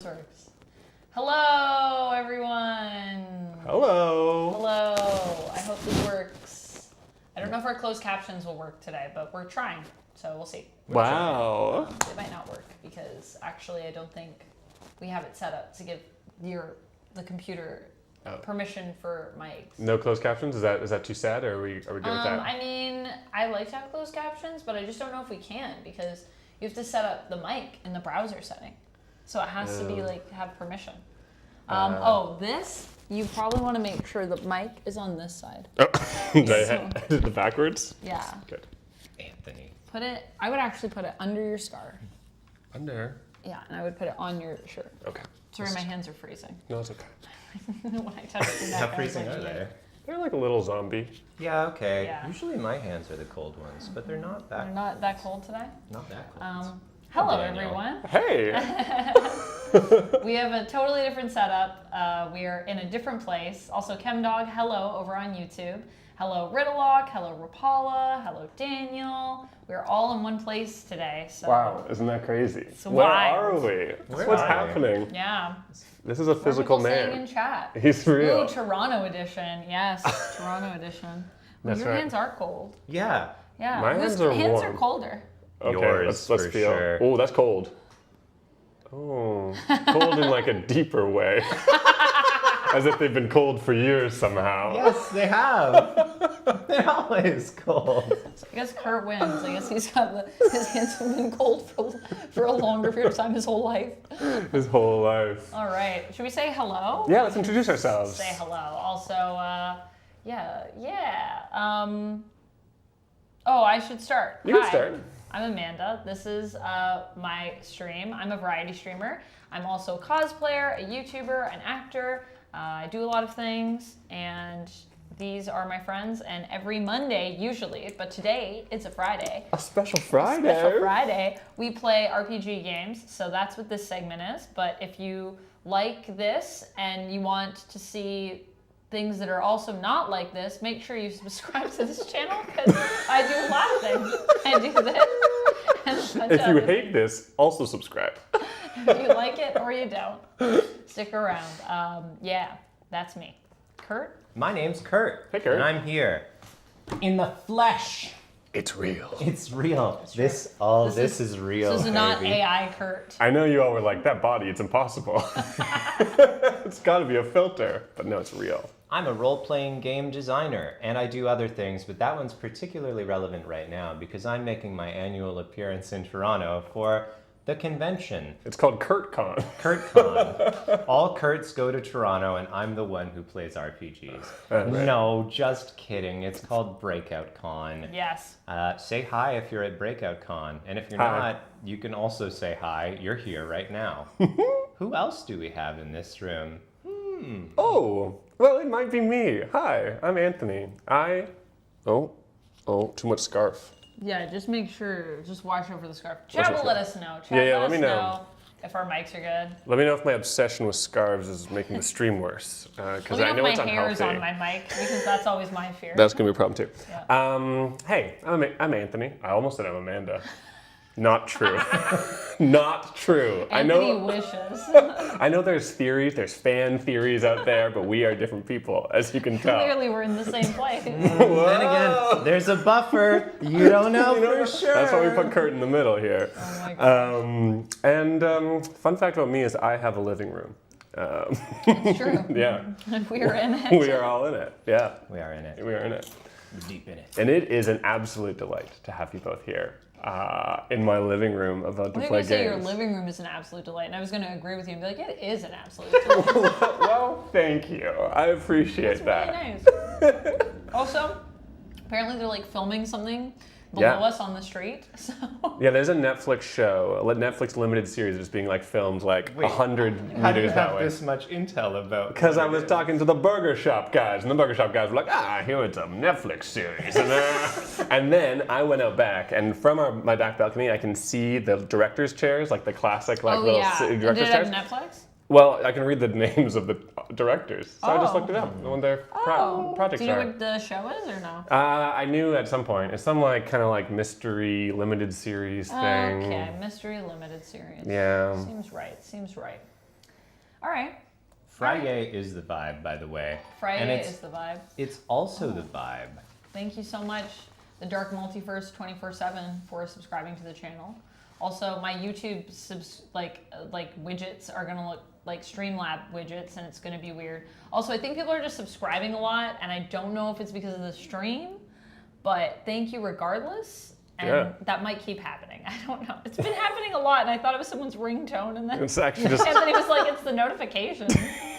Works. Hello, everyone. Hello. Hello. I hope this works. I don't know if our closed captions will work today, but we're trying, so we'll see. Wow. It might not work because actually I don't think we have it set up to give the computer permission for mics. No closed captions? Is that too sad, or are we good with that? I mean, I like to have closed captions, but I just don't know if we can because you have to set up the mic in the browser setting. So it has to be have permission. This, you probably want to make sure the mic is on this side. Oh, did I did it backwards? Yeah. Good. Anthony. I would actually put it under your scarf. Under? Yeah, and I would put it on your shirt. Okay. Sorry, my hands are freezing. No, it's okay. When I touch the neck, How freezing are they? They're like a little zombie. Yeah, okay. Yeah. Usually my hands are the cold ones, but they're not that. They're not that cold today? Not that cold. Hello, Daniel. everyone. Hey! We have a totally different setup. We are in a different place. Also, ChemDog, hello, over on YouTube. Hello, Riddlelock. Hello, Rapala. Hello, Daniel. We're all in one place today. So. Wow, isn't that crazy? So Where wild. are we? Where What's are happening? Yeah. This is a physical What are people man. saying in chat? He's real. Ooh, Toronto edition. Yes, Toronto edition. That's Your right. hands are cold. Yeah. Yeah. My Whose hands are warm. colder? Okay, Yours, let's for feel. sure. Oh, that's cold. Oh, cold in like a deeper way. As if they've been cold for years somehow. Yes, they have. They're always cold. I guess Kurt wins. I guess his hands have been cold for a longer period of time his whole life. His whole life. All right. Should we say hello? Yeah, let's introduce ourselves. Say hello. Also, yeah. I should start. You can Hi. start. I'm Amanda. This is my stream. I'm a variety streamer. I'm also a cosplayer, a YouTuber, an actor. I do a lot of things, and these are my friends. And every Monday, usually, but today it's a Friday. A special Friday. Special Friday, we play RPG games. So that's what this segment is. But if you like this and you want to see things that are also not like this, make sure you subscribe to this channel because I do a lot of things. I do this. And If you hate this, also subscribe. if you like it or you don't, stick around. Yeah, that's me. Kurt? My name's Kurt. Hey, Kurt. And I'm here. In the flesh. It's real. It's real. This is real. This is not baby. AI Kurt. I know you all were like, that body, it's impossible. It's gotta be a filter. But no, it's real. I'm a role-playing game designer, and I do other things, but that one's particularly relevant right now because I'm making my annual appearance in Toronto for the convention. It's called KurtCon. KurtCon. All Kurts go to Toronto, and I'm the one who plays RPGs. Right. No, just kidding. It's called Breakout Con. Yes. Say hi if you're at Breakout Con, and if you're Hi. not, you can also say hi. You're here right now. Who else do we have in this room? Oh, well, it might be me. Hi, I'm Anthony. Oh, too much scarf. Yeah, just make sure, just watch over the scarf. Chat will out. let us know. Chat, Yeah, let let us me know. if our mics are good. Let me know if my obsession with scarves is making the stream worse. Because Let I me know know it's if my hair is unhealthy. on my mic because that's always my fear. That's gonna be a problem too. Yeah. Hey, I'm Anthony. I almost said I'm Amanda. Not true. Not true. Anthony wishes. I know there's fan theories out there, but we are different people, as you can tell. Clearly, we're in the same place. Then again, there's a buffer. You don't know for sure. That's why we put Kurt in the middle here. Oh my God. Fun fact about me is I have a living room. It's true. Yeah. And we are in it. We are all in it. Yeah, We are in it. we are in it. We're deep in it. And it is an absolute delight to have you both here in my living room about to I was play going to say your games. living room is an absolute delight, and I was going to agree with you and be like, it is an absolute delight. Well, thank you. I appreciate It's that. really nice. Also, apparently they're like filming something below Yeah. us on the street. So Yeah, there's a Netflix show, a Netflix limited series that's being like filmed like Wait, 100 How do you meters that have way. this much intel about? Because I what it was is? talking to the burger shop guys, and the burger shop guys were like, here it's a Netflix series. And then I went out back, and from my back balcony, I can see the director's chairs, like the classic oh little yeah, did director's it chairs. have Netflix? Well, I can read the names of the directors, so I just Oh. looked it up. When their projects Do you know are. what the show is or no? I knew at some point. It's some kind of mystery limited series thing. Okay, mystery limited series. Yeah. Seems right. All right. Friday is the vibe, by the way. Friday is the vibe. It's also the vibe. Thank you so much, the Dark Multiverse 24/7, for subscribing to the channel. Also, my YouTube widgets are gonna look like Streamlab widgets, and it's gonna be weird. Also, I think people are just subscribing a lot, and I don't know if it's because of the stream, but thank you regardless. And that might keep happening. I don't know. It's been happening a lot, and I thought it was someone's ringtone, and then It's actually just. Anthony was like, "It's the notification."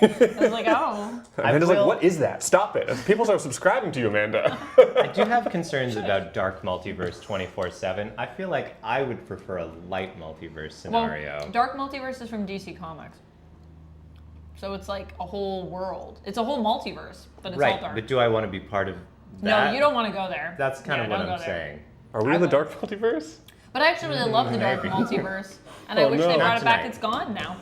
I was like, "Oh." Amanda's like, what is that? Stop it. People are subscribing to you, Amanda. I do have concerns about Dark Multiverse 24/7. I feel like I would prefer a light multiverse scenario. Well, Dark Multiverse is from DC Comics. So it's like a whole world. It's a whole multiverse, but it's all dark. But do I want to be part of that? No, you don't want to go there. That's kind of what don't I'm go there. saying. Are we in the Dark Multiverse? But I actually really love the Dark Maybe. Multiverse, and I Oh, wish no. they brought Not it back. tonight. It's gone now.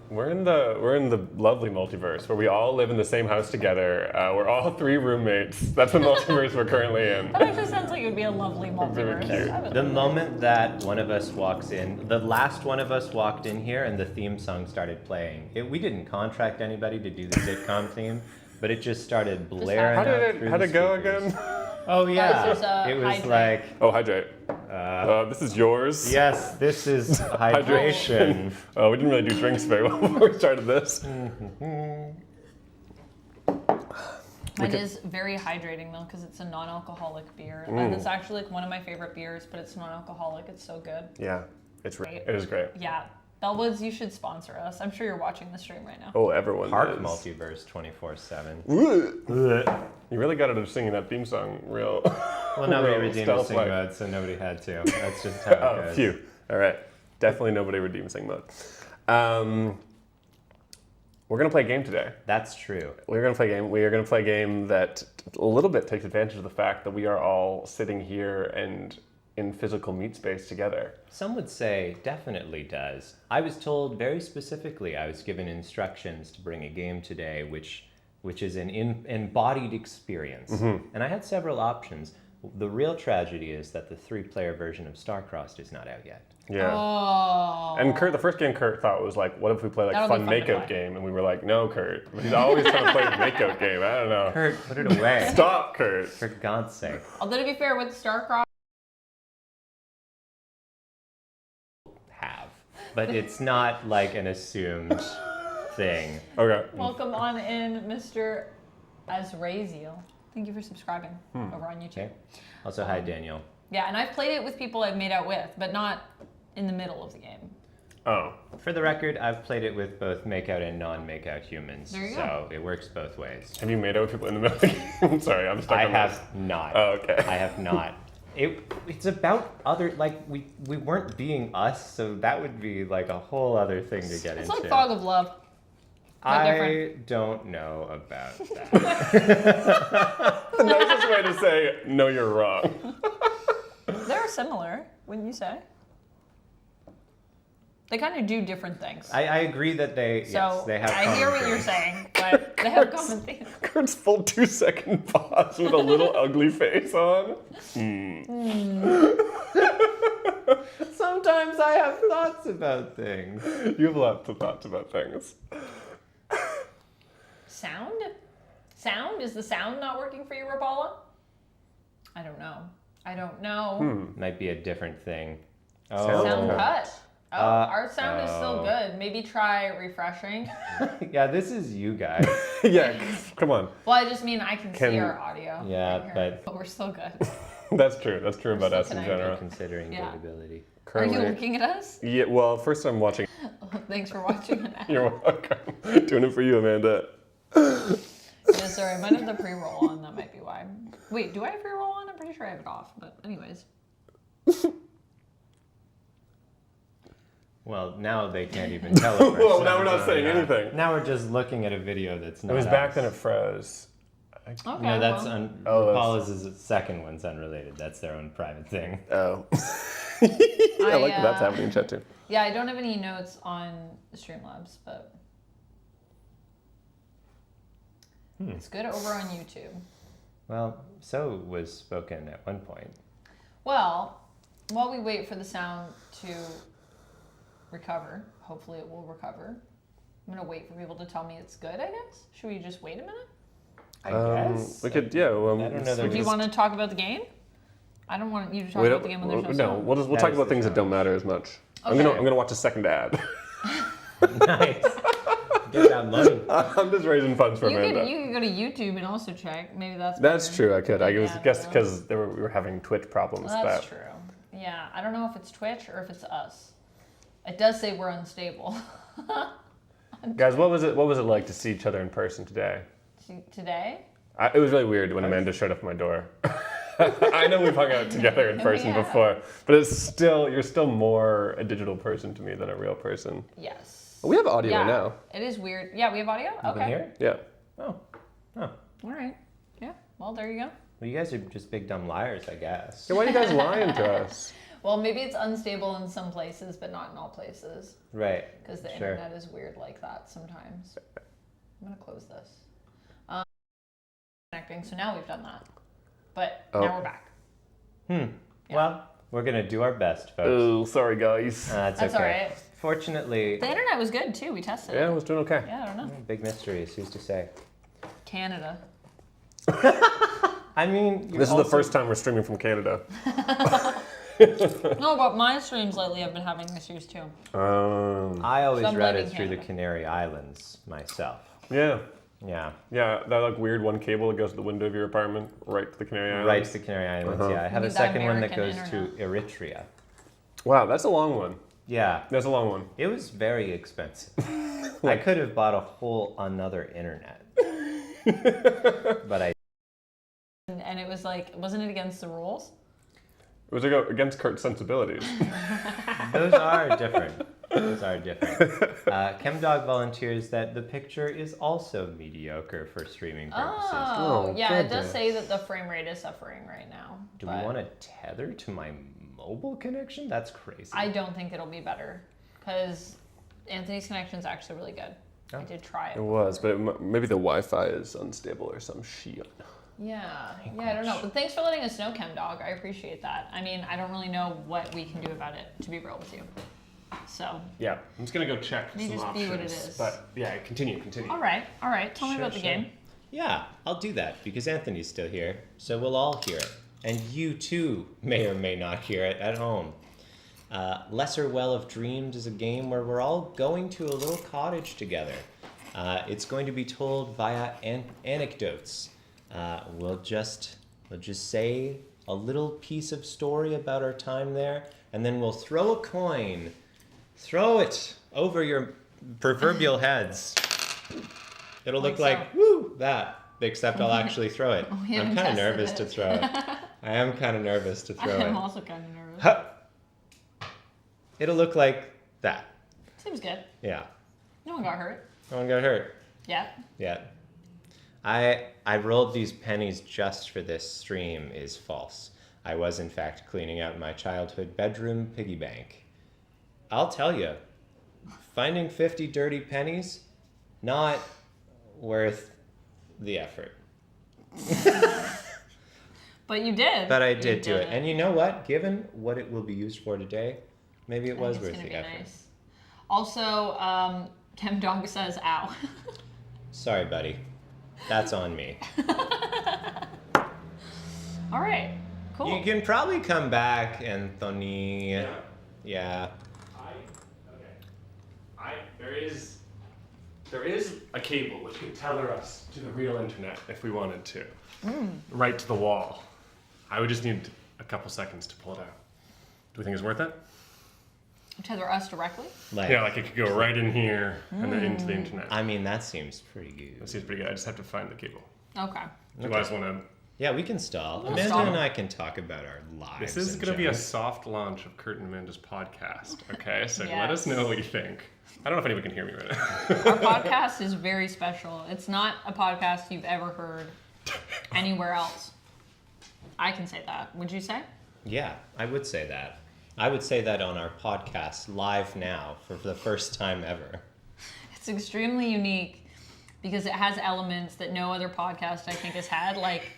We're in the lovely multiverse where we all live in the same house together. We're all 3 roommates. That's the multiverse we're currently in. That actually sounds like it would be a lovely Very multiverse. cute. I would The love moment that one of us walks in, the last one of us walked in here and the theme song started playing. We didn't contract anybody to do the sitcom theme, but it just started blaring. How out through did the it go speakers. again? Oh yeah, This is, it was hydrate. like, Oh, hydrate. This is yours. yes, this is hydration. Oh, we didn't really do drinks very well before we started this. Mine is very hydrating though, because it's a non-alcoholic beer, and it's actually like one of my favorite beers. But it's non-alcoholic. It's so good. Yeah, it is great. Yeah, Bellwoods, you should sponsor us. I'm sure you're watching the stream right now. Oh, everyone Park is. Multiverse 24/7. You really got to sing that theme song real. Well, nobody real redeemed the sing stealth-like. mode, so nobody had to. That's just how it Oh, goes. phew. All right. Definitely nobody redeemed sing mode. We're going to play a game today. That's true. We are going to play a game that a little bit takes advantage of the fact that we are all sitting here and in physical meat space together. Some would say definitely does. I was told very specifically, I was given instructions to bring a game today, which is an embodied experience. And I had several options. The real tragedy is that the 3-player version of Starcrossed is not out yet. Yeah. Oh. And Kurt, the first game Kurt thought was like, what if we play like That'll be fun fun to makeout play. game? And we were like, no, Kurt. But he's always trying to play the makeout game. I don't know. Kurt, put it away. Stop, Kurt. For God's sake. Although to be fair, with Starcross, But it's not like an assumed thing. Okay. welcome on in, Mr. Azraziel. Thank you for subscribing over on YouTube. Okay. Also, hi, Daniel. Yeah, and I've played it with people I've made out with, but not in the middle of the game. Oh. For the record, I've played it with both makeout and non-makeout humans. There you so it works both ways. Have you made out with people in the middle of the game? Sorry, I'm stuck I on have not. Oh, okay. I have not. It's about other, like, we weren't being us, so that would be like a whole other thing to get It's into. like Fog of Love. but different. don't know about that. The nicest way to say, no, you're wrong. They're similar, wouldn't you say? They kind of do different things. I agree that they So they have. I hear common what you're things. saying, but they have common things. Kurt's full 2-second pause with a little ugly face on. Sometimes I have thoughts about things. You have lots of thoughts about things. Sound? Sound? Is the sound not working for you, Rapala? I don't know. I don't know. Might be a different thing. Sound Oh. cut. Oh, our sound is still oh. good. Maybe try refreshing. Yeah, this is you guys. Yeah, come on. Well, I just mean I can see our audio. Yeah, right here, but- we're still good. That's true. That's true about still us in connected. general. Considering Yeah. capability. Are you Currently, looking at us? yeah. Well, first I'm watching. Thanks for watching. You're welcome. Doing it for you, Amanda. Yeah, sorry, I might have the pre-roll on. That might be why. Wait, do I have pre-roll on? I'm pretty sure I have it off. But anyways. Well, now they can't even tell. If Well, now we're not saying anything. Now we're just looking at a video that's not. It was back us. then it froze. Okay. No, that's well, Paula's is the second one's unrelated. That's their own private thing. Oh. I like that that's I, happening in chat too. yeah, I don't have any notes on Streamlabs, but it's good over on YouTube. Well, so was spoken at one point. Well, while we wait for the sound to recover, hopefully it will recover. I'm gonna wait for people to tell me it's good, I guess. Should we just wait a minute? I guess. We could, yeah. I don't know that Do you want to talk about the game? I don't want you to talk about the game when there's no sound. We'll talk about things that don't matter as much. Okay. I'm gonna watch a second ad. Nice. Get that money. I'm just raising funds for Amanda. You could go to YouTube and also check. Maybe that's That's better. true. I could. I Yeah, guess I don't because we were having Twitch problems. That's true. Yeah, I don't know if it's Twitch or if it's us. It does say we're unstable. Guys, what was it like to see each other in person today? Today? It was really weird when Amanda showed up at my door. I know we've hung out together in person before, but you're still more a digital person to me than a real person. Yes. We have audio right now. It is weird. Yeah, we have audio? You can hear it? Yeah. Oh. All right. Yeah. Well, there you go. Well, you guys are just big dumb liars, I guess. Yeah, why are you guys lying to us? Well, maybe it's unstable in some places, but not in all places. Right. Because the Sure. internet is weird like that sometimes. I'm going to close this. Connecting. So now we've done that. But now we're back. Yeah. Well, we're going to do our best, folks. Oh, sorry, guys. That's That's okay. all right. Fortunately, The internet was good too. We tested Yeah, I it. was doing okay. Yeah, I don't know. big mysteries, who's to say? Canada. I mean, This is the first time we're streaming from Canada. No, but my streams lately have been having issues too. I always Some read live it in through the Canada. Canary Islands myself. Yeah. Yeah. Yeah, that like weird one cable that goes to the window of your apartment, right to the Canary Islands. Right to the Canary Islands, yeah. I have You a need that second one that American goes to Eritrea. Wow, that's a long one. Yeah. That's a long one. It was very expensive. I could have bought a whole another internet. But I And it was like, wasn't it against the rules? It was like against Kurt's sensibilities. Those are different. Those are different. ChemDog volunteers that the picture is also mediocre for streaming purposes. Oh, yeah, it does goodness. say that the frame rate is suffering right now. Do we want to tether to my mobile connection? That's crazy. I don't think it'll be better because Anthony's connection is actually really good. Oh. I did try It it. was, but maybe the Wi-Fi is unstable or some shit. Yeah, I don't know. But thanks for letting us know, ChemDog. I appreciate that. I mean, I don't really know what we can do about it, to be real with you. So, Yeah, I'm just gonna go check May some just options. be what it is. But yeah, continue. all right. Tell me Sure, about the sure. game. Yeah, I'll do that because Anthony's still here, so we'll all hear it. And you too may or may not hear it at home. Lesser Well of Dreams is a game where we're all going to a little cottage together. It's going to be told via anecdotes. We'll just say a little piece of story about our time there, and then we'll throw a coin. Throw it over your proverbial heads. It'll look like, woo, that, except I'll actually throw it. We I'm haven't kind of tested nervous it. to throw it. I am kind of nervous to throw I'm it. also kind of nervous. Huh. It'll look like that. Seems good. Yeah. No one got hurt. No one got hurt. Yeah. Yeah. I rolled these pennies just for this stream is false. I was in fact cleaning out my childhood bedroom piggy bank. I'll tell you, finding 50 dirty pennies, not worth the effort. But you did. But I You did do it. And you know what? Given what it will be used for today, maybe it was It's worth gonna the be effort. nice. Also, ChemDog says, ow. Sorry, buddy. That's on me. All right. Cool. You can probably come back, Anthony. Yeah. There is a cable which could tether us to the real internet if we wanted to. Right to the wall. I would just need a couple seconds to pull it out. Do we think it's worth it? Tether us directly? Yeah, like it could go right in here and then into the internet. I mean, that seems pretty That good. seems pretty good. I just have to find the cable. Okay. Do you guys want to? Yeah, we can stall. We'll Amanda stall. and I can talk about our lives. This is in going to be a general. soft launch of Kurt and Amanda's podcast. Okay, so let Yes. us know what you think. I don't know if anyone can hear me right now. Our podcast is very special. It's not a podcast you've ever heard anywhere else. I can say that. Would you say? Yeah, I would say that. I would say that on our podcast live now for the first time ever. It's extremely unique because it has elements that no other podcast I think has had. Like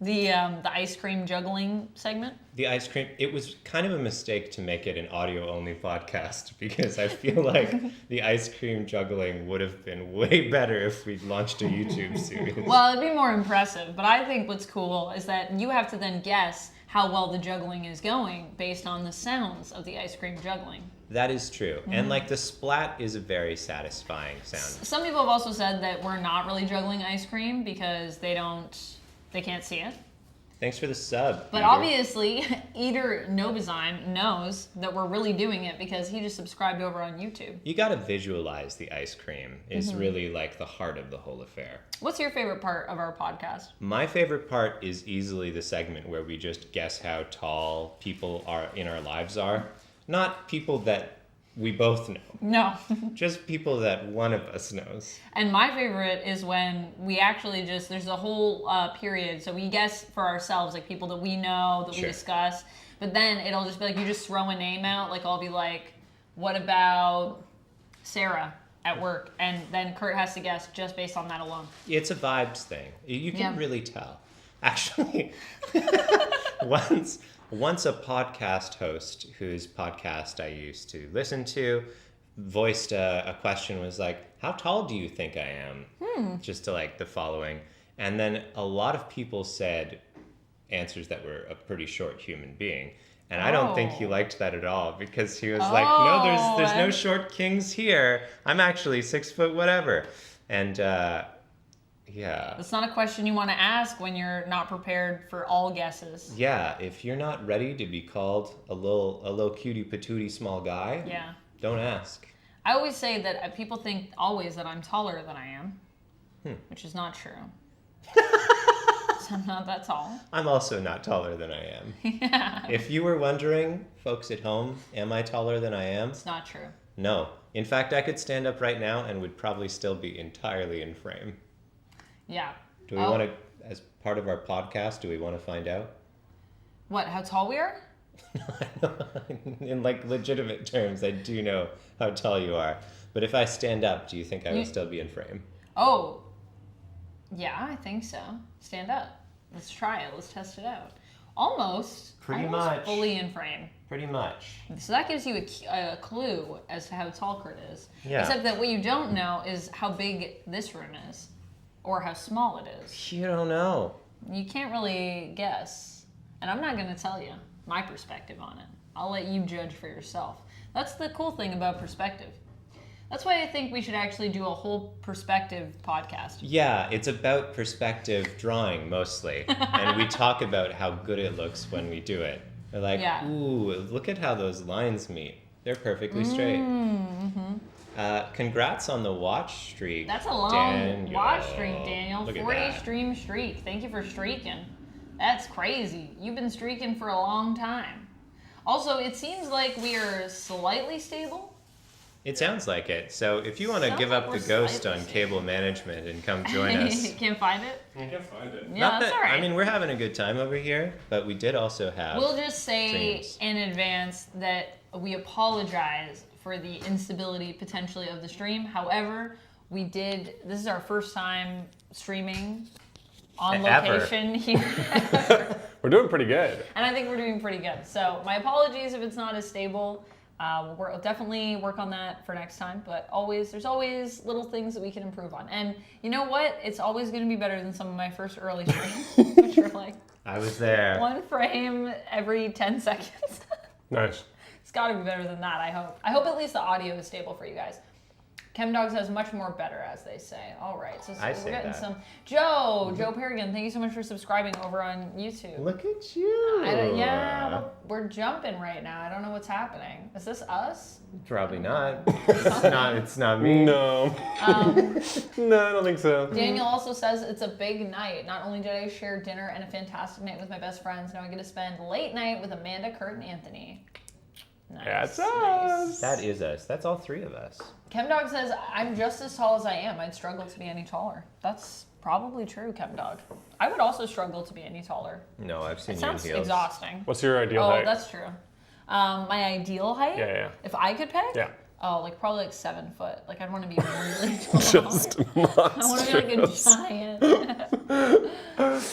The ice cream juggling segment. The ice cream, it was kind of a mistake to make it an audio-only podcast because I feel like the ice cream juggling would have been way better if we'd launched a YouTube series. Well, it'd be more impressive, but I think what's cool is that you have to then guess how well the juggling is going based on the sounds of the ice cream juggling. That is true. And like the splat is a very satisfying sound. Some people have also said that we're not really juggling ice cream because they can't see it. Thanks for the sub. But Peter. obviously, Eater Nobazyme knows that we're really doing it because he just subscribed over on YouTube. You gotta visualize the ice cream is really like the heart of the whole affair. What's your favorite part of our podcast? My favorite part is easily the segment where we just guess how tall people are in our lives are. Not people that we both know. No. Just people that one of us knows. And my favorite is when we actually there's a whole period, so we guess for ourselves, like people that we know, that we discuss, but then it'll just be like, you just throw a name out, like I'll be like, what about Sarah at work? And then Kurt has to guess just based on that alone. It's a vibes thing. You can really tell. Actually, once a podcast host whose podcast I used to listen to voiced a question, was like, how tall do you think I am? Just to like the following. And then a lot of people said answers that were a pretty short human being. And I don't think he liked that at all because he was like, no, there's no short kings here. I'm actually 6 foot whatever. And yeah. It's not a question you want to ask when you're not prepared for all guesses. Yeah, if you're not ready to be called a little cutie patootie small guy, don't ask. I always say that people think always that I'm taller than I am, which is not true. So I'm not that tall. I'm also not taller than I am. Yeah. If you were wondering, folks at home, am I taller than I am? It's not true. No. In fact, I could stand up right now and would probably still be entirely in frame. Yeah. Do we want to, as part of our podcast, do we want to find out? What, how tall we are? In like legitimate terms, I do know how tall you are. But if I stand up, do you think I will still be in frame? Oh, yeah, I think so. Stand up. Let's try it. Let's test it out. Almost much. Fully in frame. Pretty much. So that gives you a clue as to how tall Kurt is. Yeah. Except that what you don't know is how big this room is. Or how small it is. You don't know. You can't really guess. And I'm not going to tell you my perspective on it. I'll let you judge for yourself. That's the cool thing about perspective. That's why I think we should actually do a whole perspective podcast. Yeah, it's about perspective drawing mostly. And we talk about how good it looks when we do it. We're like, ooh, look at how those lines meet. They're perfectly straight. Mm-hmm. Congrats on the watch streak. That's a long watch streak, Daniel. 40 stream streak. Thank you for streaking. That's crazy. You've been streaking for a long time. Also, it seems like we are slightly stable. It sounds like it. So if you want to give up the ghost on cable management and come join us. You can't find it? I can't find it. Yeah, that's all right. I mean, we're having a good time over here, but we did also have We'll just say dreams in advance that we apologize for the instability potentially of the stream. However, this is our first time streaming on location here. We're doing pretty good. And I think we're doing pretty good. So my apologies if it's not as stable. We'll definitely work on that for next time. But there's always little things that we can improve on. And you know what? It's always going to be better than some of my first early streams, which were like I was there. 1 frame every 10 seconds. Nice. It's got to be better than that, I hope. I hope at least the audio is stable for you guys. ChemDog says much more better, as they say. All right, so we're getting some. Joe Perrigan, thank you so much for subscribing over on YouTube. Look at you. Yeah, we're jumping right now. I don't know what's happening. Is this us? Probably not. It's not me. No. No, I don't think so. Daniel also says it's a big night. Not only did I share dinner and a fantastic night with my best friends, now I get to spend late night with Amanda, Kurt, and Anthony. Nice. That's us. That is us. That's all three of us. ChemDog says, I'm just as tall as I am. I'd struggle to be any taller. That's probably true, ChemDog. I would also struggle to be any taller. No, I've seen It you in sounds heels. exhausting. What's your ideal height? Oh, that's true. My ideal height? Yeah. If I could pick? Yeah. Oh, like probably like 7 foot. Like I'd want to be really tall. Just I want to be like a monstrous. giant.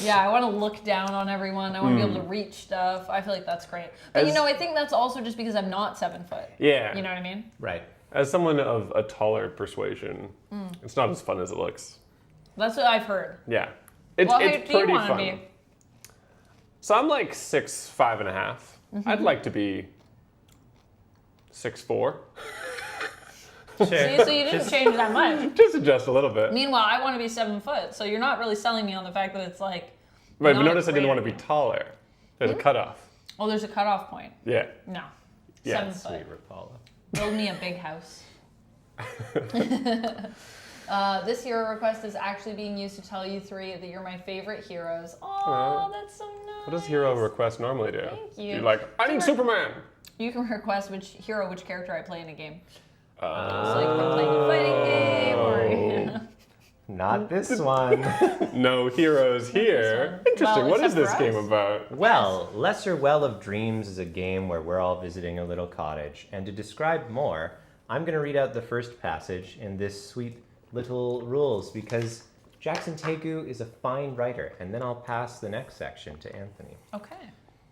Yeah, I want to look down on everyone. I want to be able to reach stuff. I feel like that's great. But As- I think that's also just because I'm not 7 foot. Yeah. You know what I mean? Right. As someone of a taller persuasion, it's not as fun as it looks. That's what I've heard. Yeah. It's, Well, it's how do you pretty want to fun. be? So I'm like 6'5.5". I'd like to be 6'4". See, so you didn't change that much. Just adjust a little bit. Meanwhile, I want to be 7 foot. So you're not really selling me on the fact that it's like. Right, but not notice I didn't great. want to be taller. There's a cutoff. Oh, there's a cutoff point. Yeah. No. Yeah, 7 foot. Sweet Rapala. Build me a big house. This hero request is actually being used to tell you three that you're my favorite heroes. Oh, that's so nice. What does hero request normally do? Thank you. You're like, I need Superman. You can request which character I play in a game. So Uh, like if I'm playing a fighting game or Not this one. no heroes here. one. Interesting. Well, What is except this for game us. about? Well, Lesser Well of Dreams is a game where we're all visiting a little cottage. And to describe more, I'm going to read out the first passage in this sweet little rules because Jackson Tegu is a fine writer. And then I'll pass the next section to Anthony. Okay.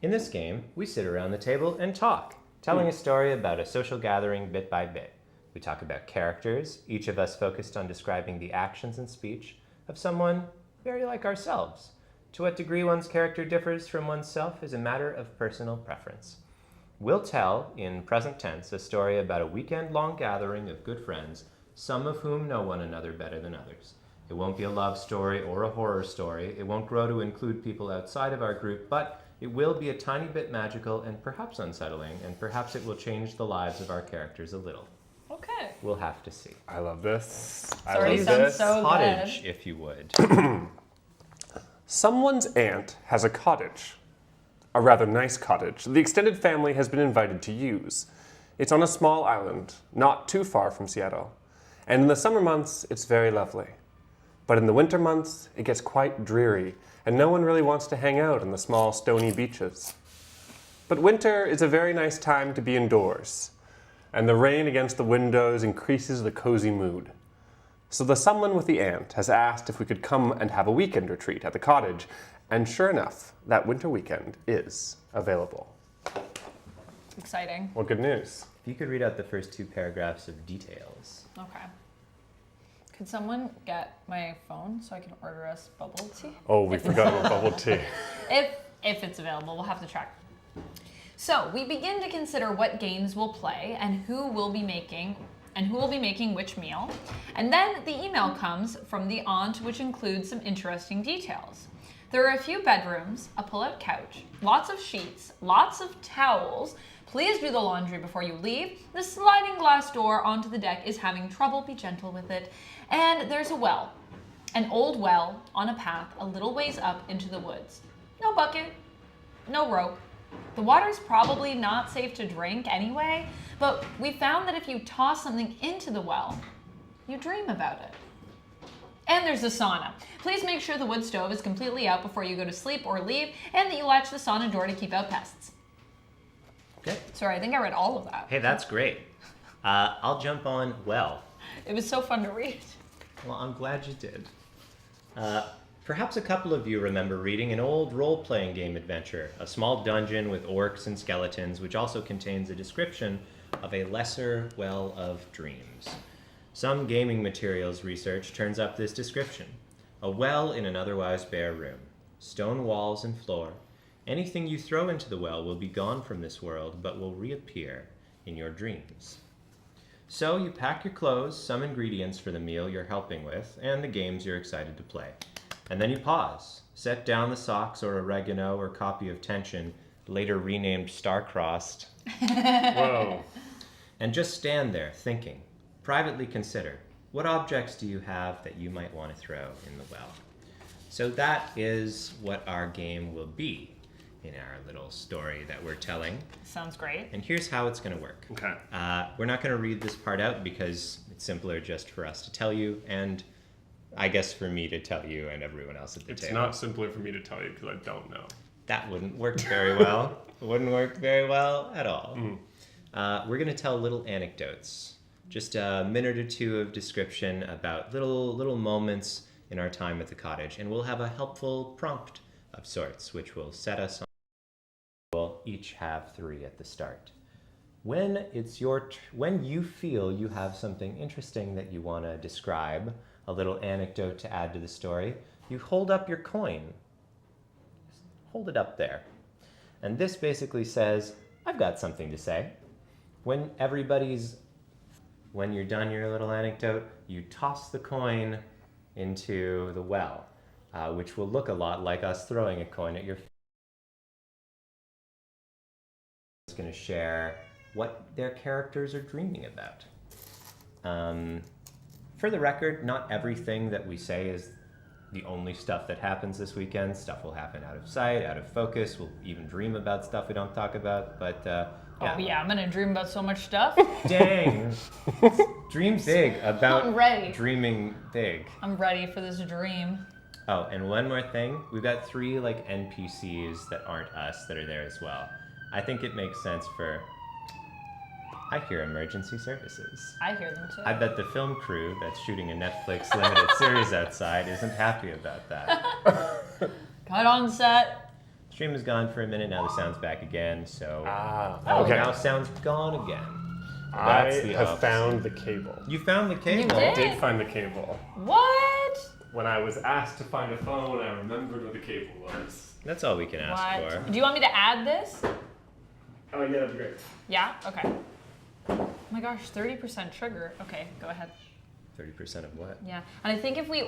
In this game, we sit around the table and talk, telling a story about a social gathering bit by bit. We talk about characters, each of us focused on describing the actions and speech of someone very like ourselves. To what degree one's character differs from oneself is a matter of personal preference. We'll tell, in present tense, a story about a weekend-long gathering of good friends, some of whom know one another better than others. It won't be a love story or a horror story. It won't grow to include people outside of our group, but it will be a tiny bit magical and perhaps unsettling, and perhaps it will change the lives of our characters a little. Okay. We'll have to see. I love this. I Sorry, love sounds this. so Cottage, good. if you would. Someone's aunt has a cottage. A rather nice cottage the extended family has been invited to use. It's on a small island, not too far from Seattle. And in the summer months, it's very lovely. But in the winter months, it gets quite dreary, and no one really wants to hang out on the small stony beaches. But winter is a very nice time to be indoors, and the rain against the windows increases the cozy mood. So the someone with the aunt has asked if we could come and have a weekend retreat at the cottage, and sure enough, that winter weekend is available. Exciting. Well, good news. If you could read out the first two paragraphs of details. Okay. Could someone get my phone so I can order us bubble tea? Oh, we forgot about bubble tea. If it's available, we'll have to track. So we begin to consider what games we'll play and who will be making which meal. And then the email comes from the aunt, which includes some interesting details. There are a few bedrooms, a pull-out couch, lots of sheets, lots of towels. Please do the laundry before you leave. The sliding glass door onto the deck is having trouble. Be gentle with it. And there's a well, an old well on a path a little ways up into the woods. No bucket, no rope. The water's probably not safe to drink anyway, but we found that if you toss something into the well, you dream about it. And there's a sauna. Please make sure the wood stove is completely out before you go to sleep or leave, and that you latch the sauna door to keep out pests. Okay. Sorry, I think I read all of that. Hey, that's great. I'll jump on well. It was so fun to read. Well, I'm glad you did. Perhaps a couple of you remember reading an old role-playing game adventure, a small dungeon with orcs and skeletons, which also contains a description of a lesser well of dreams. Some gaming materials research turns up this description. A well in an otherwise bare room. Stone walls and floor. Anything you throw into the well will be gone from this world, but will reappear in your dreams. So you pack your clothes, some ingredients for the meal you're helping with, and the games you're excited to play. And then you pause, set down the socks or oregano or copy of Tension, later renamed Star-Crossed, Whoa. and just stand there thinking. Privately consider, what objects do you have that you might want to throw in the well? So that is what our game will be in our little story that we're telling. Sounds great. And here's how it's going to work. Okay. We're not going to read this part out because it's simpler just for us to tell you, and I guess for me to tell you and everyone else at the It's table. not simpler for me to tell you because I don't know. That wouldn't work very well. It wouldn't work very well at all. Mm. We're going to tell little anecdotes Just a minute or two of description about little moments in our time at the cottage, and we'll have a helpful prompt of sorts, which will set us on. We'll each have 3 at the start. When it's when you feel you have something interesting that you want to describe, a little anecdote to add to the story, you hold up your coin. Just hold it up there. And this basically says, I've got something to say. When you're done your little anecdote, you toss the coin into the well, which will look a lot like us throwing a coin at your face. It's going to share what their characters are dreaming about. For the record, not everything that we say is the only stuff that happens this weekend. Stuff will happen out of sight, out of focus. We'll even dream about stuff we don't talk about, but yeah. Oh yeah, I'm gonna dream about so much stuff. Dang. Dream big about I'm ready. dreaming big. I'm ready for this dream. Oh, and one more thing. We've got 3 like NPCs that aren't us that are there as well. I think it makes sense for... I hear emergency services. I hear them too. I bet the film crew that's shooting a Netflix limited series outside isn't happy about that. Cut on set. Stream is gone for a minute, now the sound's back again, so... Okay. Now sound's gone again. I That's the have opposite. found the cable. You found the cable? You I did? did find the cable. What? When I was asked to find a phone, I remembered what the cable was. That's all we can ask What? for. Do you want me to add this? Oh yeah, that'd be great. Yeah? Okay. Oh my gosh, 30% sugar. Okay, go ahead. 30% of what? Yeah, and I think if we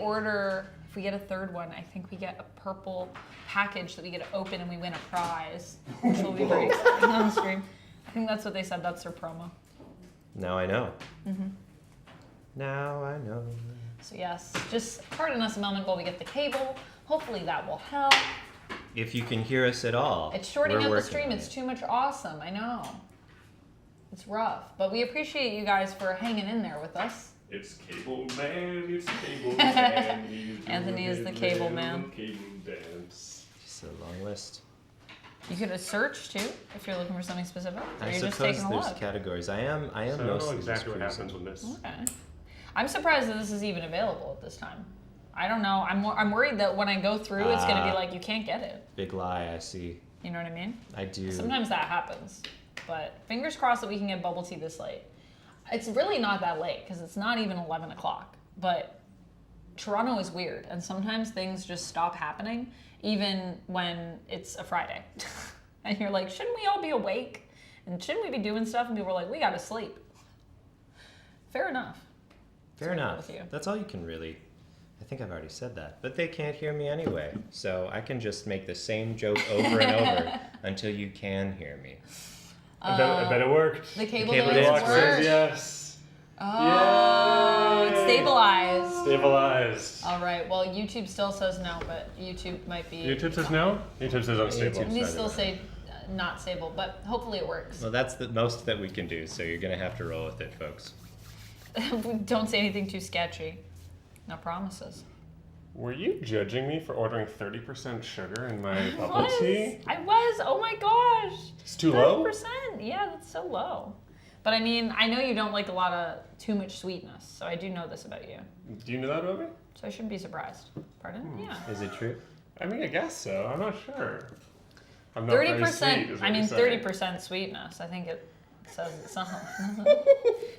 get a third one, I think we get a purple package that we get to open and we win a prize, which will be very exciting on the stream. I think that's what they said, that's their promo. Now I know. Now I know. So yes, just pardon us a moment while we get the cable. Hopefully that will help. If you can hear us at all. It's shorting we're out the working stream, on it's it. too much awesome, I know. It's rough, but we appreciate you guys for hanging in there with us. It's Cable Man, it's Cable Man. Anthony is the cable man. Cable dance. Just a long list. You could search too, if you're looking for something specific. Or I you're just suppose taking a there's look. categories. I am So I don't know mostly exactly what just happens cruising. with this. Okay. I'm surprised that this is even available at this time. I don't know. I'm worried that when I go through, it's going to be like, you can't get it. Big lie, I see. You know what I mean? I do. Sometimes that happens. But fingers crossed that we can get bubble tea this late. It's really not that late because it's not even 11 o'clock. But Toronto is weird. And sometimes things just stop happening even when it's a Friday. And you're like, shouldn't we all be awake? And shouldn't we be doing stuff? And people are like, we got to sleep. Fair enough. Fair enough. That's all you can really... I think I've already said that. But they can't hear me anyway. So I can just make the same joke over and over until you can hear me. I bet it worked. The cable cable dance dance Watch worked. says yes. Oh, it's Yay! stabilized. Stabilized. All right. Well, YouTube still says no, but YouTube might be. YouTube says no? YouTube says unstable. YouTube. They still say not stable, but hopefully it works. Well, that's the most that we can do, so you're going to have to roll with it, folks. Don't say anything too sketchy. No promises. Were you judging me for ordering 30% sugar in my bubble tea? I was. Oh my gosh. It's too low? 30%. Yeah, that's so low. But I mean, I know you don't like a lot of too much sweetness, so I do know this about you. Do you know that about me? So I shouldn't be surprised. Pardon? Yeah. Is it true? I mean, I guess so. I'm not sure. I'm not very 30%. sweet, is what I mean, you're saying. 30% sweetness. I think it says it something.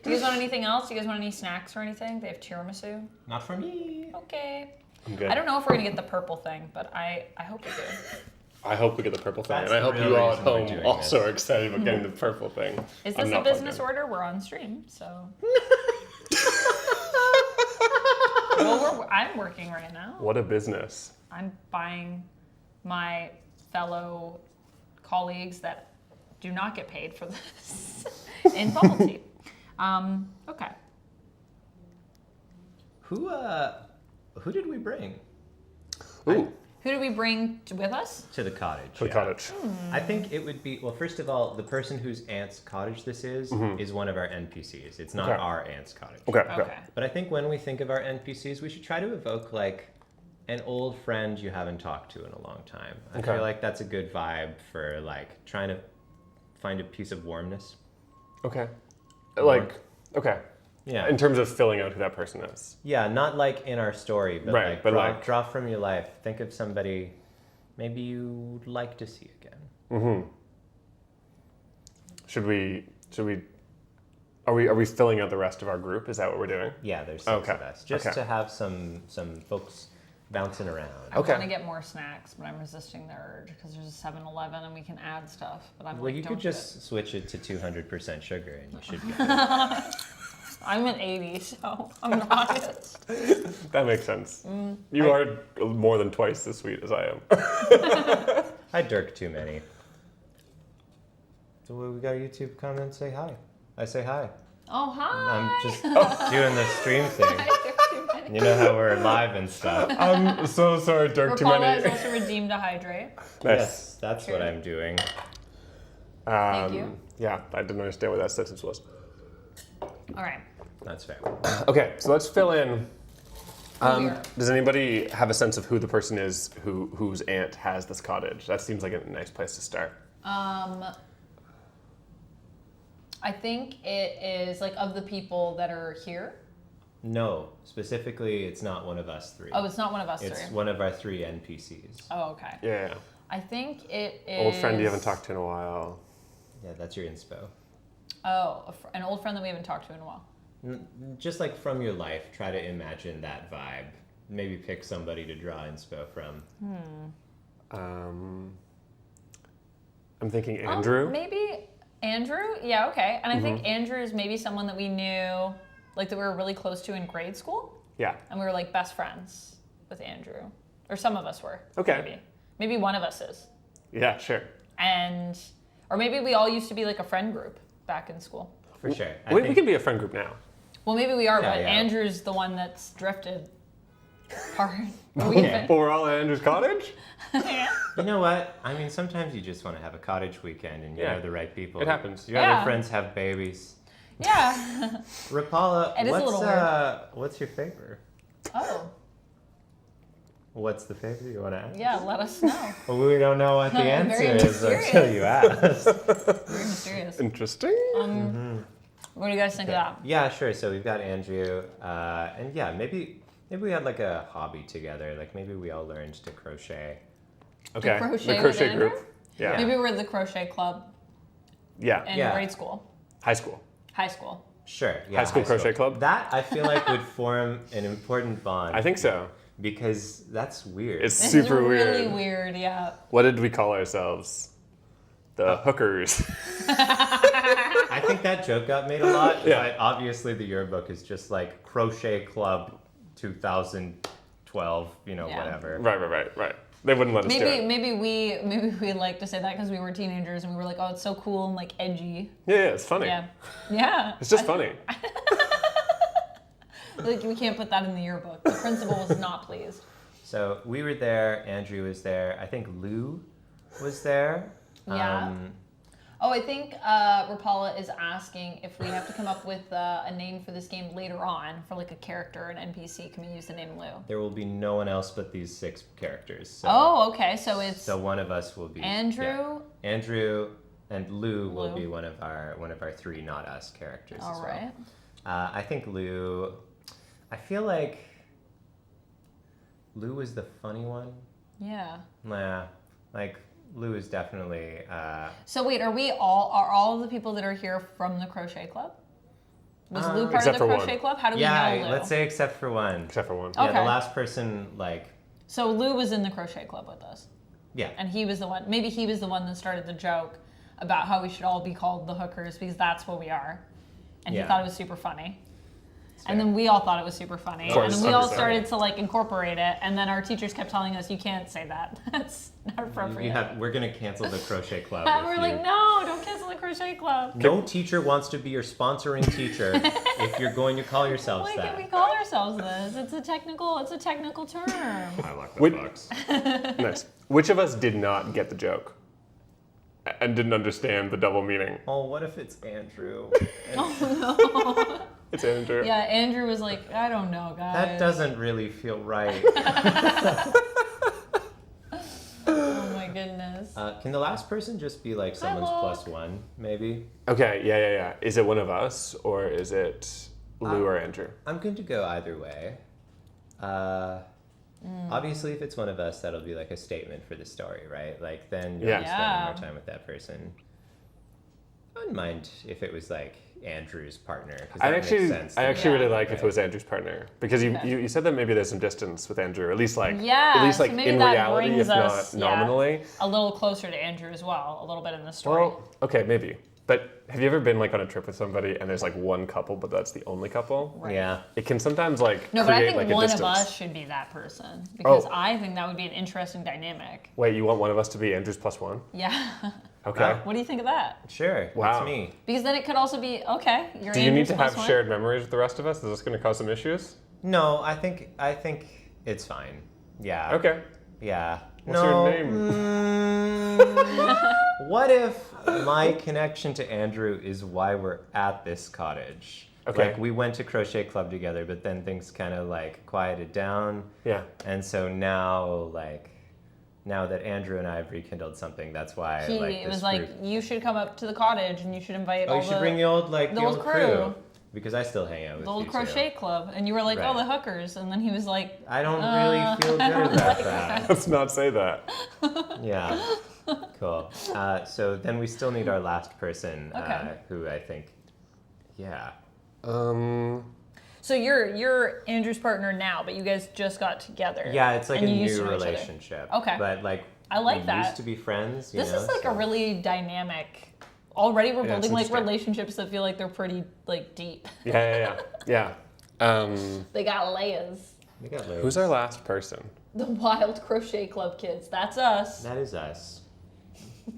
Do you guys want anything else? Do you guys want any snacks or anything? They have tiramisu. Not for me. Okay. I'm good. I don't know if we're gonna get the purple thing, but I hope we do. I hope we get the purple thing, That's and I hope the real you all at reason we're home doing also this. are excited about getting the purple thing. Is I'm this a not business plugged order? We're on stream, so. Well, I'm working right now. in. What a business. I'm buying my fellow colleagues that do not get paid for this in bubble tea. Okay. Who did we bring Ooh, Who do we bring with us? to the cottage? to the cottage. I think it would be, well, first of all, the person whose aunt's cottage this is one of our NPCs. It's not Okay. our aunt's cottage. Okay, Okay. But I think when we think of our NPCs, we should try to evoke like an old friend you haven't talked to in a long time. I Okay. feel like that's a good vibe for like trying to find a piece of warmness. Okay. Like, okay. Yeah. In terms of filling out who that person is. Yeah, not like in our story, but Right, like, but draw, like- draw from your life. Think of somebody maybe you'd like to see again. Should we are we filling out the rest of our group? Is that what we're doing? Yeah, there's 6 Okay, of us. Just okay. to have some folks bouncing around. I Okay. want to get more snacks, but I'm resisting the urge because there's a 7-Eleven and we can add stuff. But I'm Well, like, you don't could do it. just switch it to 200% sugar and you should get it. I'm an 80, so I'm an honest. That makes sense. You are more than twice as sweet as I am. I dirk too many. So we got a YouTube comment, say hi. I say hi. Oh, hi. I'm just doing the stream thing. You know how we're live and stuff. I'm so sorry, Dirk. Too Rapala has many. also redeemed a hydrate. Nice. Yes, that's what I'm doing. Thank you. Yeah, I didn't understand what that sentence was. All right. That's fair. Okay, so let's fill in. Here. Does anybody have a sense of who the person is whose aunt has this cottage? That seems like a nice place to start. I think it is like of the people that are here. No, specifically, it's not one of us 3. Oh, it's not one of us It's three. one of our 3 NPCs. Oh, okay. Yeah. I think it is. Old friend you haven't talked to in a while. Yeah, that's your inspo. Oh, an old friend that we haven't talked to in a while. Just like from your life, try to imagine that vibe. Maybe pick somebody to draw inspo from. I'm thinking Andrew. Maybe Andrew. Yeah, okay. And I think Andrew is maybe someone that we knew, like that we were really close to in grade school, Yeah. and we were like best friends with Andrew, or some of us were. Okay. Maybe one of us is, Yeah, sure. and or maybe we all used to be like a friend group back in school. For sure. We can be a friend group now. Well, maybe we are, Yeah, but yeah. Andrew's the one that's drifted apart. Okay. But we're all at Andrew's cottage? You know what? I mean, sometimes you just want to have a cottage weekend and you Yeah. know the right people. It happens. Your Yeah. other friends have babies. Yeah. Rapala, It is a little weird. what's your favor? Oh, What's the favor you want to ask? yeah. Let us know. Well, we don't know what the Very answer is mysterious. until you ask. Very mysterious. Interesting. What do you guys think of that? Yeah, sure. So we've got Andrew, and yeah, maybe we had like a hobby together. Like maybe we all learned to crochet. Okay. crochet The with crochet Andrew? group. Yeah. Maybe we're the crochet club Yeah. in Yeah. grade school, High school. high school. Sure. Yeah, High school crochet club? That I feel like would form an important bond. I think so. Because that's weird. It's This super is really weird. weird. Yeah. What did we call ourselves? The hookers. I think that joke got made a lot, Yeah. but obviously the yearbook is just like Crochet Club 2012, Yeah. whatever. Right. They wouldn't let us do it. Maybe we like to say that because we were teenagers and we were like, oh, it's so cool and like edgy. Yeah, it's funny. Yeah. Yeah. It's just funny. Like we can't put that in the yearbook. The principal was not pleased. So we were there, Andrew was there, I think Lou was there. Yeah. Oh, I think Rapala is asking if we have to come up with a name for this game later on for like a character, an NPC. Can we use the name Lou? There will be no one else but these 6 characters. So, Oh, okay. So it's so one of us will be Andrew. yeah. Andrew and Lou will Lou. be one of our 3 not us characters as All well. right. I think Lou. I feel like Lou is the funny one. Yeah. Nah, like Lou is definitely. So wait, are all of the people that are here from the crochet club? Was Lou part of Except the for one. crochet club? How do we Yeah, know Lou? let's say except for one. Except for one. Yeah, Okay. the last person, like, So Lou was in the crochet club with us, yeah. and he was the one. Maybe he was the one that started the joke about how we should all be called the hookers because that's what we are, and he Yeah. thought it was super funny. And fair. then we all thought it was super funny, Of course, and then we all understandable. started to like incorporate it. And then our teachers kept telling us, "You can't say that. That's not appropriate." We're gonna cancel the crochet club. And if we're you- like, "No, don't cancel the crochet club. No teacher wants to be your sponsoring teacher if you're going to call yourselves Why that. can't we call ourselves this? It's a technical term." I like the Wait. box. Nice. Which of us did not get the joke? And didn't understand the double meaning? Oh, what if it's Andrew? It's Andrew. Yeah, Andrew was like, "I don't know, guys." That doesn't really feel right. Oh my goodness. Can the last person just be like someone's Look. plus 1, maybe? Okay, yeah. Is it one of us or is it Lou or Andrew? I'm going to go either way. Obviously, if it's one of us, that'll be like a statement for the story, right? Like, then you're spending more time with that person. I wouldn't mind if it was like Andrew's partner. 'Cause that makes sense I actually really like right? if it was Andrew's partner, because you said that maybe there's some distance with Andrew, at least like so maybe in that reality, brings if us, not nominally. a little closer to Andrew as well, a little bit in the story. Well, okay, maybe. But have you ever been like on a trip with somebody and there's like one couple, but that's the only couple? Right. Yeah. It can sometimes like No, but I create think like a one distance. of us should be that person because I think that would be an interesting dynamic. Wait, you want one of us to be Andrew's plus one? Yeah. Okay. What do you think of that? Sure. Wow. That's me. Because then it could also be you're. Do you need Andrew's to plus have one? shared memories with the rest of us? Is this going to cause some issues? No, I think it's fine. Yeah. Okay. Yeah. What's no. your name? What if my connection to Andrew is why we're at this cottage? Okay. Like we went to crochet club together, but then things kind of like quieted down. Yeah. And so now that Andrew and I have rekindled something, that's why It was like, you should come up to the cottage and you should invite all you should bring the old crew. Because I still hang out with the old you crochet too. club, and you were like, Right. the hookers, and then he was like, I don't really feel good about that. Let's not say that. Yeah. Cool. So then we still need our last person, who I think, So you're Andrew's partner now, but you guys just got together. Yeah, it's like a and you used new to know each other. relationship. Okay. But like I like we that. used to be friends. This is like a really dynamic. Already we're Yeah, it's building like interesting. relationships that feel like they're pretty like deep. Yeah. They got layers. We got layers. Who's our last person? The Wild Crochet Club kids. That's us. That is us.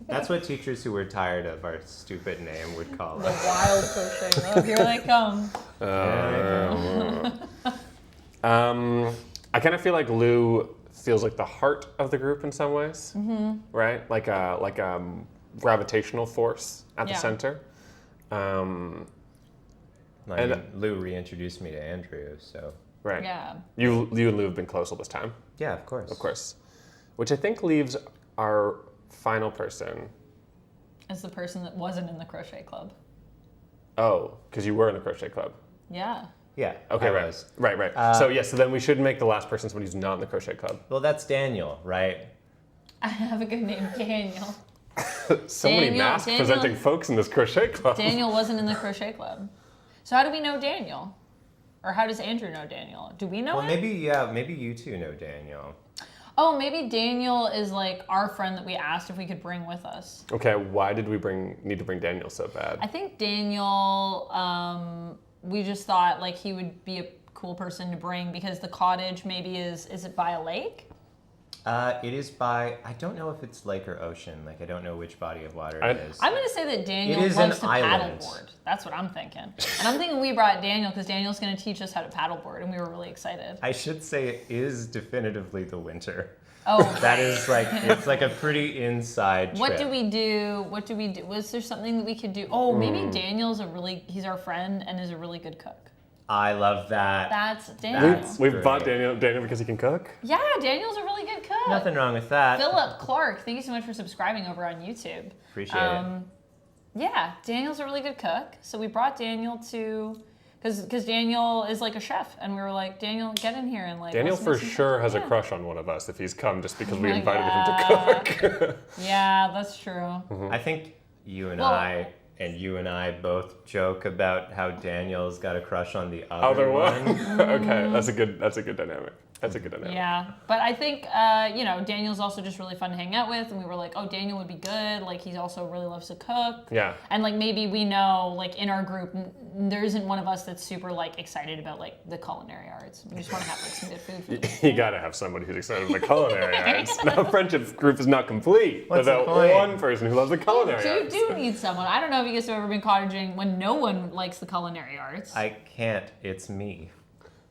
That's what teachers who were tired of our stupid name would call The us. Wild Crochet Club. Here they come. I kind of feel like Lou feels like the heart of the group in some ways, right? Like a gravitational force at the Yeah. center. I mean, Lou reintroduced me to Andrew, so Right. Yeah. You and Lou have been close all this time, yeah, of course. of course. Which I think leaves our final person. As the person that wasn't in the crochet club. Oh, because you were in the crochet club. Yeah. Yeah. Okay, I right. was. Right. So then we should make the last person somebody who's not in the crochet club. Well, that's Daniel, right? I have a good name, Daniel. So many Daniel- mask Daniel- presenting folks in this crochet club. Daniel wasn't in the crochet club. So how do we know Daniel? Or how does Andrew know Daniel? Do we know Well, him? maybe you two know Daniel. Oh, maybe Daniel is like our friend that we asked if we could bring with us. Okay, why did we need to bring Daniel so bad? I think Daniel, we just thought like he would be a cool person to bring because the cottage maybe is it by a lake? It is by, I don't know if it's lake or ocean. Like, I don't know which body of water it is. I'm going to say that Daniel It is loves an to island. paddleboard. That's what I'm thinking. And I'm thinking we brought Daniel because Daniel's going to teach us how to paddleboard, and we were really excited. I should say it is definitively the winter. Oh, That is like, it's like a pretty inside trip. What do we do? Was there something that we could do? Oh, maybe he's our friend and is a really good cook. I love that. That's Daniel. We've great. bought Daniel because he can cook. Yeah, Daniel's a really good cook. Nothing wrong with that. Philip Clark, thank you so much for subscribing over on YouTube. Appreciate it. Yeah, Daniel's a really good cook. So we brought Daniel because Daniel is like a chef, and we were like, Daniel, get in here and like. Daniel let's for make some sure food." has a Yeah. crush on one of us if he's come just because we my invited him God. to cook. Yeah, that's true. I think you and Well- I both joke about how Daniel's got a crush on the Other other one. Mm-hmm. Okay, that's a good dynamic. That's a good dynamic. Yeah, but I think Daniel's also just really fun to hang out with, and we were like, oh, Daniel would be good. Like he also really loves to cook. Yeah. And like maybe we know like in our group there isn't one of us that's super like excited about like the culinary arts. We just want to have like some good food for them. You gotta have somebody who's excited about the culinary arts. Now, friendship group is not complete What's the without point? one person who loves the culinary So you arts. do need someone. I don't know if you guys have ever been cottaging when no one likes the culinary arts. I can't. It's me.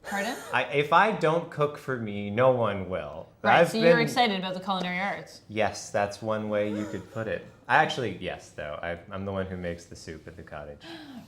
Pardon? If I don't cook for me, no one will. Right, so you're excited about the culinary arts. Yes, that's one way you could put it. Yes, though. I'm the one who makes the soup at the cottage.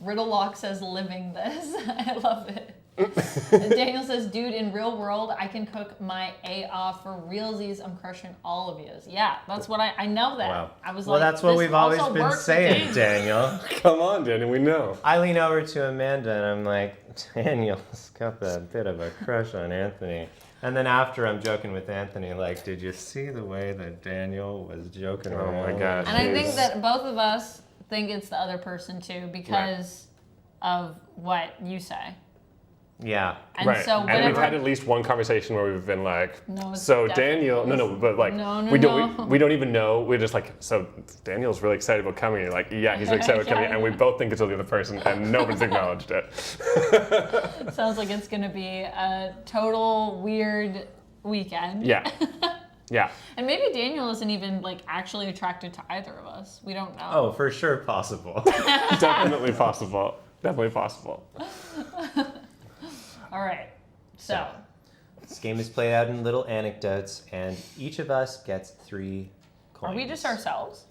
Riddlelock says living this. I love it. Daniel says, dude, in real world, I can cook my A off for realsies. I'm crushing all of yous. Yeah, that's what I know that. Wow. I was Well, like, that's what this we've always also been works with saying, Daniel. Come on, Daniel, we know. I lean over to Amanda and I'm like, Daniel's got a bit of a crush on Anthony. And then after I'm joking with Anthony, like, did you see the way that Daniel was joking around? Oh my gosh. And I think Jeez. that both of us think it's the other person too because of what you say. Yeah. And Right. so And whenever we've had at least one conversation where we've been like, No, it's so definitely Daniel, no, but like, No, we no. don't even know. We're just like, so Daniel's really excited about coming. Like, yeah, he's really excited about coming. Yeah. And we both think it's the other person and nobody's acknowledged it. sounds like it's gonna be a total weird weekend. Yeah. Yeah. And maybe Daniel isn't even like actually attracted to either of us. We don't know. Oh, for sure possible. Definitely possible. Definitely possible. All right. So This game is played out in little anecdotes, and each of us gets 3 coins. are we just ourselves?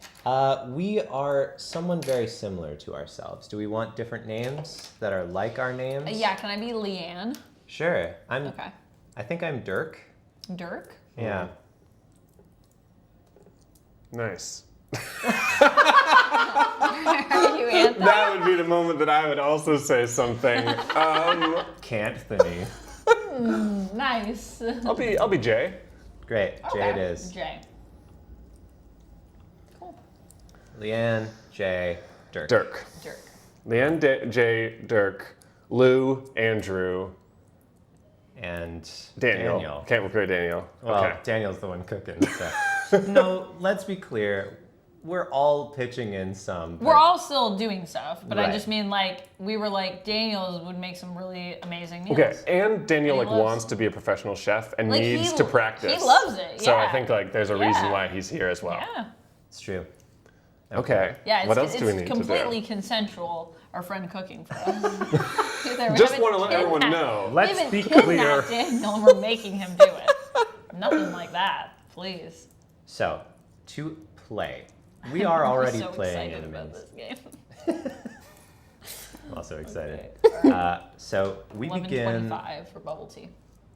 We are someone very similar to ourselves. Do we want different names that are like our names? Yeah, can I be Leanne? Sure. Okay. I think I'm Dirk. Dirk? Yeah. Nice. Are you Anthony? That would be the moment that I would also say something. Can'thony. Nice. I'll be Jay. Great. Jay it is. Jay. Cool. Leanne, Jay, Dirk. Dirk. Dirk. Leanne, Jay, Dirk, Lou, Andrew, And Daniel. Can't recruit Daniel. Well, Okay. Daniel's the one cooking. So. No, let's be clear. We're all pitching in some. We're all still doing stuff, but I Right. just mean like we were like Daniel would make some really amazing meals. Okay, and Daniel He like loves- wants to be a professional chef and Like, needs he- to practice. he loves it, So I yeah. think like there's a reason Yeah. why he's here as well. Yeah. It's true. Okay. Yeah, What else do we it's need completely to consensual, our friend cooking for us. There, we do? Just haven't want to let everyone kidnapped- know. we Let's haven't be kidnapped clear. Daniel and we're making him do it. Nothing like that, please. So, to play. We are already I'm so playing excited in about the this game. I'm also excited. Okay. So we begin 11:25 for bubble tea.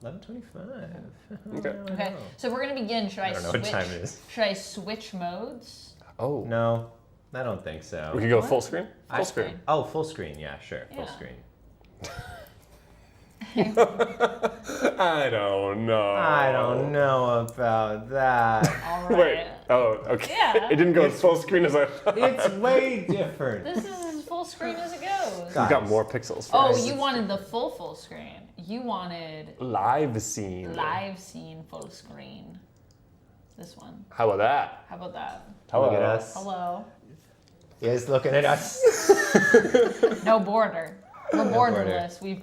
11:25. Okay. Okay, so we're gonna begin. Should I don't know switch? what time it is. Should I switch modes? Oh. No, I don't think so. We could go What? full screen? Full Full screen. Oh, full screen. Yeah, sure. Full Yeah. screen. I don't know. I don't know about that. All right. Wait. Oh, okay. Yeah. It didn't go as full screen as I thought. It's way different. This is as full screen as it goes. God. You got more pixels for Oh, us. you wanted the full screen. You wanted Live scene. live scene full screen. This one. How about that? How about that? Look at Hello. us. Hello. He is looking at us. No border. We're border. borderless. We've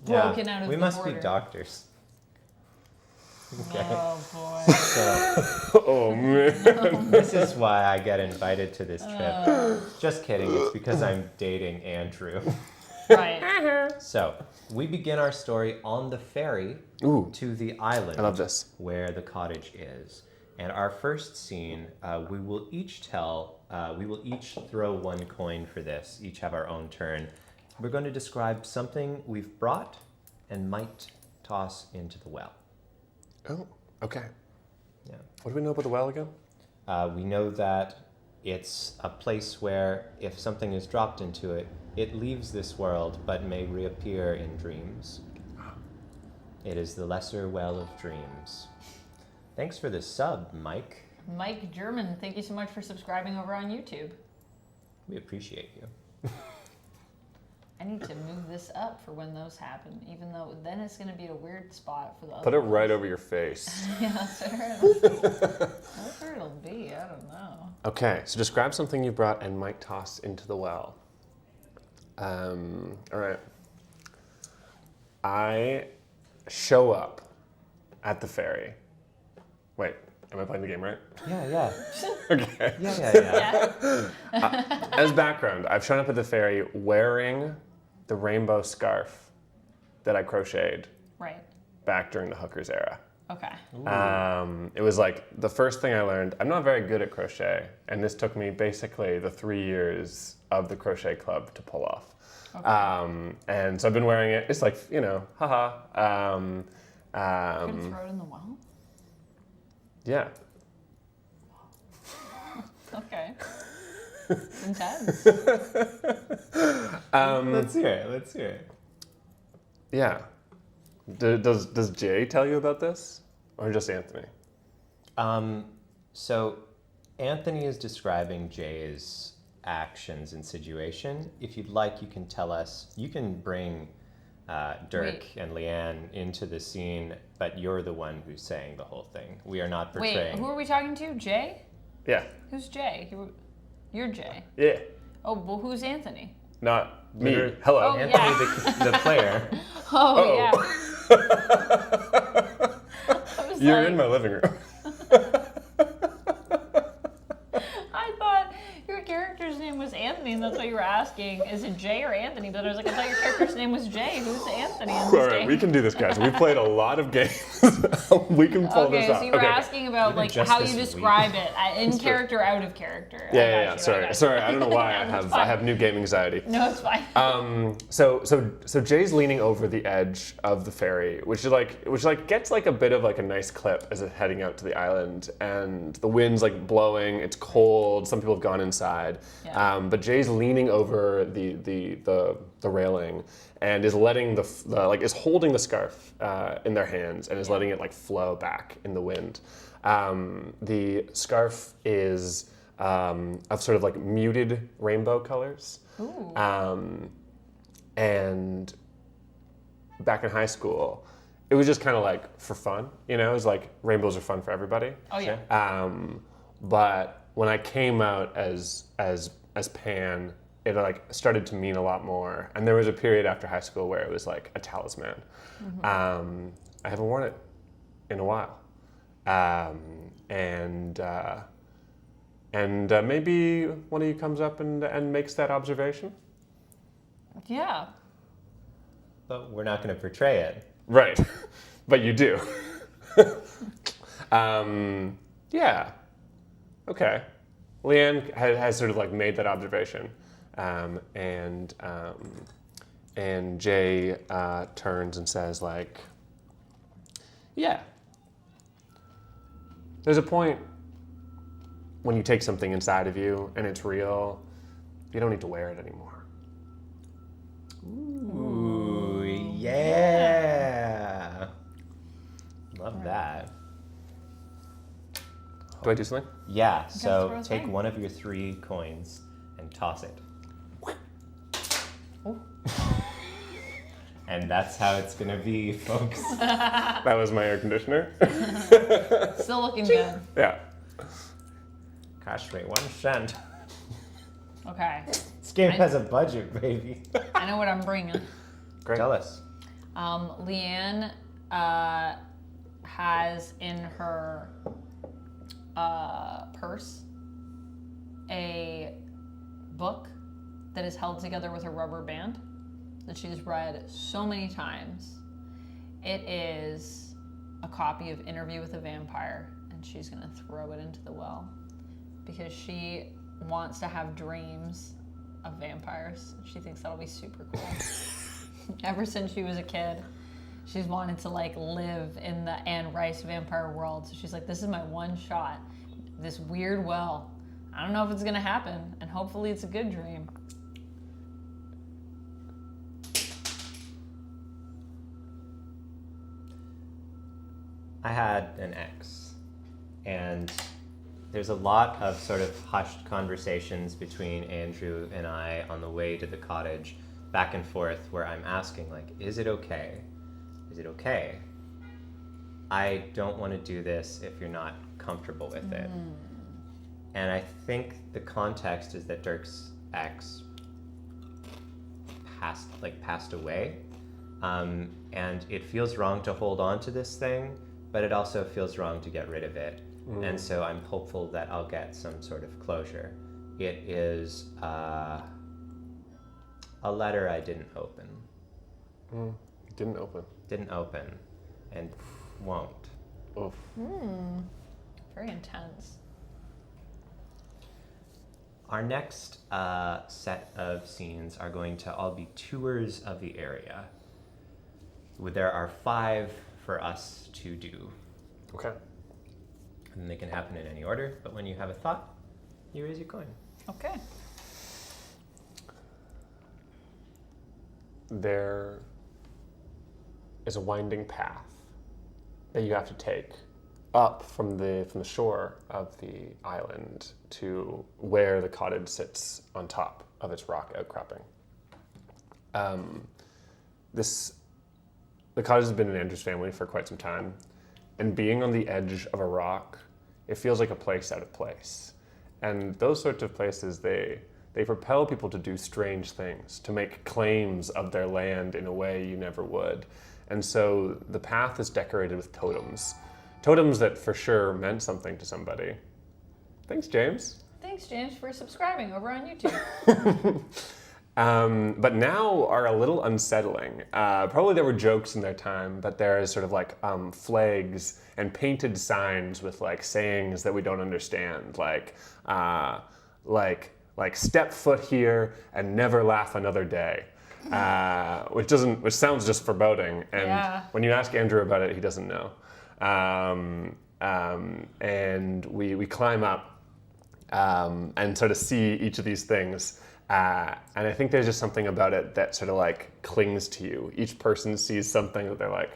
broken out of we the must border. be doctors. Okay. Oh boy. So Oh man. this is why I get invited to this trip. Just kidding. It's because I'm dating Andrew. Right. So we begin our story on the ferry Ooh. to the island I love this. where the cottage is. And our first scene, we will each throw one coin for this, each have our own turn. We're going to describe something we've brought and might toss into the well. Oh, okay. Yeah. What do we know about the well again? We know that it's a place where if something is dropped into it, it leaves this world but may reappear in dreams. It is the lesser well of dreams. Thanks for the sub, Mike. Mike German, thank you so much for subscribing over on YouTube. We appreciate you. I need to move this up for when those happen, even though then it's going to be a weird spot for the other Put it ones. right over your face. Yeah, that's where it'll be. I don't know. Okay, so describe something you brought and might toss into the well. All right. I show up at the ferry. Wait, am I playing the game right? Yeah. Okay. Yeah. Yeah. As background, I've shown up at the ferry wearing the rainbow scarf that I crocheted Right. back during the hookers era. Okay. It was like the first thing I learned. I'm not very good at crochet, and this took me basically the 3 years of the crochet club to pull off. And so I've been wearing it. It's like, you know, haha. You're gonna throw it in the well? Yeah. Okay. It's intense. Let's hear it. Let's hear it. Yeah. Does Jay tell you about this? Or just Anthony? So Anthony is describing Jay's actions and situation. If you'd like, you can tell us. You can bring Dirk and Leanne into the scene, but you're the one who's saying the whole thing. We are not portraying. Wait, who are we talking to? Jay? Yeah. Who's Jay? You're Jay. Yeah. Oh, well, who's Anthony? Not me. Literally- Hello. Oh, Anthony, yeah. the player. Oh, yeah. I was You're like, in my living room. I thought your character's name was Anthony, and that's what you were asking. Is it Jay or Anthony? But I was like, I thought your character's name was Jay. Who's Anthony in this All right, game? we can do this, guys. We played a lot of games. We can pull this Okay, off. so you were Okay. asking about Even like just how this you week. describe it in character, out of character. I Yeah. got you, Sorry. got you. Sorry. I don't know why No, it's I fine. have new game anxiety. No, it's fine. So Jay's leaning over the edge of the ferry, which gets like a bit of like a nice clip as it's heading out to the island, and the wind's like blowing. It's cold. Some people have gone inside, Yeah. but Jay's leaning over the railing and is letting is holding the scarf in their hands and is letting it like flow back in the wind. The scarf is of sort of like muted rainbow colors. Ooh. And back in high school, it was just kind of like for fun, you know. It was like rainbows are fun for everybody. Oh yeah. But when I came out as Pan, it like started to mean a lot more. And there was a period after high school where it was like a talisman. I haven't worn it in a while, and maybe one of you comes up and makes that observation. Yeah. But we're not going to portray it. Right, but you do. Yeah. Okay. Leanne has sort of like made that observation, and Jay turns and says like, "Yeah. There's a point when you take something inside of you and it's real, you don't need to wear it anymore." Ooh, yeah. Love that. Do I do something? Yeah, throw so a take thing. one of your 3 coins and toss it. Oh. And that's how it's going to be, folks. That was my air conditioner. Still looking good. Yeah. Cost me 1 cent. Okay. This game has a budget, baby. I know what I'm bringing. Great. Tell us. Leanne has in her purse a book that is held together with a rubber band that she's read so many times. It is a copy of Interview with a Vampire, and she's gonna throw it into the well because she wants to have dreams of vampires. She thinks that'll be super cool. Ever since she was a kid, she's wanted to like live in the Anne Rice vampire world. So she's like, this is my one shot. This weird well. I don't know if it's gonna happen, and hopefully it's a good dream. I had an ex, and there's a lot of sort of hushed conversations between Andrew and I on the way to the cottage, back and forth, where I'm asking, like, is it okay? Is it okay? I don't want to do this if you're not comfortable with it. And I think the context is that Dirk's ex passed away. And it feels wrong to hold on to this thing, but it also feels wrong to get rid of it. And so I'm hopeful that I'll get some sort of closure. It is a letter I didn't open. Didn't open. Didn't open and won't. Oof. Very intense. Our next set of scenes are going to all be tours of the area. There are 5 for us to do. Okay. And they can happen in any order, but when you have a thought, you raise your coin. Okay. There is a winding path that you have to take up from the shore of the island to where the cottage sits on top of its rock outcropping. The cottage has been in Andrew's family for quite some time, and being on the edge of a rock, it feels like a place out of place. And those sorts of places, they propel people to do strange things, to make claims of their land in a way you never would. And so the path is decorated with totems. Totems that for sure meant something to somebody. Thanks, James. Thanks, James, for subscribing over on YouTube. But now are a little unsettling. Probably there were jokes in their time, but there is sort of like flags and painted signs with like sayings that we don't understand, like step foot here and never laugh another day, which sounds just foreboding. And when you ask Andrew about it, he doesn't know. And we climb up and sort of see each of these things. And I think there's just something about it that sort of like clings to you. Each person sees something that they're like,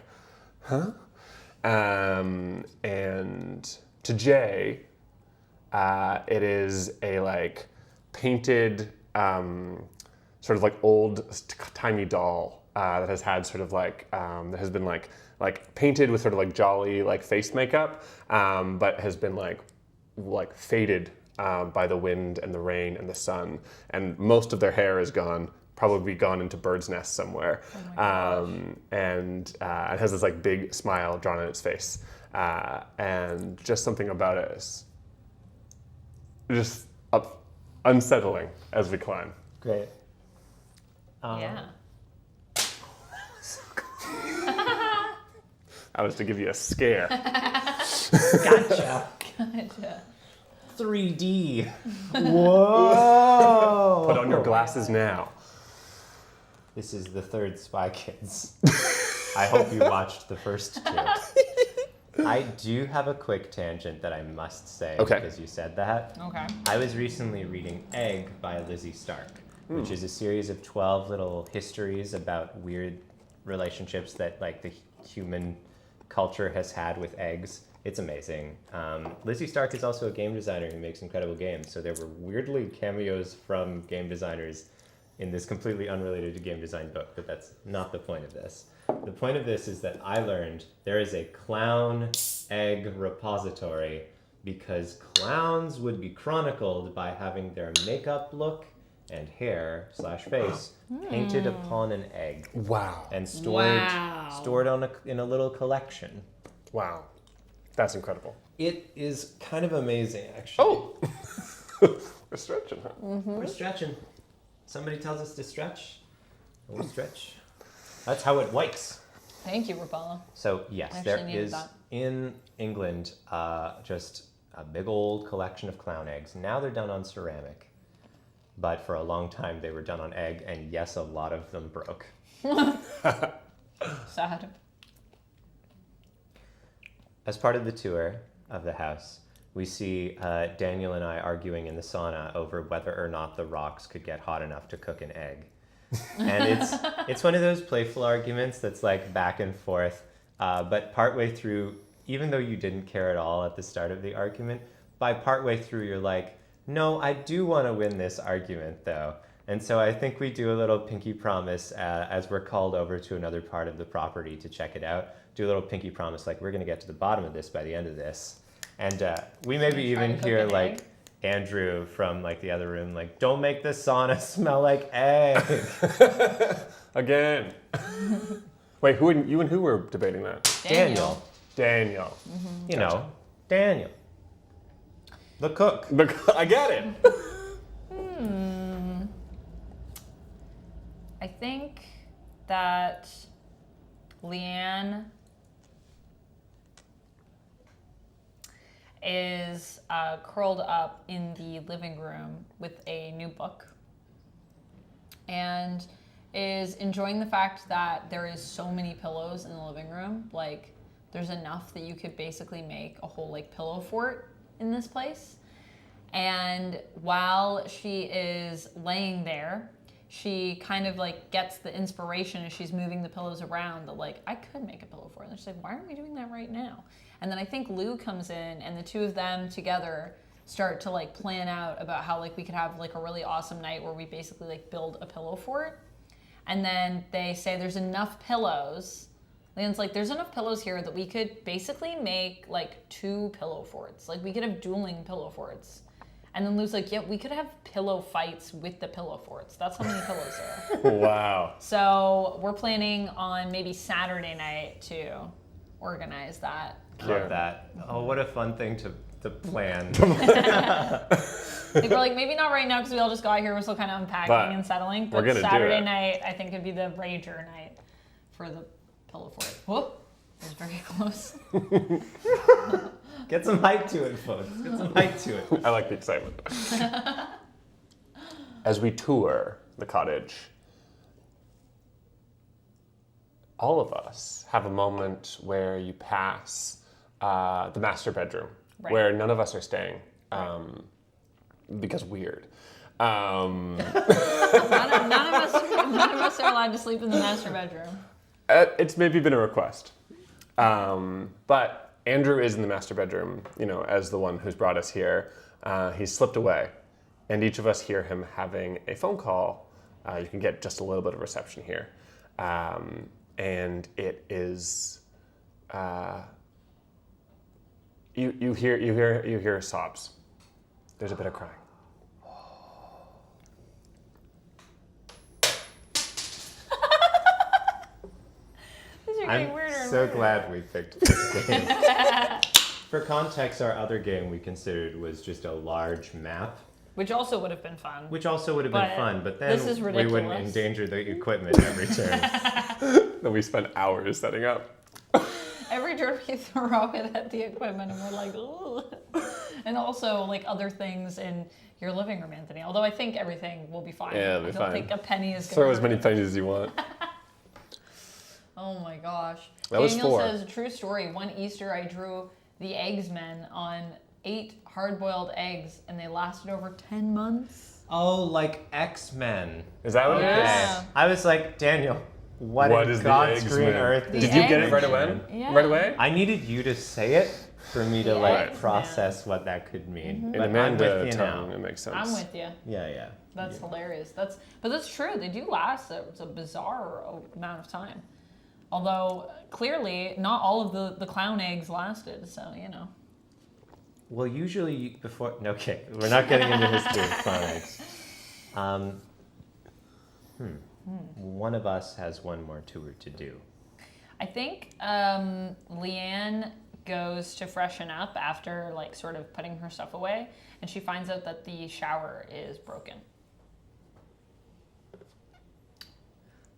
huh? And to Jay, it is a like painted, sort of like old timey doll that has had sort of like that has been like painted with sort of like jolly like face makeup, but has been like faded by the wind and the rain and the sun, and most of their hair is gone, probably gone into bird's nests somewhere. And it has this like big smile drawn on its face, and just something about it is just unsettling as we climb. Great. Yeah. That was to give you a scare. Gotcha. Gotcha. 3D. Whoa. Put on your glasses now. This is the third Spy Kids. I hope you watched the first 2. I do have a quick tangent that I must say because you said that. Okay. I was recently reading Egg by Lizzie Stark, which is a series of 12 little histories about weird relationships that like the human culture has had with eggs. It's amazing. Lizzie Stark is also a game designer who makes incredible games, so there were weirdly cameos from game designers in this completely unrelated to game design book, but that's not the point of this. The point of this is that I learned there is a clown egg repository because clowns would be chronicled by having their makeup look and hair/face painted upon an egg. Wow. And stored in a little collection. Wow. That's incredible. It is kind of amazing, actually. Oh! We're stretching, huh? We're stretching. Somebody tells us to stretch, and we stretch. That's how it works. Thank you, Rapala. So yes, I there actually needed is that. in England just a big old collection of clown eggs. Now they're done on ceramic, but for a long time they were done on egg, and yes, a lot of them broke. Sad. As part of the tour of the house, we see Daniel and I arguing in the sauna over whether or not the rocks could get hot enough to cook an egg. And it's one of those playful arguments that's like back and forth, but partway through, even though you didn't care at all at the start of the argument, by partway through you're like, no, I do want to win this argument though. And so I think we do a little pinky promise as we're called over to another part of the property to check it out. Do a little pinky promise like we're going to get to the bottom of this by the end of this. And we maybe even hear like Andrew from like the other room, like, don't make the sauna smell like egg. Again. Wait, you and who were debating that? Daniel. Daniel. You know, Daniel. The cook. I get it. I think that Leanne, is curled up in the living room with a new book and is enjoying the fact that there is so many pillows in the living room. Like, there's enough that you could basically make a whole like pillow fort in this place. And while she is laying there, she kind of like gets the inspiration as she's moving the pillows around that like, I could make a pillow fort. And she's like, why aren't we doing that right now? And then I think Lou comes in and the two of them together start to like plan out about how like we could have like a really awesome night where we basically like build a pillow fort. And then they say there's enough pillows. Leon's like, there's enough pillows here that we could basically make like 2 pillow forts. Like we could have dueling pillow forts. And then Lou's like, yeah, we could have pillow fights with the pillow forts. That's how many pillows there are. Wow. So we're planning on maybe Saturday night to organize that. Love that. Oh, what a fun thing to plan. Like, we're like, maybe not right now because we all just got here. We're still kind of unpacking But and settling. we're But gonna do Saturday it. night, I think, would be the rager night for the pillow fort. Whoop. That was very close. Get some height to it, folks. Get some height to it. I like the excitement. As we tour the cottage, all of us have a moment where you pass the master bedroom, Right. where none of us are staying, because weird. None of us are allowed to sleep in the master bedroom. It's maybe been a request. But Andrew is in the master bedroom, you know, as the one who's brought us here. He's slipped away, and each of us hear him having a phone call. You can get just a little bit of reception here. And it is, you hear sobs. There's a bit of crying. These are getting I'm weirder and so weirder. glad we picked this game. For context, our other game we considered was just a large map, Which also would have been fun. which also would have But been fun, but then this is we wouldn't ridiculous. endanger the equipment every turn. That we spent hours setting up. Every turn we throw it at the equipment and we're like, ooh. And also like other things in your living room, Anthony. Although I think everything will be fine. Yeah, it'll be I don't fine. think a penny is going to Throw as many pennies as you want. Oh my gosh. That was Daniel 4. says, true story. One Easter I drew the Eggsmen on 8 hard-boiled eggs and they lasted over 10 months. Oh, like X-Men. Is that what it is? Yeah. I was like, Daniel, what What in is the God's Eggsman? green earth The is Did you get it right Eggsman. away? Yeah. Right away? I needed you to say it for me to The like Eggsman. process what that could mean. Mm-hmm. In But I'm Amanda with you tongue, now. it makes sense. I'm with you. Yeah. That's hilarious. But that's true. They do last a bizarre amount of time. Although clearly not all of the clown eggs lasted, so you know. Well, usually before. Okay, we're not getting into history of clown eggs. One of us has one more tour to do. I think Leanne goes to freshen up after like sort of putting her stuff away, and she finds out that the shower is broken.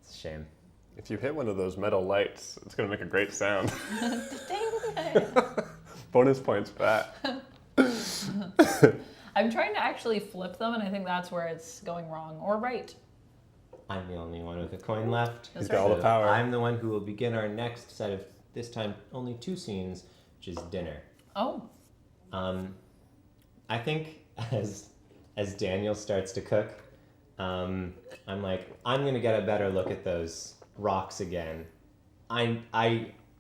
It's a shame. If you hit one of those metal lights, it's going to make a great sound. Dang. Bonus points for that. I'm trying to actually flip them, and I think that's where it's going wrong or right. I'm the only one with a coin left. That's He's got all the So power. I'm the one who will begin our next set of, this time, only 2 scenes, which is dinner. Oh, I think as Daniel starts to cook, I'm like, I'm gonna get a better look at those rocks again. I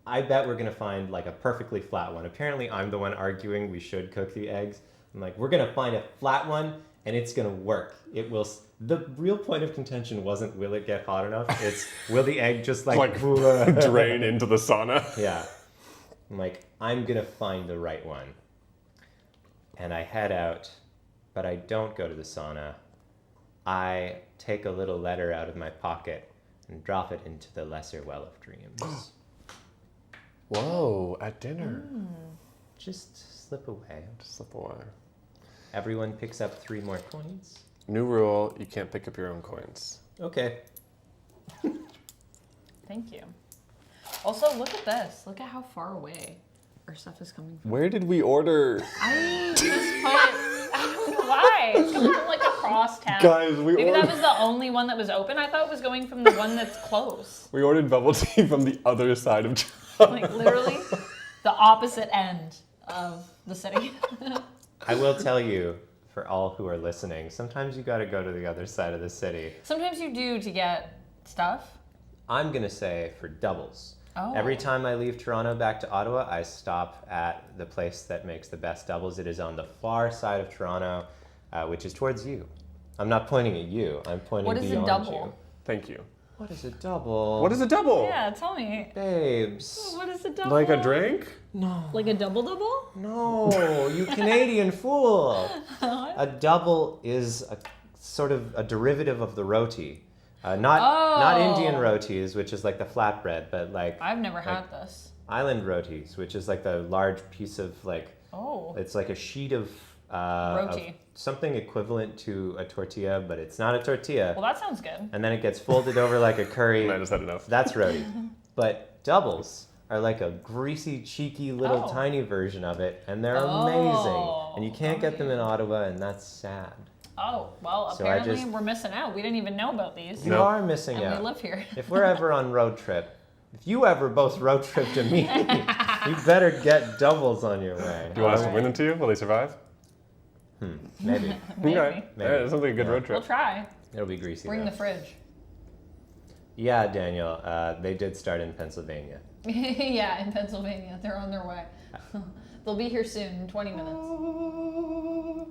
bet we're gonna find like a perfectly flat one. Apparently, I'm the one arguing we should cook the eggs. I'm like, we're gonna find a flat one, and it's gonna work. It will. The real point of contention wasn't will it get hot enough. It's will the egg just like drain into the sauna. Yeah. I'm like, I'm gonna find the right one. And I head out, but I don't go to the sauna. I take a little letter out of my pocket and drop it into the lesser well of dreams. Whoa, at dinner. Just slip away. Just slip away. Everyone picks up 3 more coins. New rule, you can't pick up your own coins. Okay. thank you. Also, look at this. Look at how far away our stuff is coming from. Where did we order? I just put, I don't know why. It's coming from like across town. Guys, Maybe that was the only one that was open. I thought it was going from the one that's closed. We ordered bubble tea from the other side of town. Like literally the opposite end of the city. I will tell you, for all who are listening, sometimes you got to go to the other side of the city. Sometimes you do to get stuff. I'm going to say for doubles. Oh. Every time I leave Toronto back to Ottawa, I stop at the place that makes the best doubles. It is on the far side of Toronto, which is towards you. I'm not pointing at you. I'm pointing What is a beyond double? you. Thank you. What is a double? What is a double? Yeah, tell me. Babes. What is a double? Like a drink? No. Like a double? No, you Canadian fool. A double is a sort of a derivative of the roti. Not Indian rotis, which is like the flatbread, but like I've never had this. island rotis, which is like the large piece of like Oh. it's like a sheet of Roti. something equivalent to a tortilla, but it's not a tortilla. Well, that sounds good. And then it gets folded over like a curry. I just had enough. That's roti. But doubles are like a greasy, cheeky little Oh. tiny version of it, and they're Oh, amazing. And you can't get them in okay. Ottawa, and that's sad. Oh, well, So I apparently just- we're missing out. We didn't even know about these. You No. are missing And out. we live here. If we're ever on road trip, if you ever both road trip to me, you better get doubles on your way. Do you want us to bring them to you? Will they survive? Maybe. Maybe. Okay. Maybe. Yeah, that sounds like a good road We'll trip. try. It'll be greasy. Bring though. the fridge. Yeah, Daniel. They did start in Pennsylvania. Yeah, in Pennsylvania. They're on their way. They'll be here soon, in 20 minutes.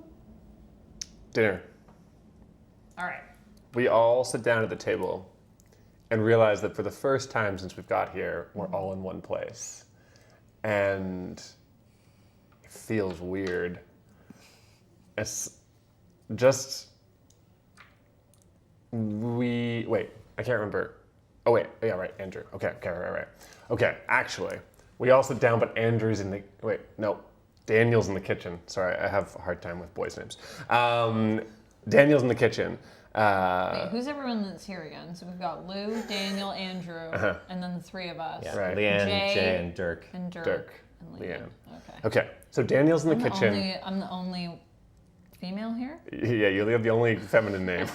Dinner. All right. We all sit down at the table and realize that for the first time since we've got here, we're all in one place. And it feels weird. It's just, wait, I can't remember. Oh wait, yeah, right, Andrew. Okay, right. Okay, actually, we all sit down, but Andrew's in the, Daniel's in the kitchen. Sorry, I have a hard time with boys' names. Daniel's in the kitchen. Wait, who's everyone that's here again? So we've got Lou, Daniel, Andrew, and then the three of us. Yeah, Right. Leanne, Jay, Jay, and Dirk. And Dirk. Dirk, And Leanne. Okay. Okay, so Daniel's in the kitchen. I'm the only female here? Yeah, you have the only feminine name.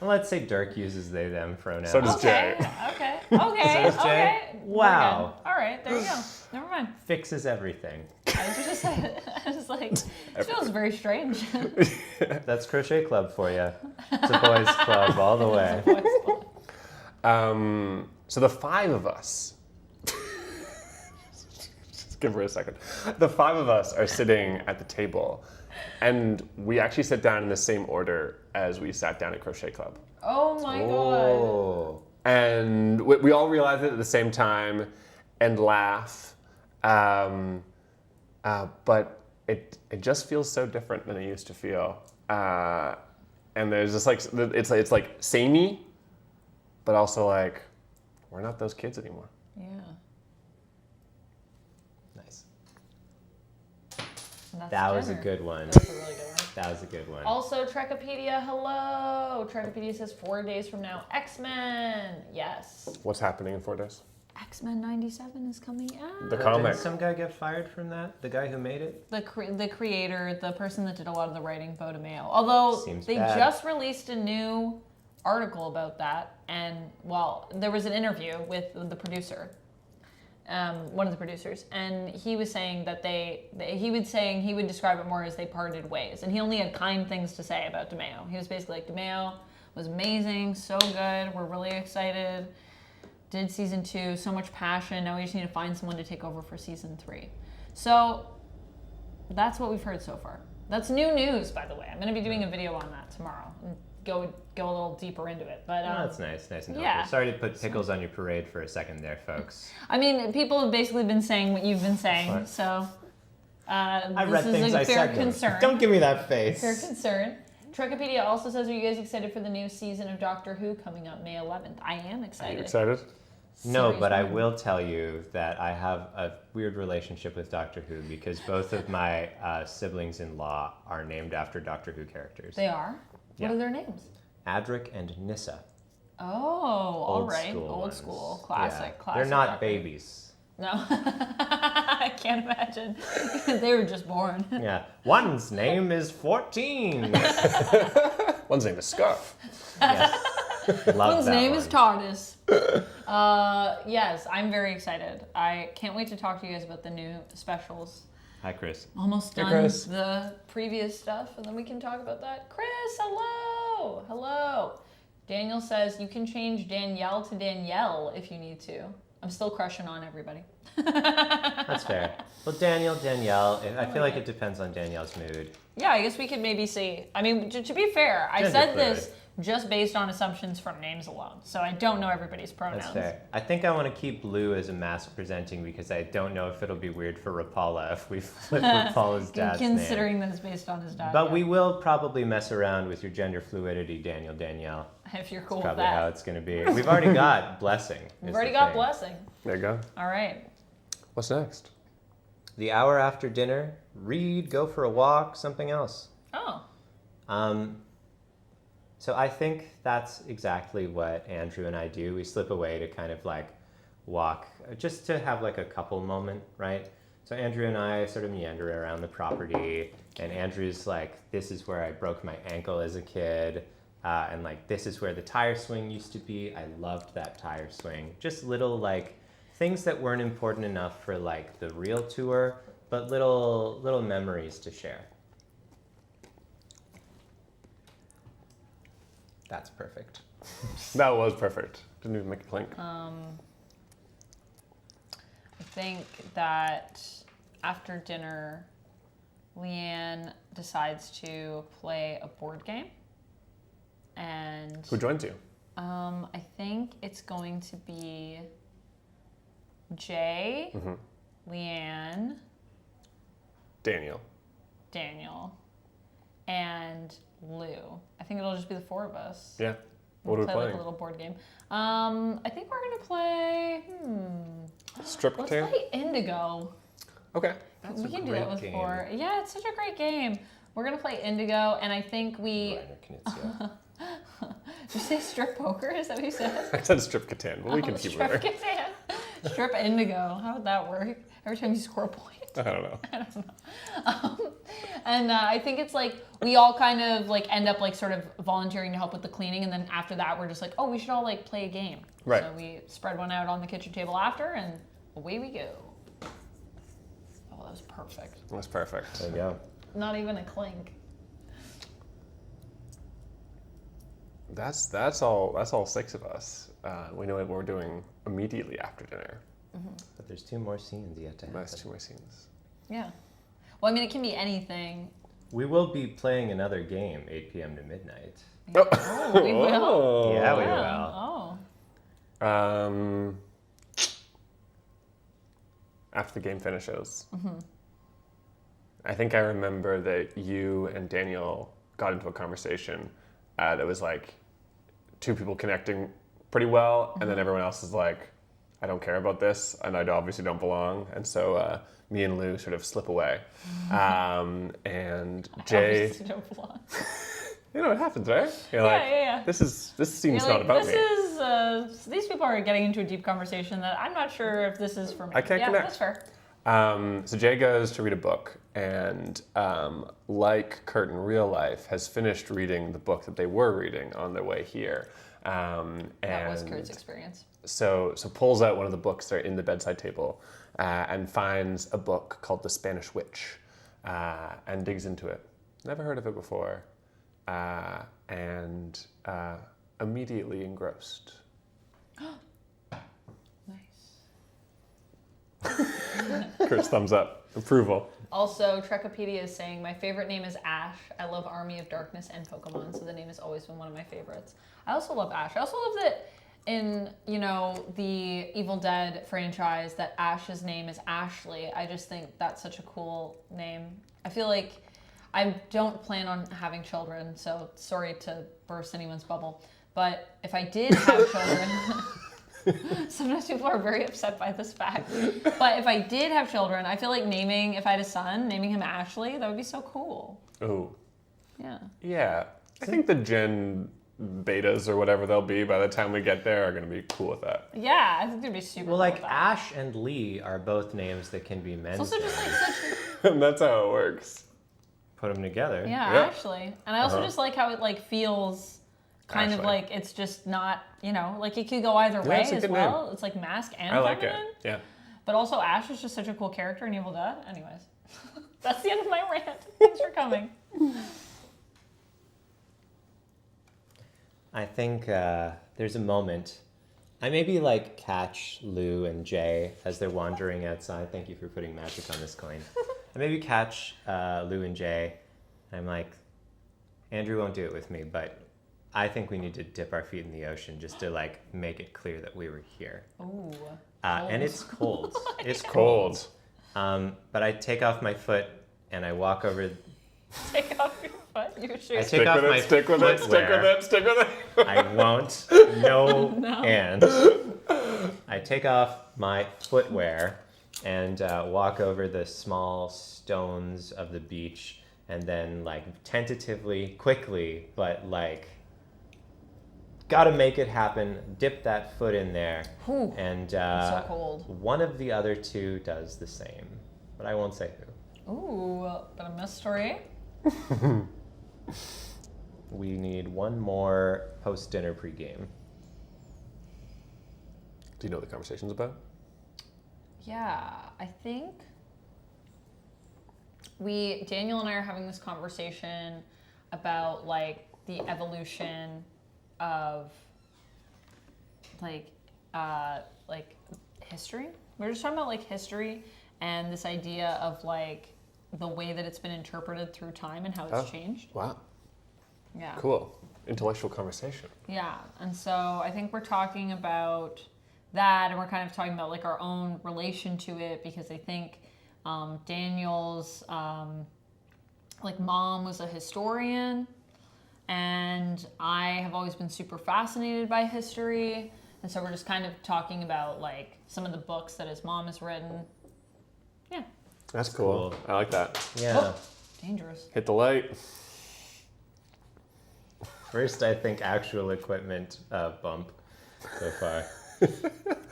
Well, let's say Dirk uses they, them pronouns. So does Okay, Jay. okay. So does Jay? Okay. We're Wow. good. All right, there you go. Never mind. Fixes everything. I was like, this feels very strange. That's Crochet Club for you. It's a boys' club all the way. So the five of us, just give her a second. The five of us are sitting at the table, and we actually sit down in the same order as we sat down at Crochet Club. Oh my god. Oh. And we all realize it at the same time and laugh. But it just feels so different than it used to feel. And there's just like, it's like samey, but also like, we're not those kids anymore. Yeah. Nice. That's That was a dinner. good one. That was a really good one. That was a good one. Also, Trekopedia, hello. Trekopedia says 4 days from now, X-Men. Yes. What's happening in 4 days? X-Men 97 is coming out. The comic. Didn't some guy get fired from that? The guy who made it? The creator, the person that did a lot of the writing, Bo DeMeo. Although Seems they bad. just released a new article about that, and well, there was an interview with the producer, one of the producers, and he was saying that he would describe it more as they parted ways, and he only had kind things to say about DeMeo. He was basically like, DeMeo was amazing, so good, we're really excited. Did season 2, so much passion. Now we just need to find someone to take over for season 3. So that's what we've heard so far. That's new news, by the way. I'm going to be doing a video on that tomorrow and go a little deeper into it. But Oh, that's nice and helpful. yeah. Sorry to put pickles on your parade for a second there, folks. I mean, people have basically been saying what you've been saying, What? so I this read is things a I fair said. concern. Don't give me that face. Fair concern. Trekopedia also says, are you guys excited for the new season of Doctor Who coming up May 11th? I am Are you excited. excited? No, Series but I one. will tell you that I have a weird relationship with Doctor Who because both of my siblings-in-law are named after Doctor Who characters. They are? Yeah. What are their names? Adric and Nissa. Oh, all Old right. school Old ones. school. Yeah. Classic. They're not Doctor. babies. No, I can't imagine. They were just born. Yeah. One's name is 14. One's name is Scarf. Yes. Love One's that name one. is TARDIS. Yes, I'm very excited. I can't wait to talk to you guys about the new specials. Hi, Chris. Almost Hey, done Chris. the previous stuff, and then we can talk about that. Chris, hello! Hello! Daniel says you can change Danielle to Danielle if you need to. I'm still crushing on everybody. That's fair. Well, Danielle, I feel like it depends on Danielle's mood. Yeah, I guess we could maybe see. I mean, to be fair, I Gender said fluid. this just based on assumptions from names alone, so I don't know everybody's pronouns. That's fair. I think I want to keep Lou as a mask presenting because I don't know if it'll be weird for Rapala if we flip Rapala's dad's name. Considering this based on his dad. But yeah. we will probably mess around with your gender fluidity, Danielle. If you're cool That's with probably how that. it's going to be. We've already got Blessing. We've is already the got thing. blessing. There you go. All right. What's next? The hour after dinner, read, go for a walk, something else. Oh. So I think that's exactly what Andrew and I do. We slip away to kind of like walk, just to have like a couple moment, right? So Andrew and I sort of meander around the property, and Andrew's like, this is where I broke my ankle as a kid, and like this is where the tire swing used to be. I loved that tire swing. Just little like things that weren't important enough for like the real tour, but little memories to share. That's perfect. That was perfect. Didn't even make a clink. I think that after dinner, Leanne decides to play a board game. And Who joins you? I think it's going to be Jay, Leanne, Daniel. Daniel, and Lou. I think it'll just be the four of us. Yeah. What are we play like playing? a little board game. I think we're gonna play. Strip Let's Catan? play Indigo. Okay. That's We a can do that great with game. four. Yeah, it's such a great game. We're gonna play Indigo, and I think we. Reiner Knizia. Did you say strip poker? Is that what you said? I said Strip Catan, but we can keep strip moving. Catan. Strip Indigo. How would that work? Every time you score a point. I don't know. And I think it's like we all kind of like end up like sort of volunteering to help with the cleaning, and then after that we're just like, oh, we should all like play a game. Right. So we spread one out on the kitchen table after, and away we go. Oh, that was perfect. That's perfect. There you go. Not even a clink. That's all six of us. We know what we're doing immediately after dinner. But there's 2 more scenes yet to happen. That's 2 more scenes. Yeah. Well, I mean, it can be anything. We will be playing another game, 8 p.m. to midnight. Oh, we will. Oh. Yeah, we Yeah. will. Oh. After the game finishes. I think I remember that you and Daniel got into a conversation that was like 2 people connecting pretty well, and then everyone else is like, I don't care about this, and I obviously don't belong, and so me and Lou sort of slip away. And Jay, Obviously don't belong. you know what happens, right? You're like, yeah. this scene's You're not like, about this me. is these people are getting into a deep conversation that I'm not sure if this is for me. I can't yeah, connect. That's fair. So Jay goes to read a book, and like Kurt in real life, has finished reading the book that they were reading on their way here. That was Kurt's experience. So pulls out one of the books that are in the bedside table and finds a book called The Spanish Witch and digs into it. Never heard of it before, and immediately engrossed. Kurt's thumbs up. Approval. Also, Trekopedia is saying, my favorite name is Ash. I love Army of Darkness and Pokemon, so the name has always been one of my favorites. I also love Ash. I also love that in, the Evil Dead franchise that Ash's name is Ashley. I just think that's such a cool name. I feel like I don't plan on having children, so sorry to burst anyone's bubble. But if I did have children... Sometimes people are very upset by this fact. But if I did have children, I feel like if I had a son, naming him Ashley, that would be so cool. Oh. Yeah. Yeah. I think the Gen betas or whatever they'll be by the time we get there are going to be cool with that. Yeah, I think they'd be super Well, cool like with that. Ash and Lee are both names that can be men's It's also just like names. such... And that's how it works. Put them together. Yeah, Yeah. actually. And I also just like how it like feels kind of Ashley. like it's just not, you know, like it could go either way it's a as good well. It's like mask and I like it. feminine. Yeah. But also Ash is just such a cool character in Evil Dead. Anyways. That's the end of my rant. Thanks for coming. I think there's a moment. I maybe like catch Lou and Jay as they're wandering outside. Thank you for putting magic on this coin. I maybe catch Lou and Jay. I'm like, Andrew won't do it with me, but I think we need to dip our feet in the ocean just to like make it clear that we were here. Ooh. And it's cold. It's Cold. But I take off my foot and I walk over. Take off your foot. Your shoes. I Stick take off with my it, stick with it, stick with footwear. it, stick with it. I won't. No. And I take off my footwear and walk over the small stones of the beach and then like tentatively, quickly, but like gotta make it happen, dip that foot in there. Whew. And so cold. one of the other two does the same, but I won't say who. Ooh, but a mystery. We need one more post-dinner pregame. Do you know what the conversation's about? Yeah, I think Daniel and I are having this conversation about like the evolution of like history. We're just talking about like history and this idea of like the way that it's been interpreted through time and how it's changed. Wow. Yeah. Cool. Intellectual conversation. Yeah, and so I think we're talking about that, and we're kind of talking about like our own relation to it because I think Daniel's like mom was a historian, and I have always been super fascinated by history, and so we're just kind of talking about like some of the books that his mom has written. Yeah. That's cool. Cool. I like that. Yeah. Oh, dangerous. Hit the light. First, I think actual equipment bump so far,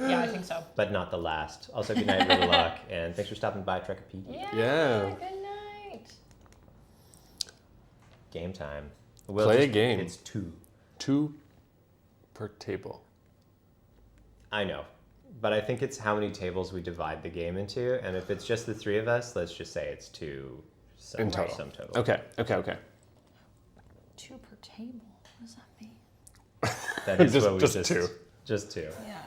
Yeah, I think so. but not the last. Also, good night, Little Lock, and thanks for stopping by Trekopedia. Yeah. Good night. Game time. Play a game. It's 2. 2 per table. I know, but I think it's how many tables we divide the game into, and if it's just the 3 of us, let's just say it's 2 In total. sum total. Okay. 2 per table. What does that mean? That is Just- what we just 2. Just 2. Yeah,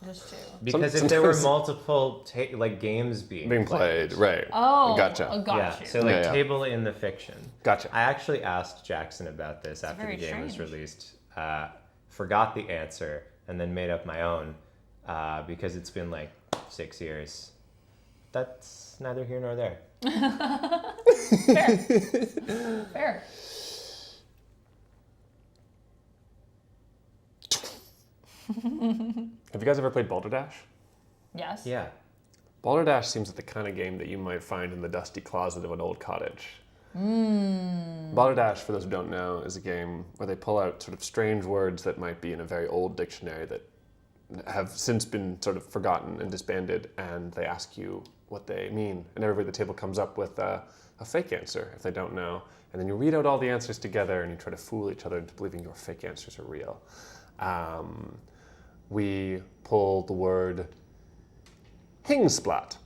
just 2. Because if there were sometimes- multiple like games being Played, right. Oh, Gotcha. got yeah, you. so like Yeah. table in the fiction. Gotcha. I actually asked Jackson about this after the very game was strange. released. Forgot the answer and then made up my own because it's been like 6 years. That's neither here nor there. Fair. Have you guys ever played Balderdash? Yes. Yeah. Balderdash seems like the kind of game that you might find in the dusty closet of an old cottage. Balderdash, for those who don't know, is a game where they pull out sort of strange words that might be in a very old dictionary that have since been sort of forgotten and disbanded, and they ask you what they mean. And everybody at the table comes up with a fake answer if they don't know. And then you read out all the answers together and you try to fool each other into believing your fake answers are real. We pull the word Hingsplat,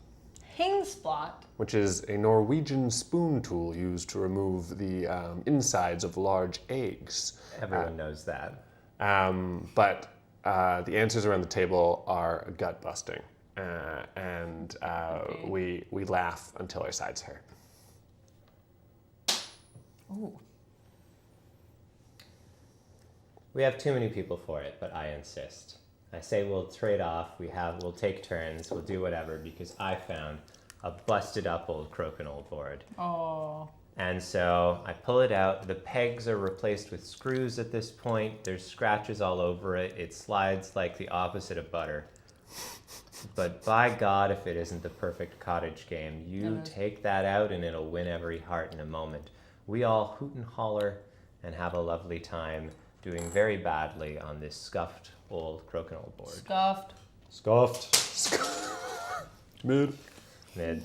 Hingsplat. which is a Norwegian spoon tool used to remove the insides of large eggs. Everyone knows that. But the answers around the table are gut busting, and we laugh until our sides hurt. Ooh. We have too many people for it, but I insist. I say we'll trade off, we'll take turns, we'll do whatever, because I found a busted up old crokinole board. Oh. And so I pull it out. The pegs are replaced with screws at this point. There's scratches all over it. It slides like the opposite of butter. But by God, if it isn't the perfect cottage game, you take that out and it'll win every heart in a moment. We all hoot and holler and have a lovely time. doing very badly on this scuffed old crokinole board. Scuffed. Scuffed. Mid. Mid.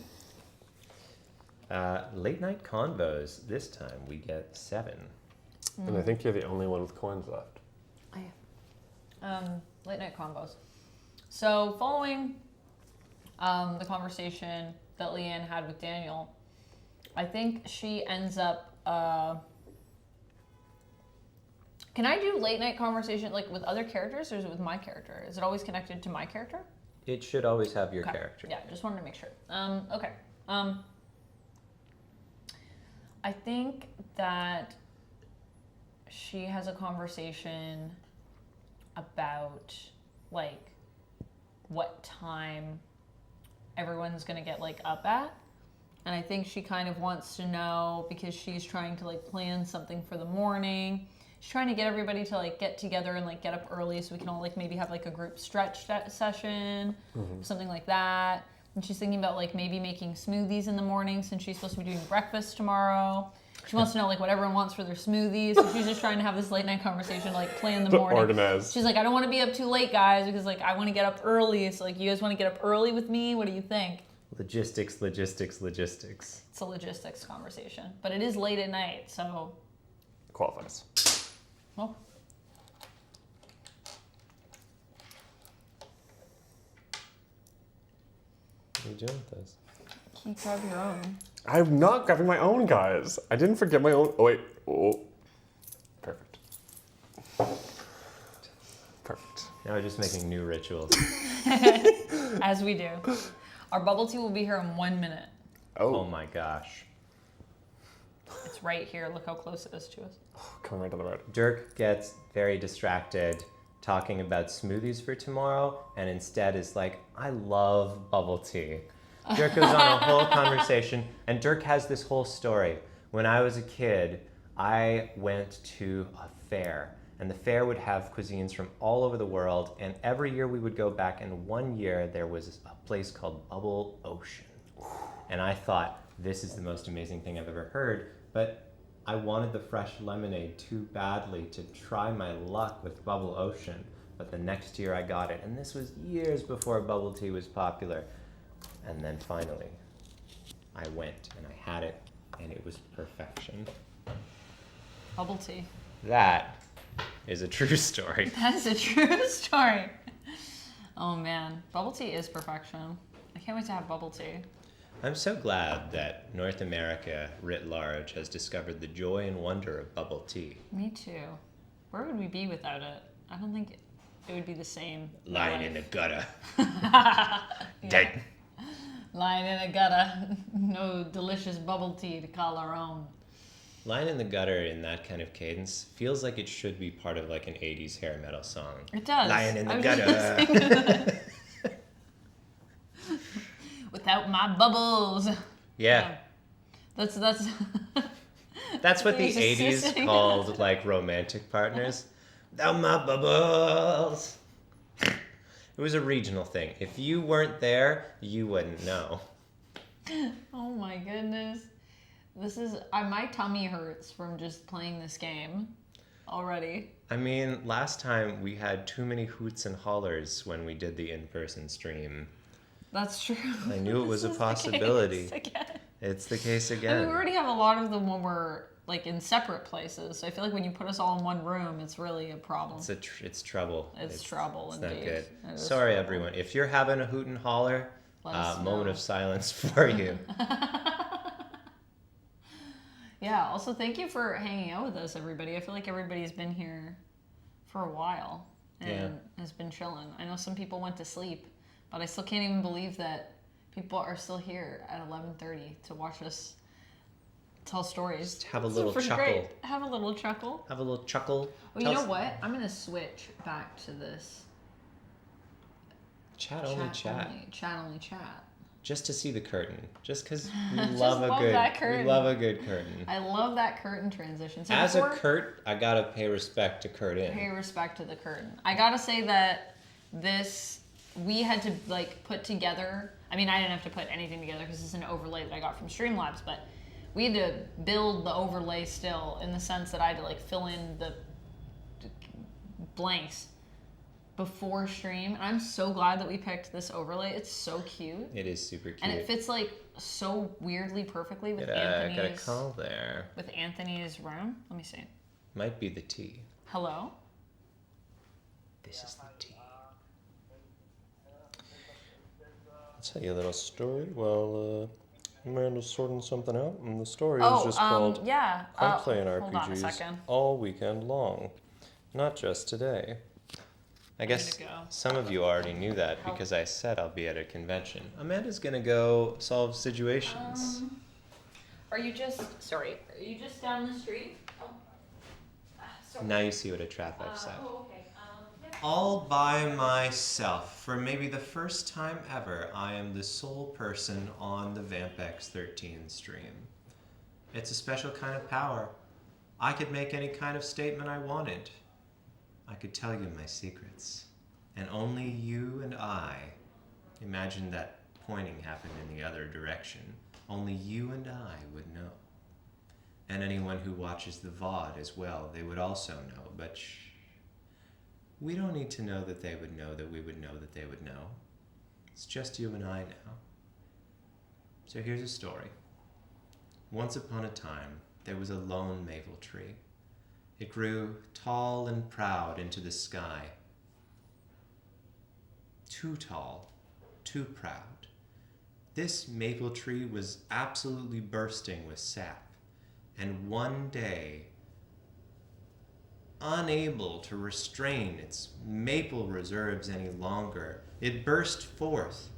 Late night convos. This time we get 7. And I think you're the only one with coins left. Late night combos. So following the conversation that Leanne had with Daniel, I think she ends up. Can I do late night conversation like with other characters, or is it with my character? Is it always connected to my character? It should always have your Okay. character. Yeah, just wanted to make sure. Okay. I think that she has a conversation about like what time everyone's gonna get like up at. And I think she kind of wants to know because she's trying to like plan something for the morning. She's trying to get everybody to like get together and like get up early so we can all like maybe have like a group stretch session, something like that. And she's thinking about like maybe making smoothies in the morning since she's supposed to be doing breakfast tomorrow. She wants to know like what everyone wants for their smoothies. So she's just trying to have this late night conversation, like plan the morning. Organize. She's like, I don't want to be up too late, guys, because like I want to get up early. So like, you guys want to get up early with me? What do you think? Logistics, logistics, logistics. It's a logistics conversation, but it is late at night, so Qualifies. well. What are you doing with those? You grab your own. I'm not grabbing my own, guys. I didn't forget my own. Oh, wait. Oh. Perfect. Perfect. Now we're just making new rituals. As we do. Our bubble tea will be here in 1 minute. Oh my gosh. It's right here. Look how close it is to us. Coming right down the road. Dirk gets very distracted talking about smoothies for tomorrow and instead is like, I love bubble tea. Dirk goes on a whole conversation and Dirk has this whole story. When I was a kid, I went to a fair and the fair would have cuisines from all over the world and every year we would go back and one year there was a place called Bubble Ocean. And I thought, this is the most amazing thing I've ever heard, but I wanted the fresh lemonade too badly to try my luck with Bubble Ocean. But the next year I got it, and this was years before bubble tea was popular. And then finally, I went and I had it, and it was perfection. Bubble tea. That is a true story. That is a true story. Oh man, bubble tea is perfection. I can't wait to have bubble tea. I'm so glad that North America writ large has discovered the joy and wonder of bubble tea. Me too. Where would we be without it? I don't think it would be the same. Lying in the gutter. Yeah. Dead. Lying in a gutter. No delicious bubble tea to call our own. Lying in the gutter in that kind of cadence feels like it should be part of like an 80s hair metal song. It does. Lying in the I was just gutter. thinking that. Without my bubbles. Yeah. That's That's what the He's just 80s sitting. called like romantic partners. Without my bubbles. It was a regional thing. If you weren't there, you wouldn't know. Oh my goodness. This is my tummy hurts from just playing this game already. I mean, last time we had too many hoots and hollers when we did the in-person stream. That's true. I knew it was a This is the possibility. case again. It's the case I mean, again. we already have a lot of them when we're like in separate places. So I feel like when you put us all in one room, it's really a problem. It's trouble. It's trouble, It's not indeed. good. It is Sorry, trouble. everyone. If you're having a hoot and holler, Let us moment know. of silence for you. Yeah, also thank you for hanging out with us, everybody. I feel like everybody's been here for a while and has been chilling. I know some people went to sleep, but I still can't even believe that people are still here at 11:30 to watch us tell stories. Just have a It's little pretty chuckle. Great. Have a little chuckle. Have a little chuckle. Oh, you know what? I'm gonna switch back to this Chat only chat. Chat only chat. Just to see the curtain. Just because we Just love love that we curtain. love a good curtain. I love that curtain transition. So As a before- Kurt, I gotta pay respect to Kurt in. pay respect to the curtain. I gotta say that we had to like put together, I mean I didn't have to put anything together because it's an overlay that I got from Streamlabs, but we had to build the overlay still in the sense that I had to like fill in the blanks before stream. And I'm so glad that we picked this overlay. It's so cute. It is super cute. And it fits like so weirdly perfectly with Got a Anthony's call there. with Anthony's room. Let me see. Might be the tea. Hello? This is the tea. I'll tell you a little story while Amanda's sorting something out, and the story is just called yeah. I'm playing Hold on a RPGs second. all weekend long, not just today. I guess to go. some of you already knew that because I said I'll be at a convention. Amanda's gonna go solve situations. Are you just down the street? Oh. Sorry. Now you see what a trap I've set. Oh, okay. Yeah. All by myself. For maybe the first time ever, I am the sole person on the Vampex 13 stream. It's a special kind of power. I could make any kind of statement I wanted. I could tell you my secrets. And only you and I, imagine that pointing happened in the other direction, only you and I would know. And anyone who watches the VOD as well, they would also know, but shh. We don't need to know that they would know that we would know that they would know. It's just you and I now. So here's a story. Once upon a time, there was a lone maple tree. It grew tall and proud into the sky. Too tall, too proud. This maple tree was absolutely bursting with sap, and one day, unable to restrain its maple reserves any longer, it burst forth,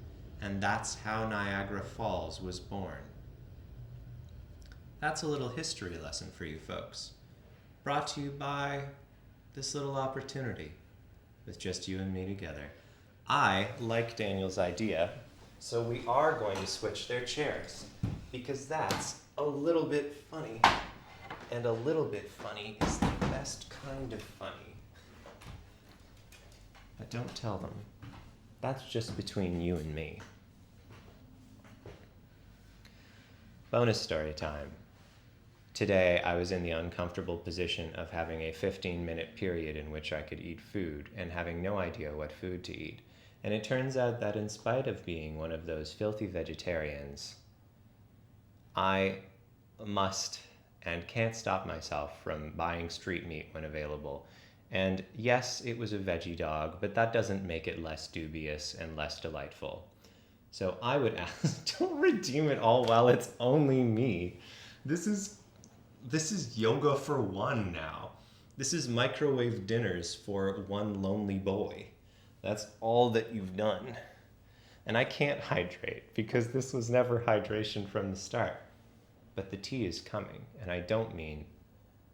and that's how Niagara Falls was born. That's a little history lesson for you folks, brought to you by this little opportunity with just you and me together. I like Daniel's idea, so we are going to switch their chairs, because that's a little bit funny. And a little bit funny is the best kind of funny. But don't tell them. That's just between you and me. Bonus story time. Today, I was in the uncomfortable position of having a 15-minute period in which I could eat food and having no idea what food to eat. And it turns out that in spite of being one of those filthy vegetarians, I must and can't stop myself from buying street meat when available. And yes, it was a veggie dog, but that doesn't make it less dubious and less delightful. So I would ask, don't redeem it all while it's only me. This is yoga for one now. This is microwave dinners for one lonely boy. That's all that you've done. And I can't hydrate because this was never hydration from the start. But the tea is coming, and I don't mean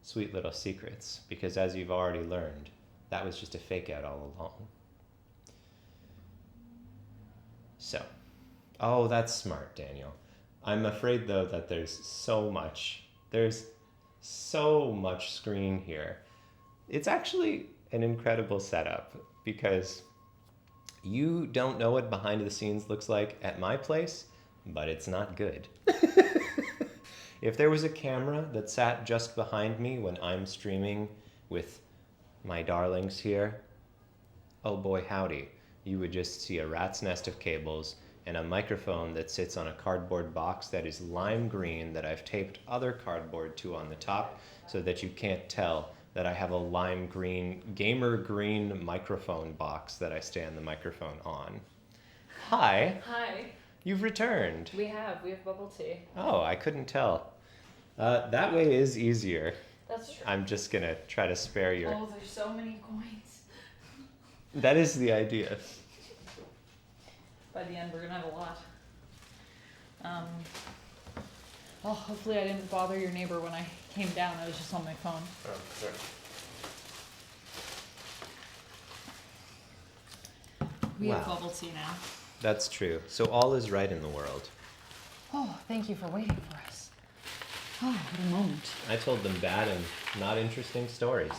sweet little secrets, because as you've already learned, that was just a fake out all along. So, oh, that's smart, Daniel. I'm afraid though that there's so much screen here. It's actually an incredible setup, because you don't know what behind the scenes looks like at my place, but it's not good. If there was a camera that sat just behind me when I'm streaming with my darlings here, oh boy howdy, you would just see a rat's nest of cables and a microphone that sits on a cardboard box that is lime green that I've taped other cardboard to on the top so that you can't tell that I have a lime green, gamer green microphone box that I stand the microphone on. Hi. Hi. You've returned. We have bubble tea. Oh, I couldn't tell. That way is easier. That's true. I'm just gonna try to spare your... Oh, there's so many coins. That is the idea. By the end, we're gonna have a lot. Well, hopefully I didn't bother your neighbor when I came down. I was just on my phone. Oh, sorry. We have Wow. bubble tea now. That's true. So all is right in the world. Oh, thank you for waiting for us. Oh, what a moment. I told them bad and not interesting stories.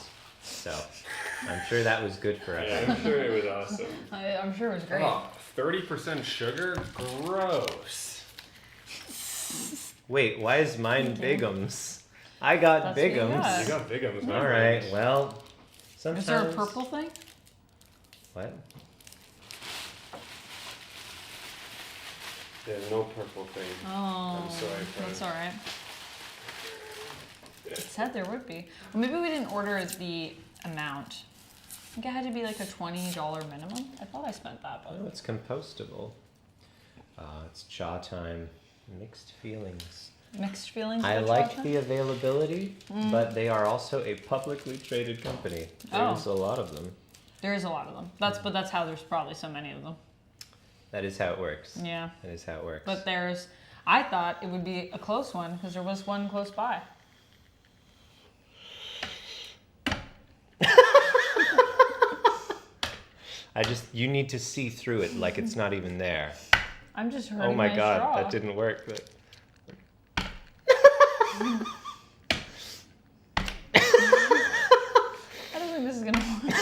So I'm sure that was good for us. Yeah, I'm sure it was awesome. I'm sure it was great. Oh, 30% sugar? Gross. Wait, why is mine Bigums? I got That's what you Bigums. got. You got bigums, my All right, friend. well, Sometimes. Is there a purple thing? What? There's no purple thing. Oh, I'm sorry, friend. that's all right. It said there would be. Well, maybe we didn't order the amount. I think it had to be like a $20 minimum. I thought I spent that, but Oh, it's compostable. It's cha time. Mixed feelings. mixed feelings. I about like chocolate? the availability, but they are also a publicly traded company. Oh. There's a lot of them. There is a lot of them. But that's how there's probably so many of them. That is how it works. Yeah. That is how it works. But I thought it would be a close one because there was one close by. You need to see through it like it's not even there. I'm just hurting Oh my god, straw. that didn't work. I don't think this is gonna work.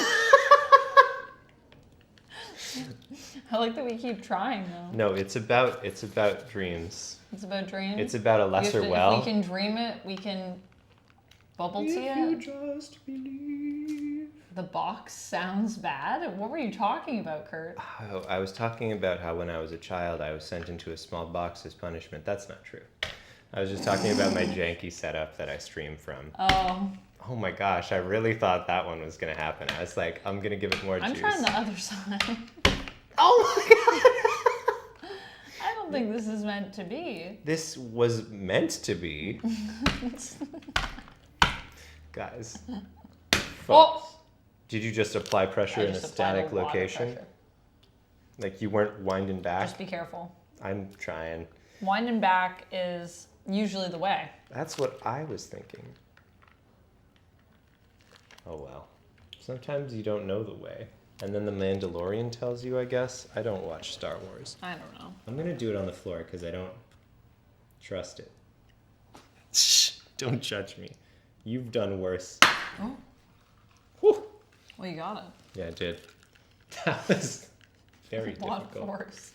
I like that we keep trying though. No, it's about dreams. It's about dreams. It's about a lesser well. If we can dream it, we can bubble tea If you it. just believe. The box sounds bad. What were you talking about, Kurt? Oh, I was talking about how when I was a child, I was sent into a small box as punishment. That's not true. I was just talking about my janky setup that I stream from. Oh, Oh my gosh, I really thought that one was going to happen. I was like, I'm going to give it more I'm juice. trying the other side. Oh my god! I don't think this is meant to be. This was meant to be. Guys. Oh! Did you just apply pressure I in a just applied static lot of location? pressure. Like you weren't winding back? Just be careful. I'm trying. Winding back is usually the way. That's what I was thinking. Oh well. Sometimes you don't know the way. And then the Mandalorian tells you, I guess. I don't watch Star Wars. I don't know. I'm gonna do it on the floor because I don't trust it. Shh! Don't judge me. You've done worse. Oh, Whew. well, you got it. Yeah, I did. That was very A lot of difficult. force.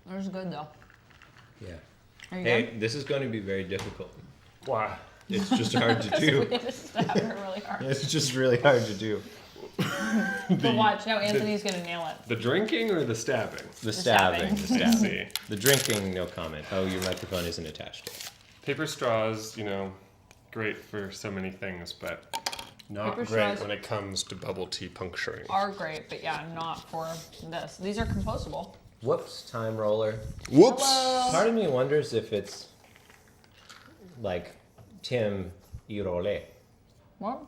It was good though. Yeah. Are you Hey, good? this is going to be very difficult. Why? It's just hard to We do. just stabbed her really hard. It's just really hard to do. But watch, now Anthony's gonna nail it. The drinking or the stabbing? The stabbing. stabbing. The I stabbing. see. The drinking, no comment. Oh, your microphone isn't attached. Paper straws, great for so many things, but not Paper great straws when it comes to bubble tea puncturing. Are great, but yeah, not for this. These are compostable. Whoops, time roller. Whoops! Hello. Part of me wonders if it's like Tim Irole. What?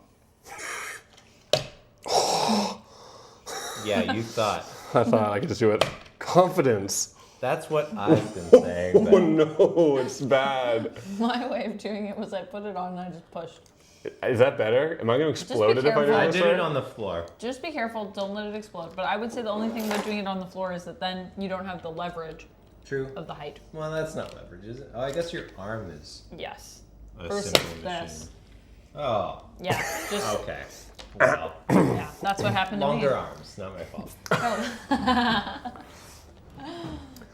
Yeah, you thought. I thought I could just do it. Confidence. That's what I've been saying. Oh But no, it's bad. My way of doing it was I put it on and I just pushed. Is that better? Am I going to explode be it if I do careful. I this did right? it on the floor. Just be careful, don't let it explode. But I would say the only thing about doing it on the floor is that then you don't have the leverage True. of the height. Well, that's not leverage, is it? Oh, I guess your arm is Yes. a Versus simple machine. this. Oh, Yeah, just, okay. Well, yeah, that's what happened to me. longer arms, not my fault.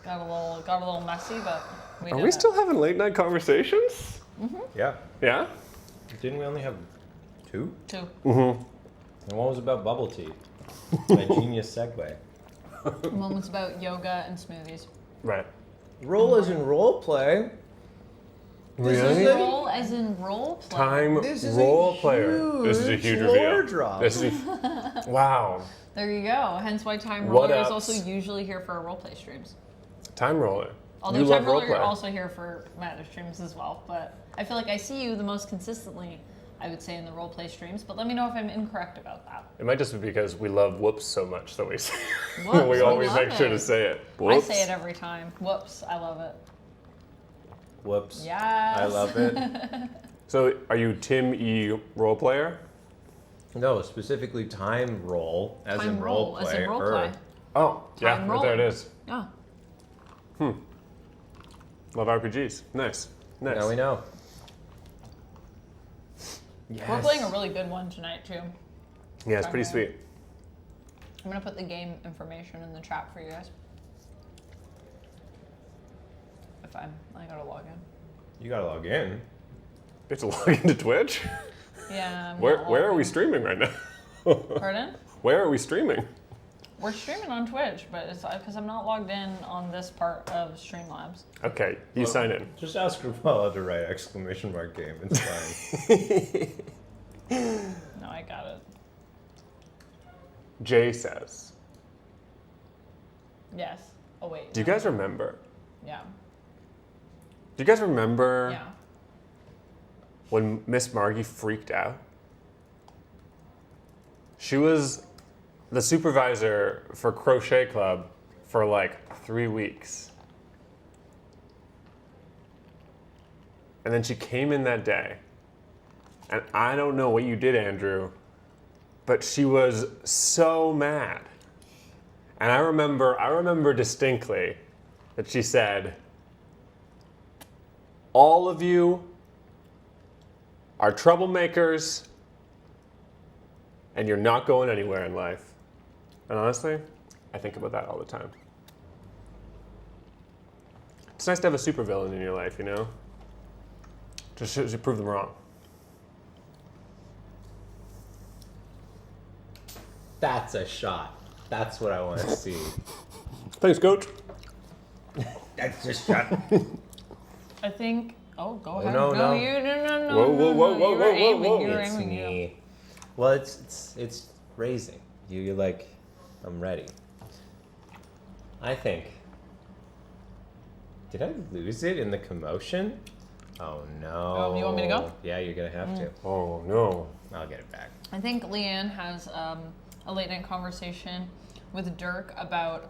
Got a little messy, but we Are did we it. still having late night conversations? Yeah. Yeah? Didn't we only have two? 2. And one was about bubble tea. My genius segue. One was about yoga and smoothies. Right. Roll as in role play. Really? Roll as in role play. Time This is role a player. This is a huge lore reveal. drop. This is wow. There you go. Hence why Time What Roller is ups? also usually here for our roleplay streams. Time roller. Although you Time love Roller, you're roleplay. also here for my other streams as well. But I feel like I see you the most consistently, I would say, in the roleplay streams. But let me know if I'm incorrect about that. It might just be because we love whoops so much that we say Whoops, we I always love make sure to it. say it. I Whoops. say it every time. Whoops, I love it. Whoops. Yes. I love it. So, are you Tim E role player? No, specifically time roll as Time in role as play. in role play. Oh, yeah, Time right there it roller. is. Yeah. Love RPGs. Nice. Nice. Now we know. Yes. We're playing a really good one tonight, too. Yeah, it's pretty Okay. sweet. I'm going to put the game information in the chat for you guys. If I gotta log in. You gotta log in. It's a log into Twitch? Yeah. I'm Where not are we logged streaming right now? in. Pardon? Where are we streaming? We're streaming on Twitch, but it's because I'm not logged in on this part of Streamlabs. Okay, you sign in. Just ask Rapala to write exclamation mark game. It's fine. No, I got it. Jay says, Yes. Oh wait. do you no. guys remember? Yeah. Do you guys remember Yeah. when Miss Margie freaked out? She was the supervisor for Crochet Club for like 3 weeks. And then she came in that day. And I don't know what you did, Andrew, but she was so mad. And I remember distinctly that she said, all of you are troublemakers and you're not going anywhere in life. And honestly, I think about that all the time. It's nice to have a supervillain in your life, you know? Just to prove them wrong. That's a shot. That's what I want to see. Thanks, Coach. That's a shot. I think. Oh, go ahead. no. No. Whoa, No, whoa, whoa, you whoa, were whoa, aiming, whoa. you were It's aiming, me. Well, it's raising. You're like, I'm ready. I think. Did I lose it in the commotion? Oh no. Oh, you want me to go? Yeah, you're gonna have to. Oh, no. I'll get it back. I think Leanne has a late night conversation with Dirk about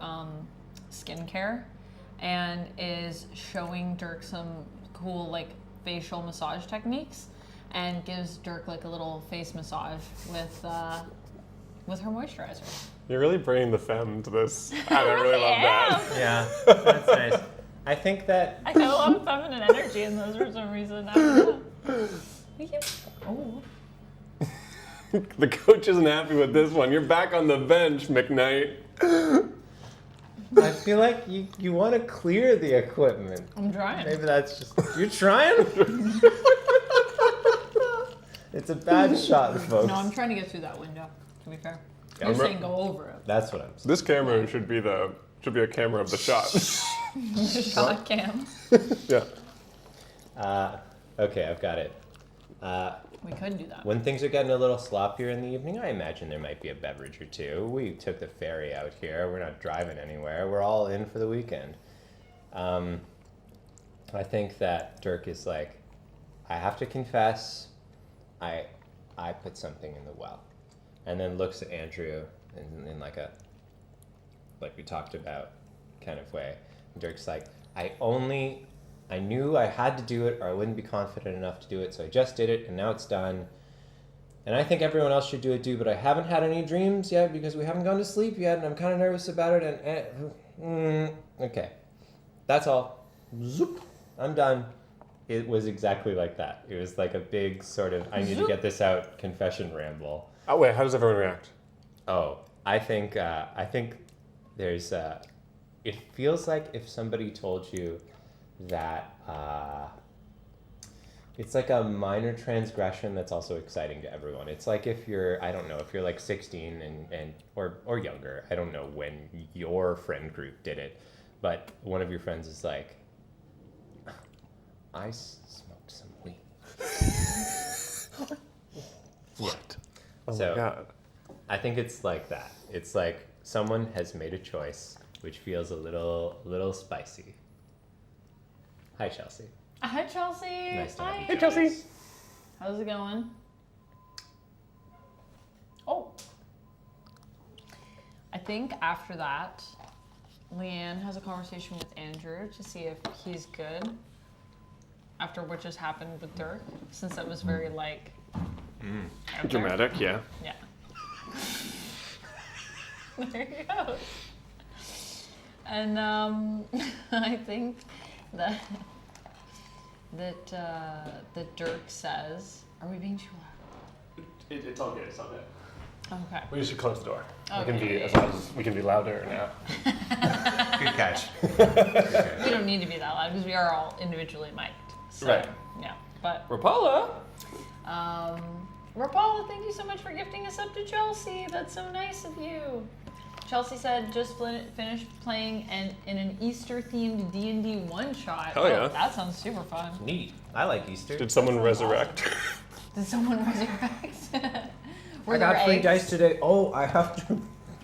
skincare, and is showing Dirk some cool like facial massage techniques, and gives Dirk like a little face massage with her moisturizer. You're really bringing the femme to this. And I really love that. Yeah, that's nice. I think that I got a lot of feminine energy in those for some reason. I don't know. Thank you. Oh. The coach isn't happy with this one. You're back on the bench, McKnight. I feel like you want to clear the equipment. I'm trying. Maybe that's just you're trying. It's a bad shot, folks. No, I'm trying to get through that window, to be fair. Yeah, You're I'm- saying go over it. That's what I'm saying. This camera should be a camera of the shot. Shot cam. Yeah. Okay, I've got it. We could do that. When things are getting a little sloppier in the evening, I imagine there might be a beverage or two. We took the ferry out here. We're not driving anywhere. We're all in for the weekend. I think that Dirk is like, I have to confess, I put something in the well. And then looks at Andrew in like we talked about kind of way. And Dirk's like, I knew I had to do it or I wouldn't be confident enough to do it, so I just did it and now it's done. And I think everyone else should do it too, but I haven't had any dreams yet because we haven't gone to sleep yet and I'm kind of nervous about it okay. That's all. Zoop. I'm done. It was exactly like that. It was like a big sort of, I need to get this out confession ramble. Oh, wait, how does everyone react? Oh, I think there's it feels like if somebody told you that it's like a minor transgression that's also exciting to everyone. It's like if you're, I don't know, if you're like 16 or younger, I don't know when your friend group did it, but one of your friends is like, I smoked some weed. What? Oh So, my God. I think it's like that. It's like someone has made a choice which feels a little spicy. Hi, Chelsea. Hi, Chelsea. Nice to have you. Hey, Chelsea. How's it going? Oh. I think after that, Leanne has a conversation with Andrew to see if he's good. After what just happened with Dirk, since it was very like out there. Dramatic, yeah. Yeah. There you go. And I think that Dirk says, "Are we being too loud?" It's all good. It's all good. Okay. We should close the door. We can Okay. be as loud as we can be louder now. Good catch. We don't need to be that loud because we are all individually mic'd. So, Right. Yeah. But Rapala? Rapala, thank you so much for gifting us up to Chelsea. That's so nice of you. Chelsea said just finished playing in an Easter-themed D&D one-shot. Hell yeah. That sounds super fun. Neat. I like Easter. Did someone sounds resurrect? Did someone resurrect? I got free dice today. Oh, I have to.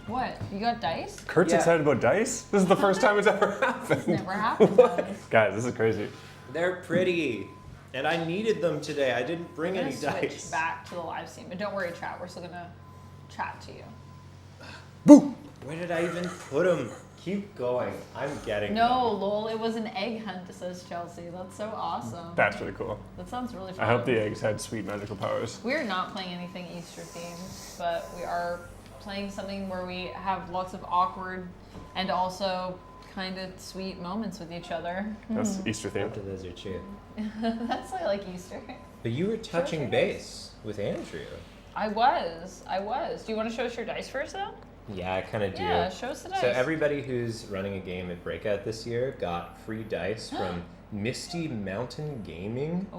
What? You got dice? Kurt's Yeah. excited about dice? This is the first time it's ever happened. Never happened. Guys. Guys, this is crazy. They're pretty. And I needed them today. I didn't bring I'm any gonna switch dice. back to the live stream, but don't worry, chat. We're still gonna chat to you. Boo! Where did I even put them? Keep going. I'm getting No, lol. It was an egg hunt, says Chelsea. That's so awesome. That's really cool. That sounds really fun. I hope the eggs had sweet magical powers. We're not playing anything Easter themed, but we are playing something where we have lots of awkward and also kind of sweet moments with each other. That's Easter them. themed. After those are cheap. That's like Easter. But you were touching your base with Andrew. I was. Do you want to show us your dice first, though? Yeah, I kind of do. Yeah, show us the dice. So everybody who's running a game at Breakout this year got free dice from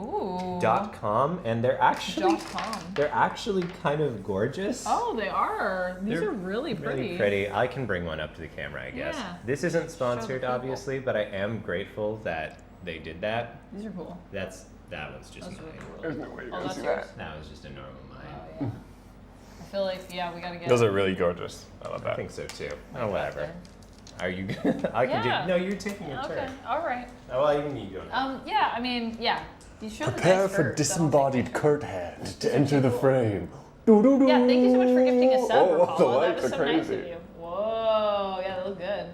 MistyMountainGaming.com, Ooh. and they're actually .com. they're actually kind of gorgeous. Oh, they are. These They're are really pretty. Really pretty. I can bring one up to the camera, I guess. Yeah. This isn't sponsored, people. obviously, but I am grateful that they did that. These are cool. That one's just That's mine. really cool. There's no way you're Oh, gonna that's see yours? that. That was just a normal mine. Oh, yeah. I feel like, yeah, we gotta get. Those are really gorgeous. I love I that. think so too. like Oh, that whatever. there. Are you? I can Yeah. do. No, you're taking your Okay, turn. all right. Oh, well, even you go. Yeah, I mean, yeah. You show the Prepare dice for first, disembodied Kurt hand to enter the frame. Doo-doo-doo. Yeah, thank you so much for gifting us sub, Oh, Rapala. the That lights was are so nice crazy. of you. Whoa, yeah, that looked good.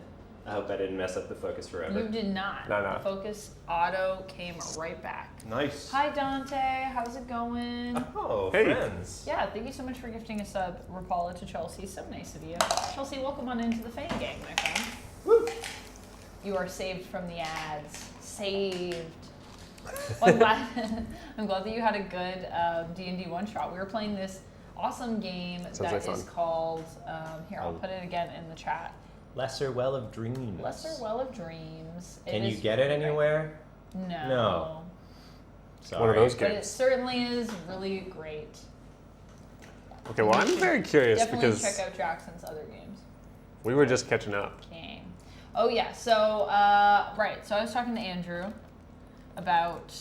I hope I didn't mess up the focus forever. You did not. No, no. The focus auto came right back. Nice. Hi, Dante. How's it going? Oh, Hey. friends. Yeah, thank you so much for gifting a sub, Rapala, to Chelsea. So nice of you. Chelsea, welcome on into the fan gang, my friend. Woo. You are saved from the ads. Saved. Well, I'm glad that you had a good D&D one-shot. We were playing this awesome game Sounds that like fun. is called, here, I'll Oh. put it again in the chat. Lesser Well of Dreams. Lesser Well of Dreams. Can you is get it great. anywhere? No. No. Sorry. One of those But it games. certainly is really great. Okay, well, I'm very curious Definitely because check out Jackson's other games. we were just catching up. Game. Oh yeah, so right. So I was talking to Andrew about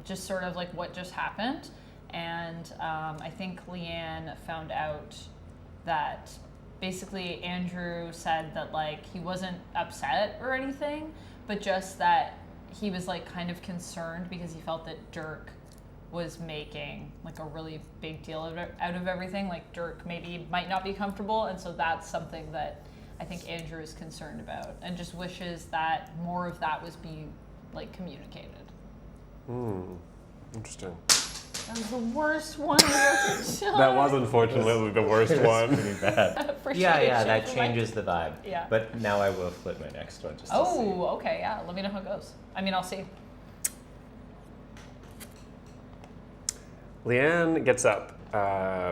just sort of like what just happened, and I think Leanne found out that basically Andrew said that like he wasn't upset or anything, but just that he was like kind of concerned because he felt that Dirk was making like a really big deal out of everything. Like Dirk maybe might not be comfortable, and so that's something that I think Andrew is concerned about, and just wishes that more of that was being like communicated. Interesting. That was the worst one I've ever done. That was unfortunately the worst one. Pretty bad. Appreciation Yeah, that for my- changes the vibe. Yeah. But now I will flip my next one just to see. Oh, okay, yeah. Let me know how it goes. I mean, I'll see. Leanne gets up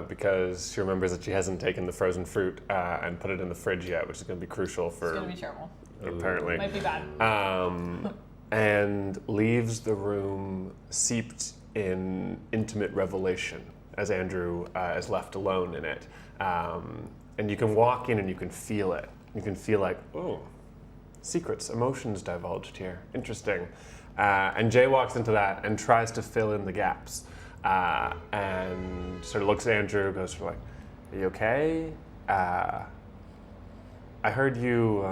because she remembers that she hasn't taken the frozen fruit and put it in the fridge yet, which is going to be crucial It's for gonna be terrible. apparently. Might be bad. And leaves the room seeped in intimate revelation as Andrew is left alone in it. And you can walk in and you can feel it. You can feel like, oh, secrets, emotions divulged here. Interesting. And Jay walks into that and tries to fill in the gaps. And sort of looks at Andrew, goes sort of like, are you okay? I heard you,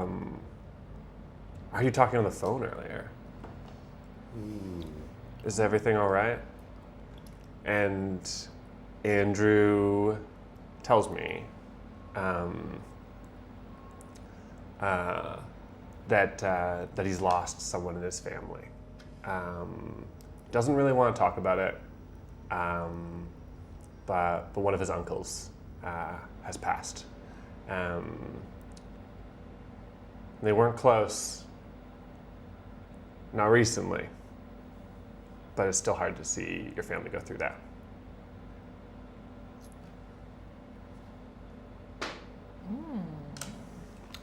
I heard you talking on the phone earlier. Is everything all right? And Andrew tells me that he's lost someone in his family. Doesn't really want to talk about it, but one of his uncles has passed. They weren't close, not recently, but it's still hard to see your family go through that.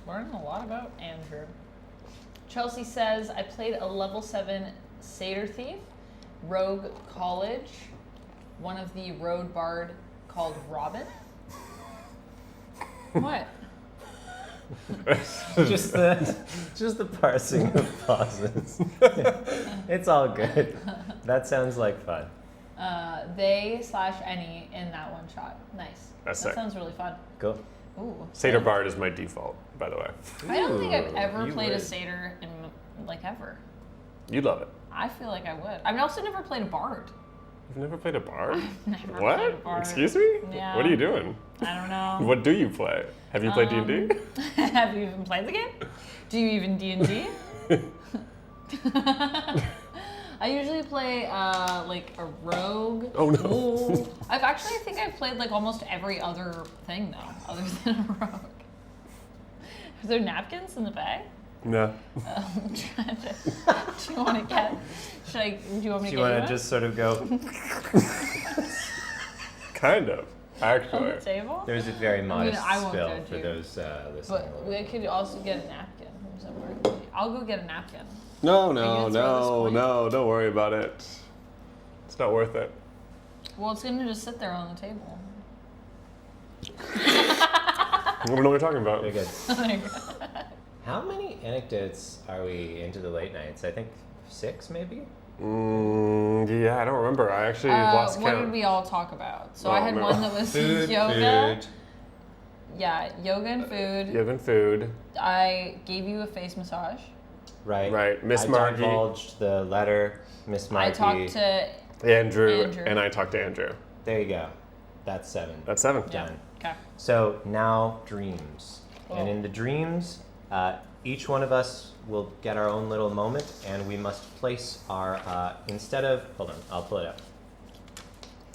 Learning a lot about Andrew. Chelsea says, I played a level 7 Satyr Thief Rogue College, one of the road bard called Robin. What? just the parsing of pauses. It's all good. That sounds like fun. They/any in that one shot. Nice. That's that sick. sounds really fun. Cool. Ooh. Satyr Bard is my default, by the way. I don't think I've Ooh, ever you played a would. satyr in like ever. You'd love it. I feel like I would. I've also never played a bard. You've never played a bard? Never What? played a bard. Excuse me? Yeah. What are you doing? I don't know. What do you play? Have you played D&D? Have you even played the game? Do you even D&D? I usually play like a rogue. Oh, no. Ooh. I think I've played like almost every other thing though, other than a rogue. Is there napkins in the bag? No. I'm trying to. Do you want to get? Do you want me to get Do you want you to one? just sort of go? Kind of, On actually. the table? There's a very modest I won't spill judge for you. those listening. But we could also get a napkin from somewhere. I'll go get a napkin. No, Are no, you gonna throw this no, coin? no, don't worry about it. It's not worth it. Well, it's gonna just sit there on the table. I don't know what you're talking about. Very good. There you go. How many anecdotes are we into the late nights? I think 6 maybe? Yeah, I don't remember. I actually lost what count. did we all talk about? So I Oh, had no. one that was Food, yoga. food. Yeah, yoga and food. Given food. I gave you a face massage. Right. Right, Miss I Margie. divulged the letter, Miss Margie. I talked to Andrew, Andrew. and I talked to Andrew. There you go. That's 7. That's 7. yeah. Done. Okay. So now dreams. And Oh. in the dreams, each one of us will get our own little moment, and we must place our, instead of, hold on, I'll pull it up.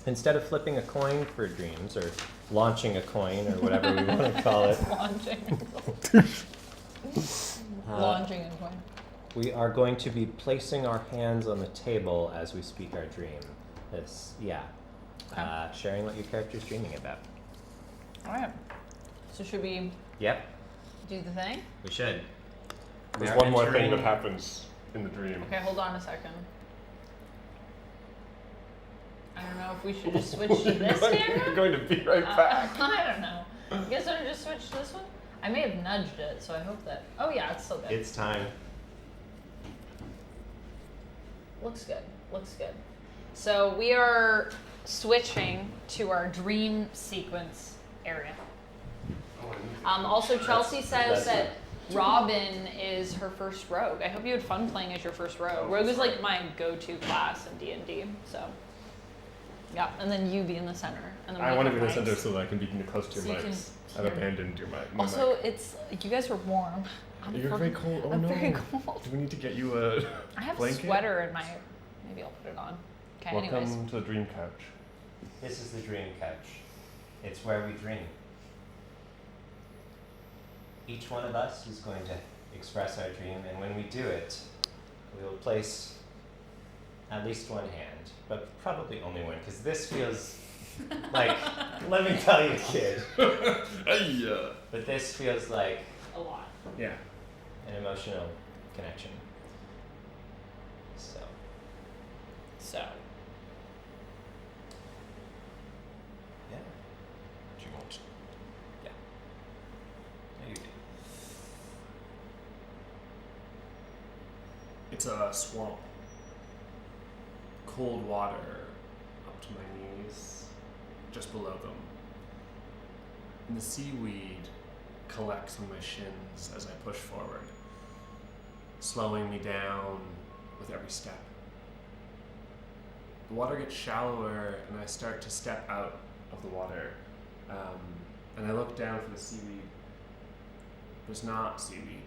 Instead of flipping a coin for dreams, or launching a coin, or whatever we want to call it, Launching. Launching a coin. we are going to be placing our hands on the table as we speak our dream. This, yeah. Sharing what your character's dreaming about. All right. So should we Yep, do the thing? we should. We There's are one more thing entering- that happens in the dream. Okay, hold on a second. I don't know if we should just switch to this You're camera. going to be right back. I don't know. You guys want to just switch to this one? I may have nudged it, so I hope that. Oh yeah, it's still good. It's time. Looks good. Looks good. So we are switching to our dream sequence area. Also, Chelsea says that Robin is her first rogue. I hope you had fun playing as your first rogue. Rogue is like my go-to class in D&D. So, yeah, and then you be in the center. And then I we want to have be in the mics. center so that I can be close to your So you can mics. I've hear. abandoned your mic. Also, it's you guys are warm. I'm You're very fucking- cold. Oh I'm no. very cold. Do we need to get you a I have blanket? a sweater in my. Maybe I'll put it on. Okay. Welcome Anyways. to the dream couch. This is the dream couch. It's where we dream. Each one of us is going to express our dream, and when we do it, we will place at least one hand, but probably only one, because this feels like, let me tell you, kid, Yeah. but this feels like A lot. Yeah. an emotional connection. So, So. yeah. Do you want? Yeah. No, you do. It's a swamp. Cold water up to my knees, just below them. And the seaweed collects on my shins as I push forward, slowing me down with every step. The water gets shallower and I start to step out of the water. And I look down for the seaweed. There's not seaweed.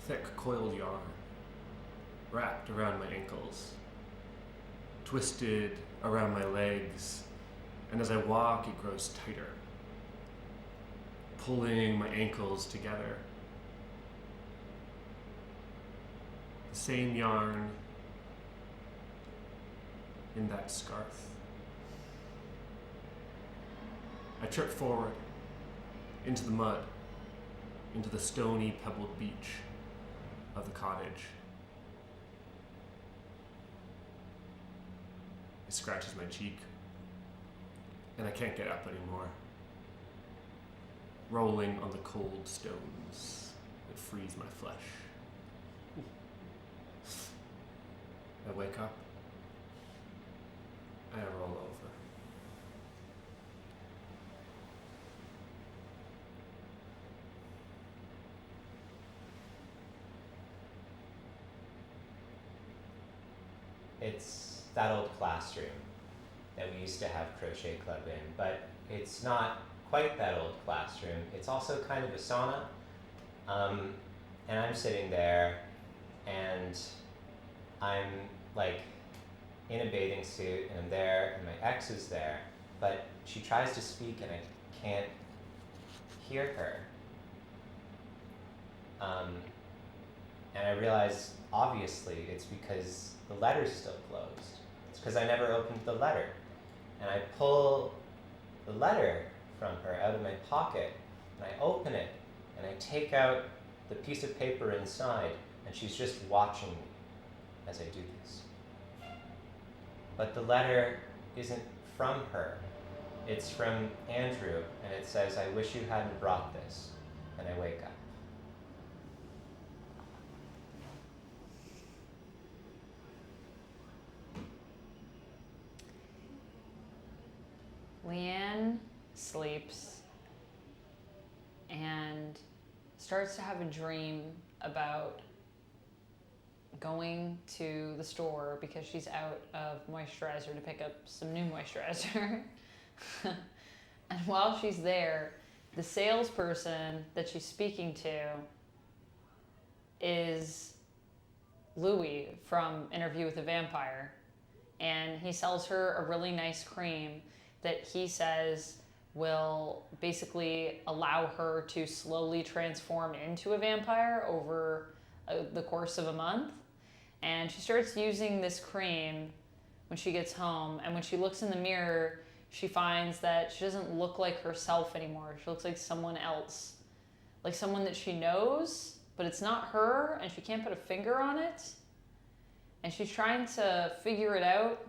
Thick coiled yarn, wrapped around my ankles, twisted around my legs, and as I walk it grows tighter, pulling my ankles together. The same yarn in that scarf. I trip forward into the mud, into the stony pebbled beach of the cottage. It scratches my cheek. And I can't get up anymore. Rolling on the cold stones that freeze my flesh. I wake up. And I roll over. It's that old classroom that we used to have crochet club in, but it's not quite that old classroom. It's also kind of a sauna. And I'm sitting there and I'm like in a bathing suit and I'm there and my ex is there, but she tries to speak and I can't hear her. And I realize obviously it's because the letter's still closed. It's because I never opened the letter. And I pull the letter from her out of my pocket and I open it and I take out the piece of paper inside and she's just watching me as I do this. But the letter isn't from her. It's from Andrew and it says, "I wish you hadn't brought this." And I wake up. Leanne sleeps and starts to have a dream about going to the store because she's out of moisturizer to pick up some new moisturizer. And while she's there, the salesperson that she's speaking to is Louis from Interview with a Vampire. And he sells her a really nice cream that he says will basically allow her to slowly transform into a vampire over the course of a month. And she starts using this cream when she gets home, and when she looks in the mirror, she finds that she doesn't look like herself anymore. She looks like someone else, like someone that she knows, but it's not her, and she can't put a finger on it. And she's trying to figure it out,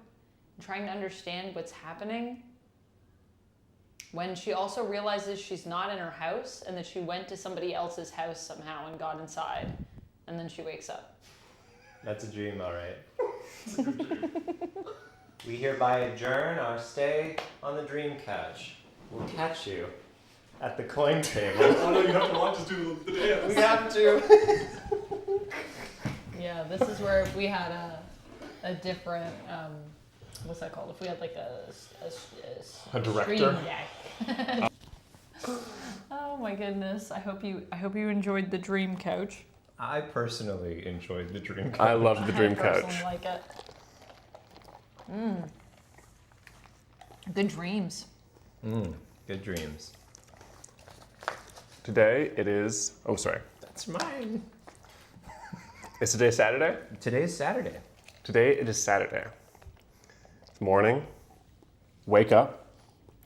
trying to understand what's happening, when she also realizes she's not in her house and that she went to somebody else's house somehow and got inside. And then she wakes up. That's a dream, all right. It's a good dream. We hereby adjourn our stay on the dream couch. We'll catch you at the coin table. Oh no, you have to watch us do the dance. We have to. Yeah, this is where if we had a different, what's that called? If we had like A director? stream deck. Oh my goodness! I hope you enjoyed the dream couch. I personally enjoyed the dream couch. I love the dream I personally couch. like it. Good dreams. Good dreams. Today it is. Oh, sorry. That's mine. Is today Saturday? Today's Saturday. Today it is Saturday. It's morning. Wake up.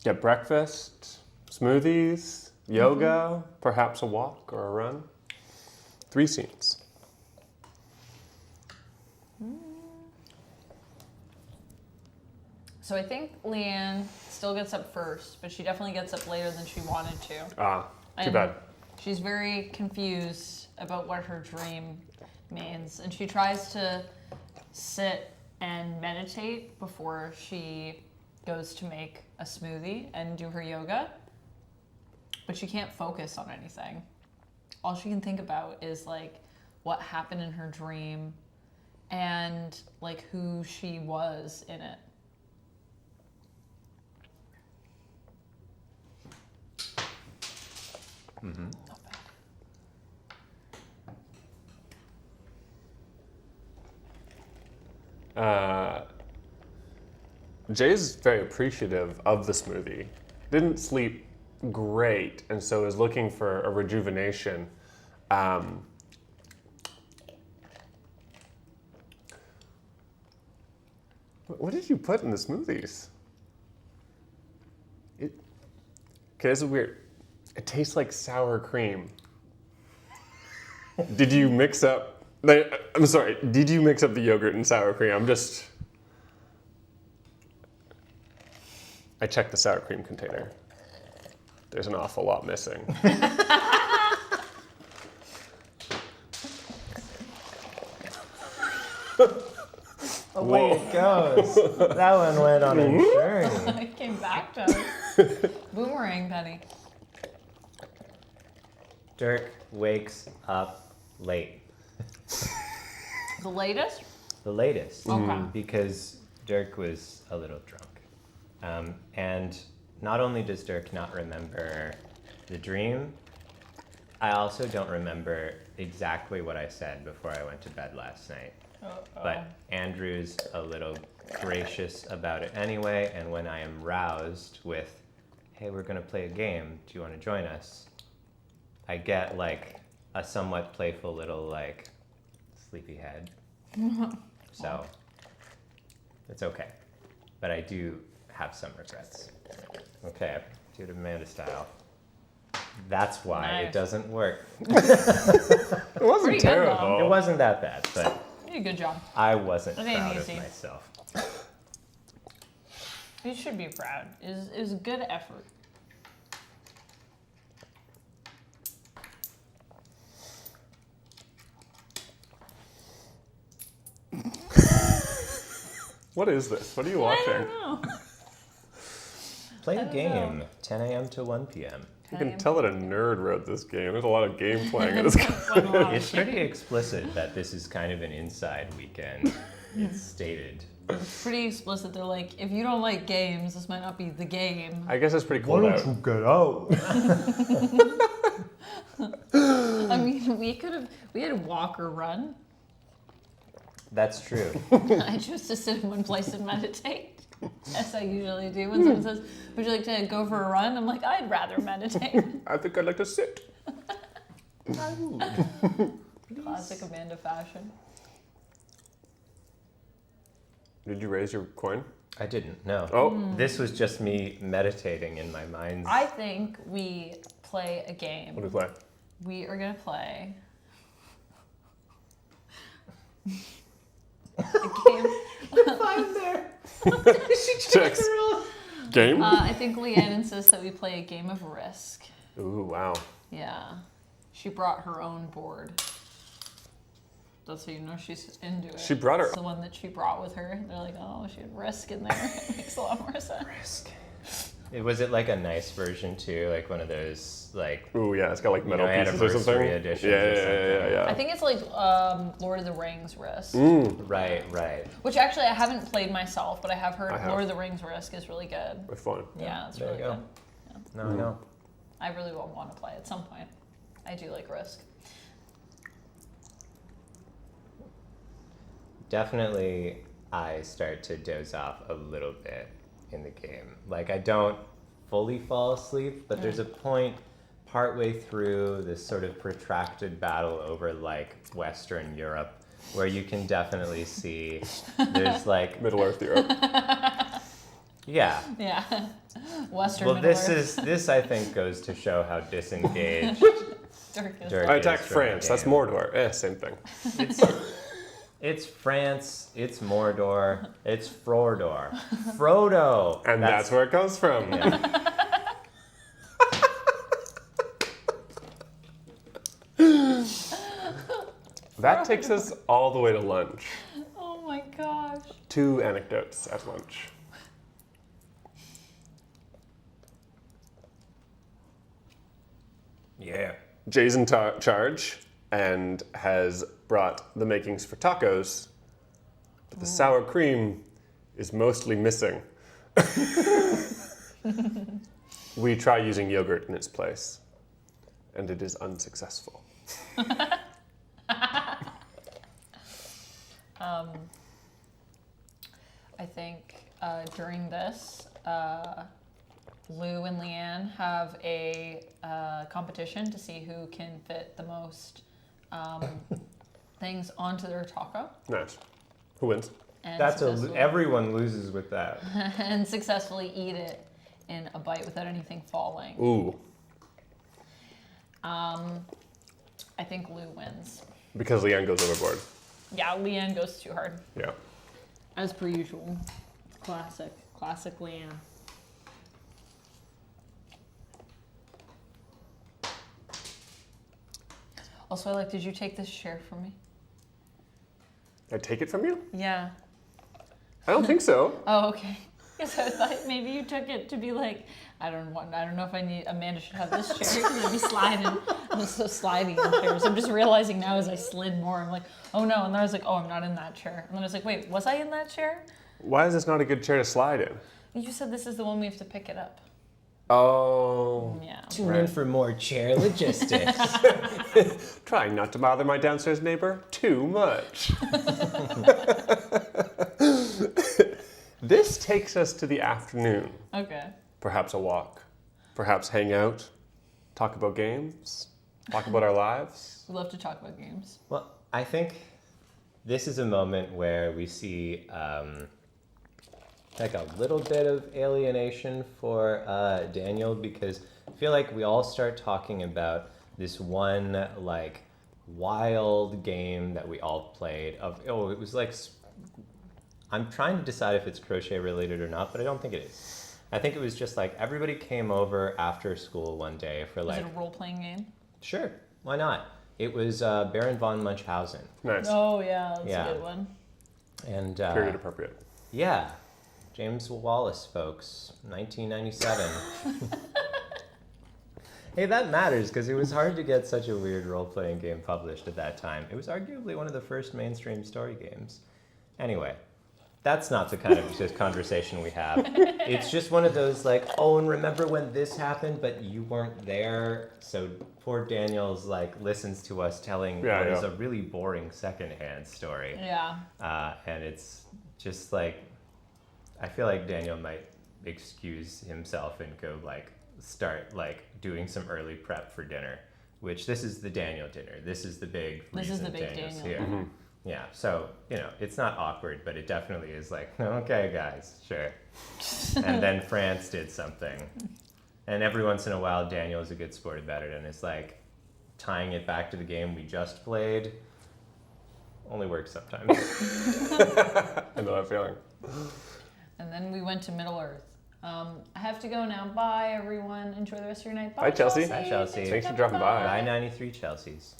Get breakfast. Smoothies. Yoga. Perhaps a walk or a run. 3 scenes. So I think Leanne still gets up first, but she definitely gets up later than she wanted to. Ah, too And bad. She's very confused about what her dream means, and she tries to sit and meditate before she goes to make a smoothie and do her yoga, but she can't focus on anything. All she can think about is like what happened in her dream and like who she was in it. Mm-hmm. Jay's very appreciative of the smoothie. Didn't sleep great, and so is looking for a rejuvenation. What did you put in the smoothies? Okay, this is weird. It tastes like sour cream. Did you mix up? I'm sorry. Did you mix up the yogurt and sour cream? I'm just. I checked the sour cream container. There's an awful lot missing. Away it goes. That one went on a journey. It came back to us. Boomerang Penny. Dirk wakes up late. The latest? The latest. Okay. Because Dirk was a little drunk. And not only does Dirk not remember the dream, I also don't remember exactly what I said before I went to bed last night. But Andrew's a little gracious about it anyway, and when I am roused with, hey, we're gonna play a game, do you wanna join us? I get like a somewhat playful little like sleepyhead. So it's okay. But I do have some regrets. Okay, do it Amanda style. That's why Nice. it doesn't work. It wasn't Pretty good, though. terrible. It wasn't that bad, but You did a good job. I wasn't It ain't proud easy. of myself. You should be proud. It was a good effort. What is this? What are you I watching? don't know. Play I a don't game, know. 10 a.m. to 1 p.m. You can tell that a nerd wrote this game. There's a lot of game playing in this game. It's pretty explicit that this is kind of an inside weekend. It's stated. It's pretty explicit. They're like, if you don't like games, this might not be the game. I guess it's pretty cold out. get out? I mean, we had to walk or run. That's true. I choose to sit in one place and meditate, as I usually do. When someone says, would you like to go for a run? I'm like, I'd rather meditate. I think I'd like to sit. Classic Amanda fashion. Did you raise your coin? I didn't, no. Oh, This was just me meditating in my mind's I think we play a game. what do we play? We are going to play a game. I'm there. Checks. Game? I think Leanne insists that we play a game of Risk. Ooh, wow. Yeah. She brought her own board. That's how you know she's into it. She brought her- It's the one that she brought with her. They're like, oh, she had Risk in there. It makes a lot more sense. Risk. Was it like a nice version too? Like one of those, like, Ooh, yeah, it's got like metal pieces or something. anniversary editions Yeah, or yeah, yeah, something. yeah. I think it's like Lord of the Rings Risk. right, right. Which actually I haven't played myself, but I have heard I have. Lord of the Rings Risk is really good. It's fun. Yeah, it's There really you go. good. No, no. I really will want to play at some point. I do like Risk. Definitely, I start to doze off a little bit in the game. Like, I don't fully fall asleep, but there's a point partway through this sort of protracted battle over, like, Western Europe where you can definitely see there's, like, Middle Earth Europe. yeah. Yeah. Western Well, Middle this I think goes to show how disengaged Dirk is. Dirk I is attacked from the France. That's game. Mordor. Same thing. It's France, it's Mordor, it's Frodor. Frodo! And that's where it comes from. Yeah. That takes us all the way to lunch. Oh my gosh. 2 anecdotes at lunch. Yeah. Jay's in charge and has brought the makings for tacos, but the sour cream is mostly missing. We try using yogurt in its place, and it is unsuccessful. I think during this, Lou and Leanne have a competition to see who can fit the most things onto their taco. Nice. Who wins? And That's successfully- everyone loses with that. and successfully eat it in a bite without anything falling. Ooh, I think Lou wins. because Leanne goes overboard. Yeah, Leanne goes too hard. Yeah. As per usual. Classic Leanne. Also, did you take this chair from me? I take it from you? Yeah. I don't think so. Oh, okay. Because I thought maybe you took it to be like, I don't know if Amanda should have this chair because I'd be sliding. I'm so sliding in chairs. I'm just realizing now as I slid more, I'm like, oh no. And then I was like, oh, I'm not in that chair. And then I was like, wait, was I in that chair? Why is this not a good chair to slide in? You said this is the one we have to pick it up. Oh. Yeah. Tune in for more chair logistics. Trying not to bother my downstairs neighbor too much. This takes us to the afternoon. Okay. Perhaps a walk. Perhaps hang out. Talk about games. Talk about our lives. We love to talk about games. Well, I think this is a moment where we see like a little bit of alienation for Daniel, because I feel like we all start talking about this one like wild game that we all played it was like, I'm trying to decide if it's crochet related or not, but I don't think it is. I think it was just like everybody came over after school one day for like... Is it a role-playing game? Sure, why not? It was Baron von Munchausen. Nice. Oh yeah, that's Yeah. a good one. And Period appropriate. yeah, James Wallace, folks, 1997. Hey, that matters because it was hard to get such a weird role-playing game published at that time. It was arguably one of the first mainstream story games. Anyway, that's not the kind of just conversation we have. It's just one of those like, oh, and remember when this happened, but you weren't there. So poor Daniel's like listens to us telling what is a really boring secondhand story. Yeah. And it's just like, I feel like Daniel might excuse himself and go like start like doing some early prep for dinner, which this is the Daniel dinner. This is the big reason Daniel's Daniel. here. Mm-hmm. Yeah, so, it's not awkward, but it definitely is like, okay, guys, sure. And then France did something. And every once in a while, Daniel is a good sport about it, and it's like tying it back to the game we just played. Only works sometimes. I know that feeling. And then we went to Middle Earth. I have to go now. Bye, everyone. Enjoy the rest of your night. Bye, Chelsea. Bye, Chelsea. Thanks for dropping by. Bye, 93 Chelseas.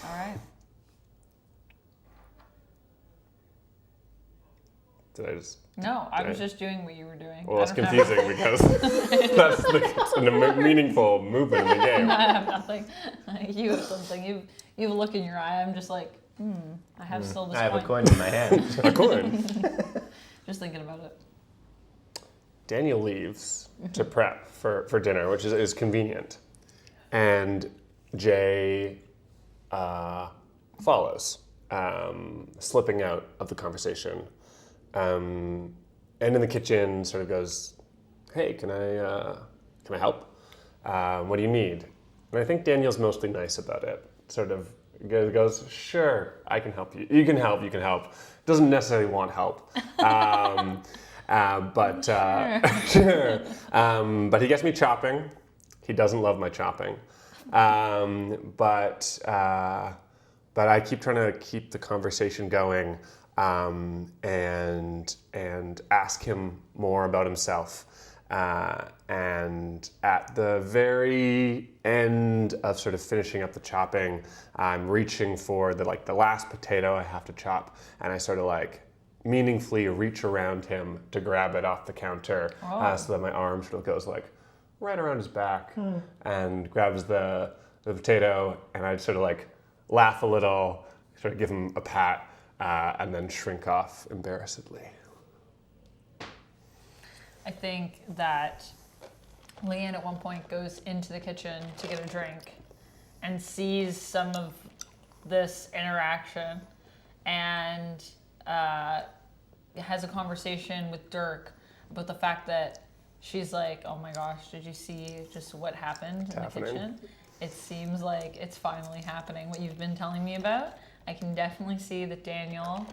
All right. Did I just... No, I was just doing what you were doing. Well, it's I don't have- confusing because that's a meaningful movement in the game. I have nothing. You have something. You have a look in your eye. I'm just like, I have still this I have a coin. coin in my hand. A coin. Just thinking about it. Daniel leaves to prep for dinner, which is convenient. And Jay follows, slipping out of the conversation. And in the kitchen sort of goes, hey, can I help? What do you need? And I think Daniel's mostly nice about it. Sort of goes, sure, I can help you. You can help. Doesn't necessarily want help. But sure. But he gets me chopping. He doesn't love my chopping. But I keep trying to keep the conversation going. And ask him more about himself. And at the very end of sort of finishing up the chopping, I'm reaching for the last potato I have to chop, and I sort of like meaningfully reach around him to grab it off the counter, so that my arm sort of goes like right around his back and grabs the potato, and I sort of like laugh a little, sort of give him a pat. And then shrink off embarrassedly. I think that Leanne at one point goes into the kitchen to get a drink and sees some of this interaction and has a conversation with Dirk about the fact that she's like, oh my gosh, did you see just what happened in the kitchen? It seems like it's finally happening, what you've been telling me about. I can definitely see that Daniel,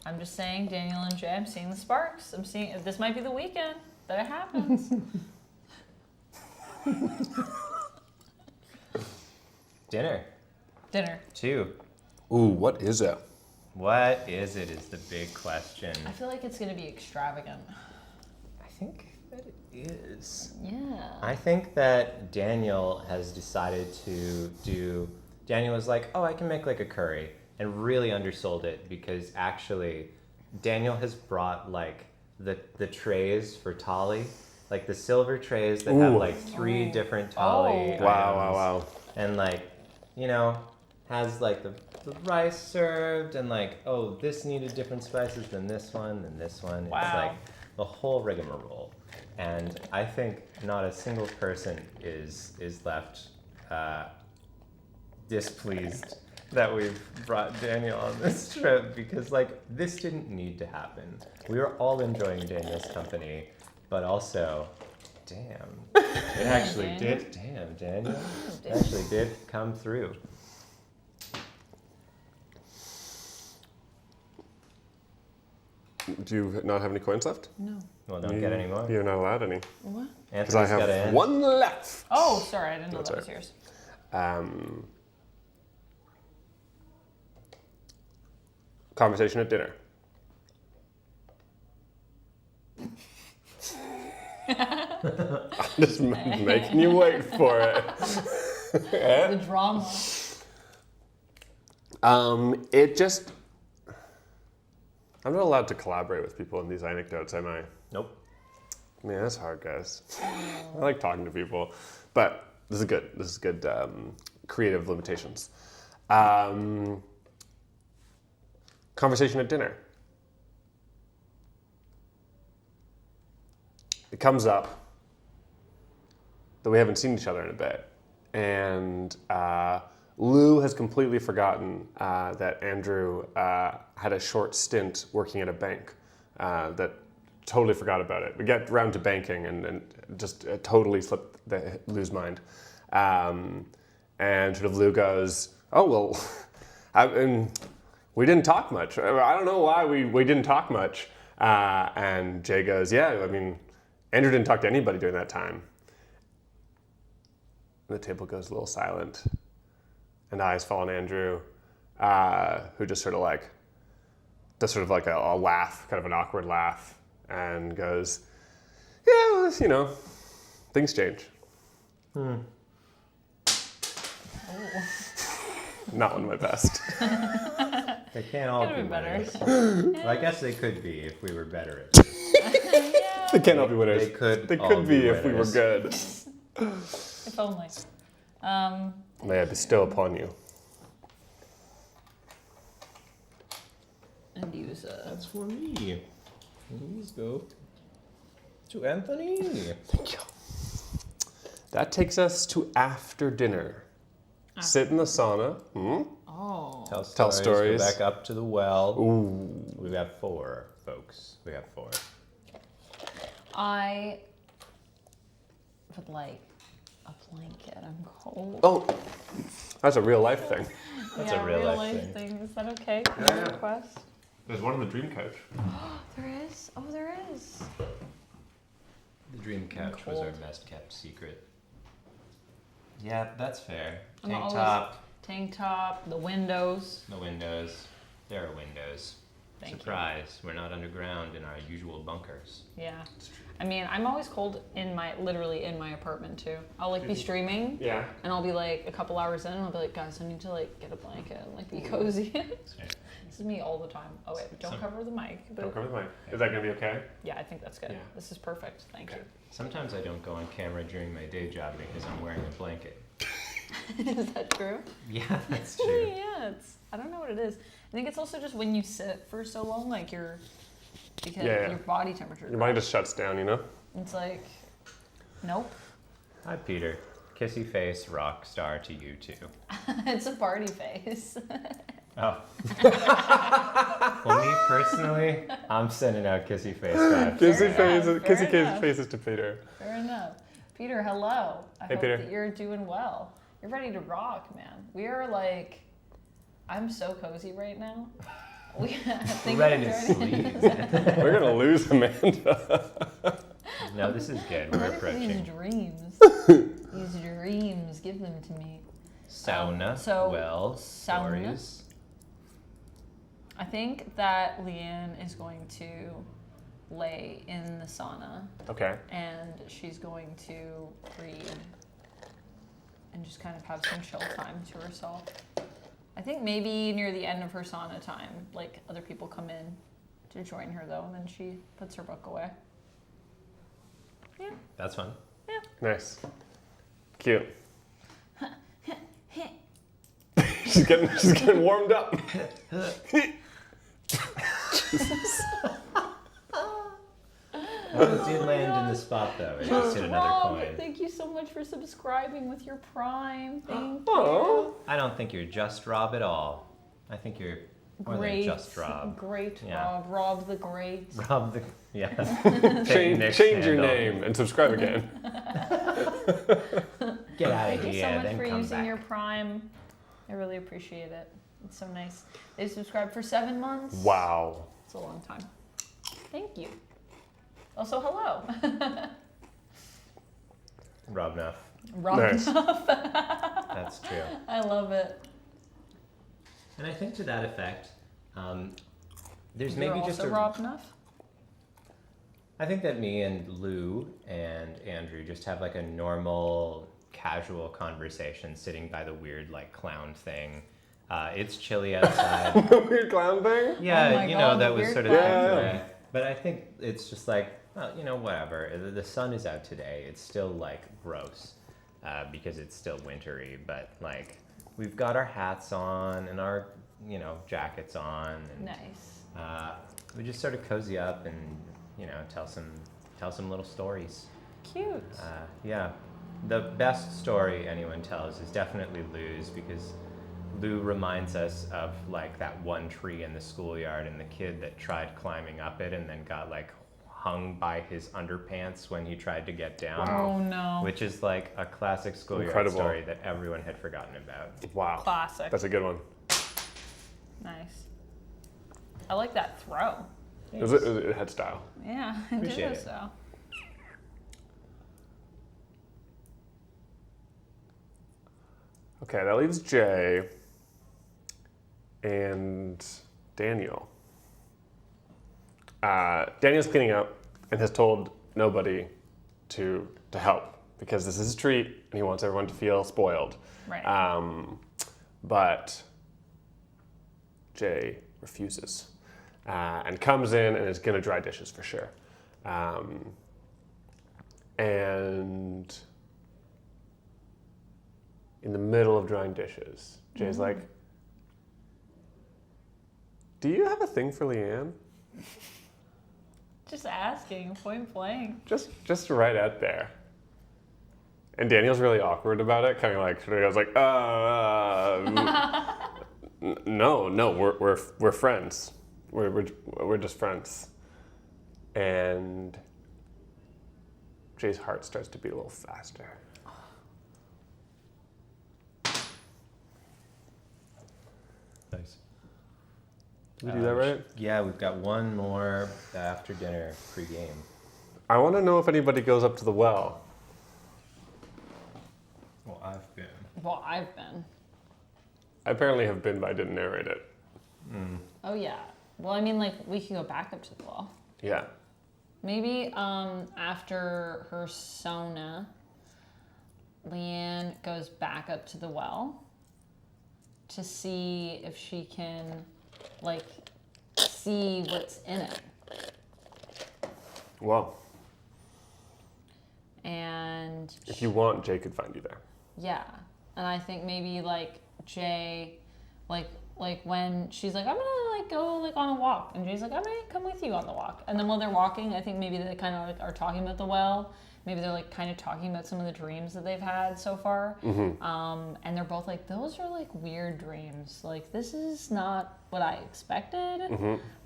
I'm just saying, Daniel and Jay, I'm seeing the sparks. I'm seeing, this might be the weekend that it happens. Dinner. 2. Ooh, what is it? What is it is the big question. I feel like it's going to be extravagant. I think that it is. Yeah. I think that Daniel has decided to do Daniel was like, oh, I can make like a curry, and really undersold it because actually Daniel has brought like the trays for Tali, like the silver trays that have like 3 different Tali items. Wow. And like, you know, has like the rice served and like, oh, this needed different spices than this one, than this one. Wow. It's like the whole rigmarole. And I think not a single person is left displeased that we've brought Daniel on this trip because like this didn't need to happen. We were all enjoying Daniel's company, but also, damn, it actually did. Damn, Daniel, it actually did come through. Do you not have any coins left? No. Well, don't get any more. You're not allowed any. What? Because I have one left. Oh, sorry, I didn't know That's that was right. yours. Conversation at dinner. I'm just making you wait for it. The drama. It just... I'm not allowed to collaborate with people in these anecdotes, am I? Nope. Man, that's hard, guys. I like talking to people, but this is good. This is good creative limitations. Conversation at dinner. It comes up that we haven't seen each other in a bit, and Lou has completely forgotten that Andrew had a short stint working at a bank that totally forgot about it. We get around to banking and just totally slipped Lou's mind. And sort of Lou goes, oh, well, we didn't talk much. I don't know why we didn't talk much. And Jay goes, yeah, I mean, Andrew didn't talk to anybody during that time. And the table goes a little silent. And eyes fall on Andrew, who just sort of like, does sort of like a laugh, kind of an awkward laugh, and goes, yeah, well, you know, things change. Oh. Not one of my best. They can't all be better. Well, I guess they could be if we were better at it. Yeah. They can't all be winners. They could be if we were good. If only. May I bestow upon you. And use That's for me. Please go to Anthony. Thank you. That takes us to after dinner. Sit in the sauna. Oh. Tell stories. stories. Go back up to the well. Ooh. We got 4, folks. We got 4. I would like a blanket. I'm cold. Oh, that's a real life thing. That's yeah, a real life thing. Is that okay? Yeah. Request? There's one on the dream couch. There is? Oh, there is. The dream couch was our best kept secret. Yeah, that's fair. I'm Tank always- top, Tank top, the windows. the windows. There are windows. Thank you. Surprise, we're not underground in our usual bunkers. Yeah. I mean, I'm always cold literally in my apartment too. I'll like be streaming Yeah. and I'll be like a couple hours in and I'll be like, guys, I need to like get a blanket and like be cozy. This is me all the time. Oh wait, don't cover the mic. But Don't cover the mic. Is that gonna be okay? yeah, I think that's good. Yeah. This is perfect. Thank Sometimes I don't go on camera during my day job because I'm wearing a blanket. you. Is that true? Yeah, that's true. Yeah, I don't know what it is. I think it's also just when you sit for so long, like your body temperature. Your body just shuts down, you know? It's like, nope. Hi, Peter. Kissy face rock star to you too. It's a party face. Oh. Well, me personally, I'm sending out kissy face vibes. Kissy faces to Peter. Fair enough. Peter, hello. I hope Peter. that you're doing well. You're ready to rock, man. We are like, I'm so cozy right now. We're ready to sleep. We're gonna lose Amanda. No, this is good. We're approaching. These dreams. These dreams, give them to me. Sauna. Sauna. Stories. I think that Leanne is going to lay in the sauna Okay. and she's going to read and just kind of have some chill time to herself. I think maybe near the end of her sauna time, like other people come in to join her though, and then she puts her book away. Yeah. That's fun. Yeah. Nice. Cute. she's getting warmed up. Well, it did land in the spot though. It just hit another Rob, coin. thank you so much for subscribing with your Prime. Thank Oh. you. I don't think you're just Rob at all. I think you're more Great. than just Rob. Great Yeah. Rob. Rob the Great. Rob the yeah. Change your name and subscribe again. Get out of Thank you here, so much then for come using back. your Prime. I really appreciate it. It's so nice. They subscribed for 7 months. Wow. It's a long time. Thank you. Also, hello. Rob Nuff. Rob. Nice. That's true. I love it. And I think to that effect, there's You're maybe just also a. Rob Nuff? I think that me and Lou and Andrew just have like a normal, casual conversation sitting by the weird like clown thing. It's chilly outside. The weird clown thing? Yeah, Oh my you God, know, the that was weird sort of clown the thing. thing. But I think it's just like, well, you know, whatever. The sun is out today. It's still like gross because it's still wintry. But like, we've got our hats on and our, you know, jackets on. And, Nice. we just sort of cozy up and, you know, tell some little stories. Cute. Yeah, the best story anyone tells is definitely Lou's, because Lou reminds us of like that one tree in the schoolyard and the kid that tried climbing up it and then got like hung by his underpants when he tried to get down. Oh no. Which is like a classic schoolyard Incredible. story that everyone had forgotten about. Wow. Classic. That's a good one. Nice. I like that throw. It had style. Yeah, I Appreciate do it. so. Okay, that leaves Jay and Daniel. Daniel's cleaning up and has told nobody to help because this is his treat and he wants everyone to feel spoiled. Right. But Jay refuses and comes in and is going to dry dishes for sure. And in the middle of drying dishes, Jay's like, "Do you have a thing for Leanne?" Just asking, point blank. Just right out there. And Daniel's really awkward about it, kind of like, I was like, no, we're friends. We're just friends. And Jay's heart starts to beat a little faster. Nice. Did we do that right? Yeah, we've got one more after dinner pre-game. I want to know if anybody goes up to the well. Well, I've been. Well, I've been. I apparently have been, but I didn't narrate it. Oh yeah. Well, I mean, like we could go back up to the wall. Yeah. Maybe after her sauna, Leanne goes back up to the well to see if she can, like, see what's in it. Well, And if you want, Jay could find you there. yeah, and I think maybe like Jay, like when she's like, I'm gonna like go like on a walk, and Jay's like, I'm gonna come with you on the walk. And then while they're walking, I think maybe they kind of like are talking about the well. Maybe they're like kind of talking about some of the dreams that they've had so far. And they're both like, those are like weird dreams. Like this is not what I expected.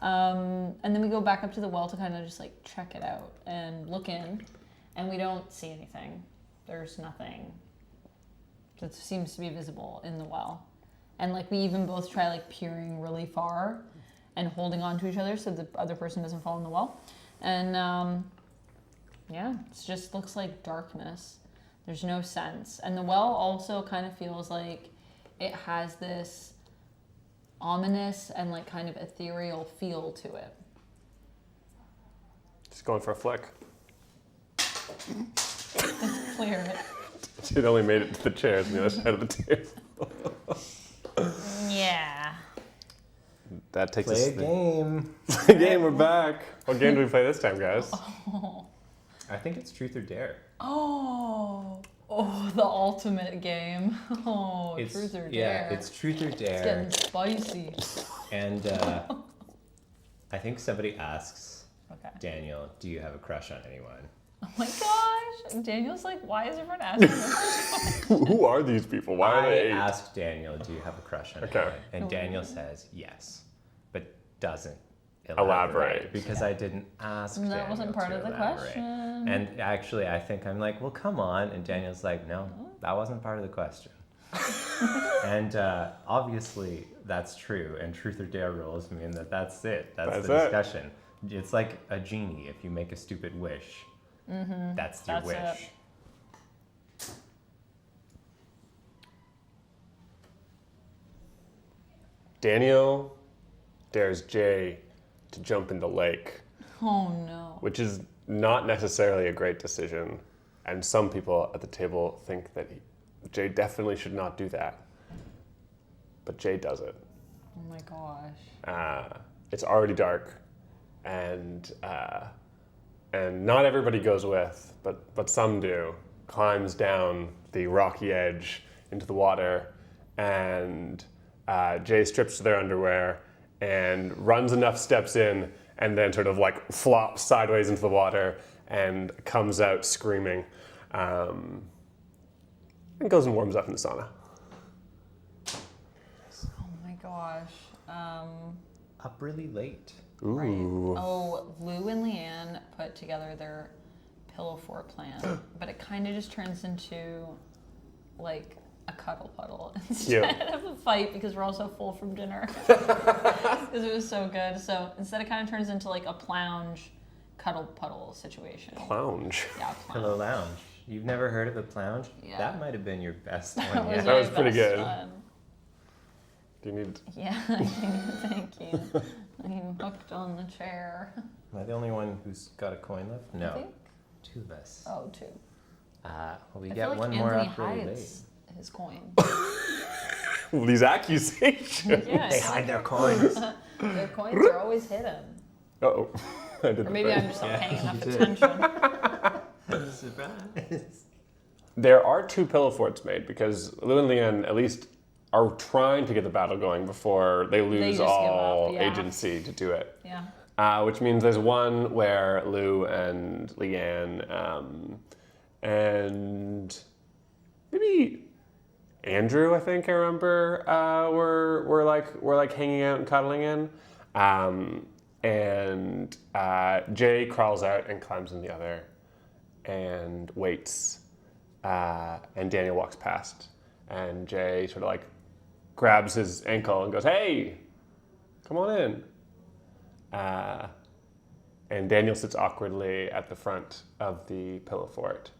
And then we go back up to the well to kind of just like check it out and look in, and we don't see anything. There's nothing that seems to be visible in the well. And like we even both try like peering really far and holding on to each other so the other person doesn't fall in the well. And yeah, it just looks like darkness. There's no sense. And the well also kind of feels like it has this ominous and like kind of ethereal feel to it. Just going for a flick. Let's clear it. It only made it to the chairs on the other side of the table. Yeah. That takes Play us a game. Play a game, we're back. What game do we play this time, guys? I think it's Truth or Dare. Oh, the ultimate game. Oh, truth or dare. Yeah, it's Truth or It's Dare. getting spicy. And I think somebody asks Okay. Daniel, do you have a crush on anyone? Oh my gosh. Daniel's like, why is everyone asking this? Who are these people? Why are they I eight? asked Daniel, do you have a crush on Okay. anyone? And Daniel says yes, but doesn't elaborate. Because I didn't ask And that Daniel wasn't part to of the elaborate. question. And actually, I think I'm like, well, come on. And Daniel's like, no, that wasn't part of the question. And obviously, that's true. And truth or dare rules mean that that's it. That's the it. discussion. It's like a genie. If you make a stupid wish, that's your That's wish. it. Daniel dares Jay to jump in the lake, Oh no. which is not necessarily a great decision. And some people at the table think that Jay definitely should not do that. But Jay does it. Oh my gosh. It's already dark, and not everybody goes with, but some do. Climbs down the rocky edge into the water, and Jay strips to their underwear and runs enough steps in, and then sort of like flops sideways into the water and comes out screaming, and goes and warms up in the sauna. Oh my gosh. Up really late. Ooh. Oh, Lou and Leanne put together their pillow fort plan, but it kind of just turns into like a cuddle puddle instead of a fight because we're all so full from dinner. Because it was so good. So instead, it kind of turns into like a plounge cuddle puddle situation. Lounge. Yeah, Pillow lounge. You've never heard of a plounge? Yeah. That might have been your best That one was yet. That was my pretty best good. one. Do you need? Yeah, thank you. I'm hooked on the chair. Am I the only one who's got a coin left? I No. think. Two of us. Oh, two. Well, we I get feel like one more Anthony up really late. hides his coin. Well, these accusations. Yeah, They hide their coins. their coins are always hidden. Uh-oh. I did Or the maybe thing. I'm just not Yeah, paying enough you did. attention. Surprise. There are two pillow forts made because Lou and Leanne at least are trying to get the battle going before they lose just give all up, yeah. agency to do it. Yeah. Which means there's one where Lou and Leanne and maybe Andrew, I think I remember, were like hanging out and cuddling in. And Jay crawls out and climbs in the other and waits. And Daniel walks past. And Jay sort of like grabs his ankle and goes, "Hey, come on in." And Daniel sits awkwardly at the front of the pillow fort.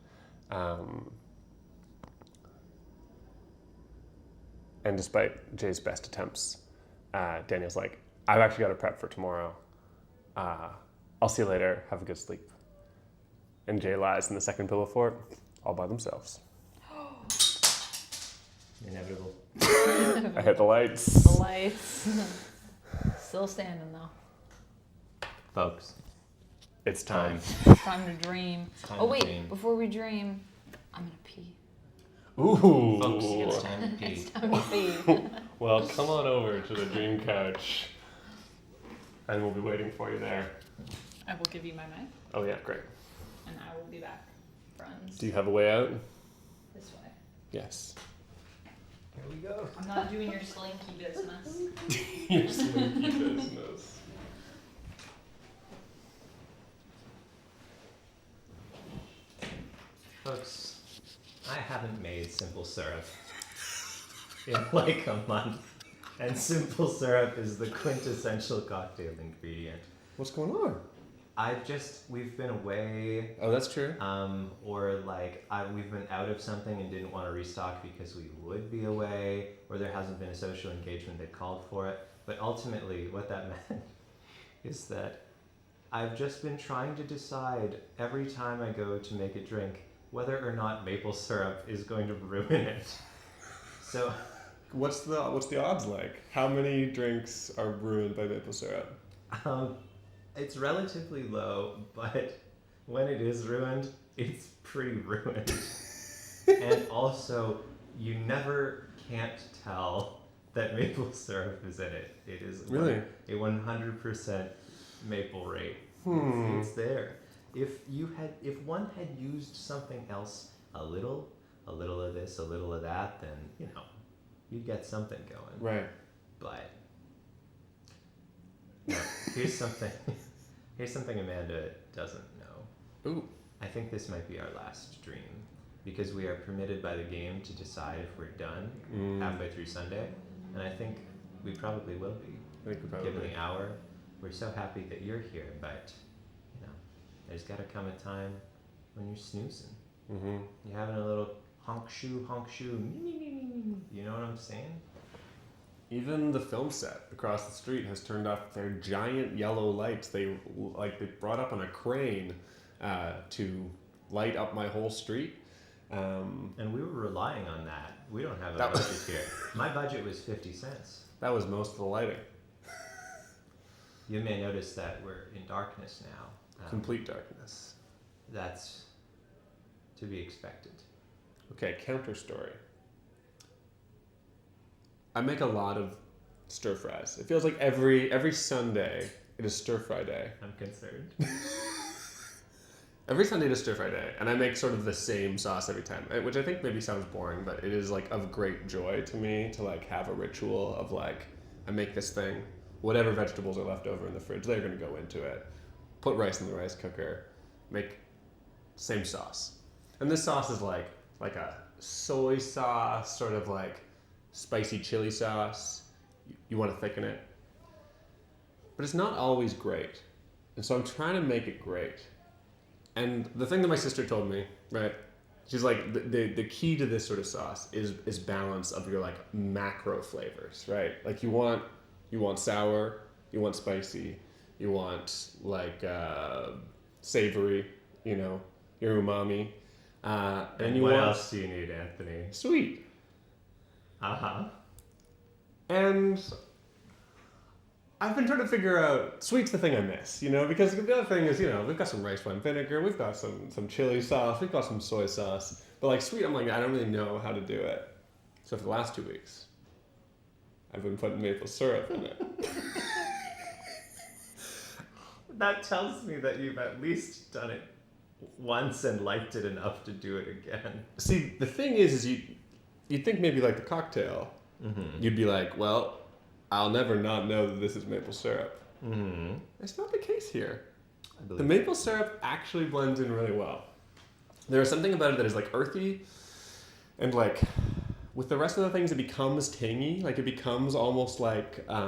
And despite Jay's best attempts, Daniel's like, "I've actually got to prep for tomorrow. I'll see you later. Have a good sleep." And Jay lies in the second pillow fort all by themselves. Inevitable. I hit the lights. The lights. Still standing though. Folks, It's time. Time to dream. time Oh to wait, dream. before we dream, I'm gonna pee. Ooh. Folks, it's time to pee. It's time to pee. Well, come on over to the dream couch. And we'll be waiting for you there. I will give you my mic, Oh yeah, great. and I will be back, friends. Do you have a way out? This way. Yes. Here we go. I'm not doing your slinky business. Your slinky business. Folks, I haven't made simple syrup in like a month. And simple syrup is the quintessential cocktail ingredient. What's going on? We've been away, Oh, that's true. or like we've been out of something and didn't want to restock because we would be away, or there hasn't been a social engagement that called for it. But ultimately, what that meant is that I've just been trying to decide every time I go to make a drink, whether or not maple syrup is going to ruin it. So, What's the odds like? How many drinks are ruined by maple syrup? it's relatively low, but when it is ruined, it's pretty ruined. And also, you never can't tell that maple syrup is in it. It is Really? a 100% maple rate. It's there. If one had used something else, a little of this, a little of that, then you'd get something going. Right. But no, here's something. Here's something Amanda doesn't know. Ooh. I think this might be our last dream, because we are permitted by the game to decide if we're done halfway through Sunday, and I think we probably will be. I think we probably Given the hour, we're so happy that you're here, but there's got to come a time when you're snoozing. Mm-hmm. You're having a little honk shoe. You know what I'm saying? Even the film set across the street has turned off their giant yellow lights. They brought up on a crane to light up my whole street. And we were relying on that. We don't have a budget here. My budget was 50 cents. That was most of the lighting. You may notice that we're in darkness now. Complete darkness. That's to be expected. Okay, counter story. I make a lot of stir fries. It feels like every Sunday it is stir fry day. I'm concerned. Every Sunday it is stir fry day, and I make sort of the same sauce every time, which I think maybe sounds boring, but it is like of great joy to me to like have a ritual of like I make this thing, whatever vegetables are left over in the fridge, they're gonna go into it. Put rice in the rice cooker, make same sauce. And this sauce is like a soy sauce, sort of like spicy chili sauce. You want to thicken it. But it's not always great. And so I'm trying to make it great. And the thing that my sister told me, right, she's like, the key to this sort of sauce is balance of your like macro flavors, right? Like you want sour, you want spicy, you want like savory, your umami. And you what want else do you need, Anthony? sweet. Uh-huh. And I've been trying to figure out, sweet's the thing I miss, because the other thing is, we've got some rice wine vinegar, we've got some chili sauce, we've got some soy sauce. But like sweet, I'm like, I don't really know how to do it. So for the last 2 weeks, I've been putting maple syrup in it. That tells me that you've at least done it once and liked it enough to do it again. See, the thing is you'd think maybe like the cocktail, you'd be like, well, I'll never not know that this is maple syrup. Mm-hmm. That's not the case here. I believe The maple syrup actually blends in really well. There is something about it that is like earthy, and like with the rest of the things, it becomes tangy. Like it becomes almost like I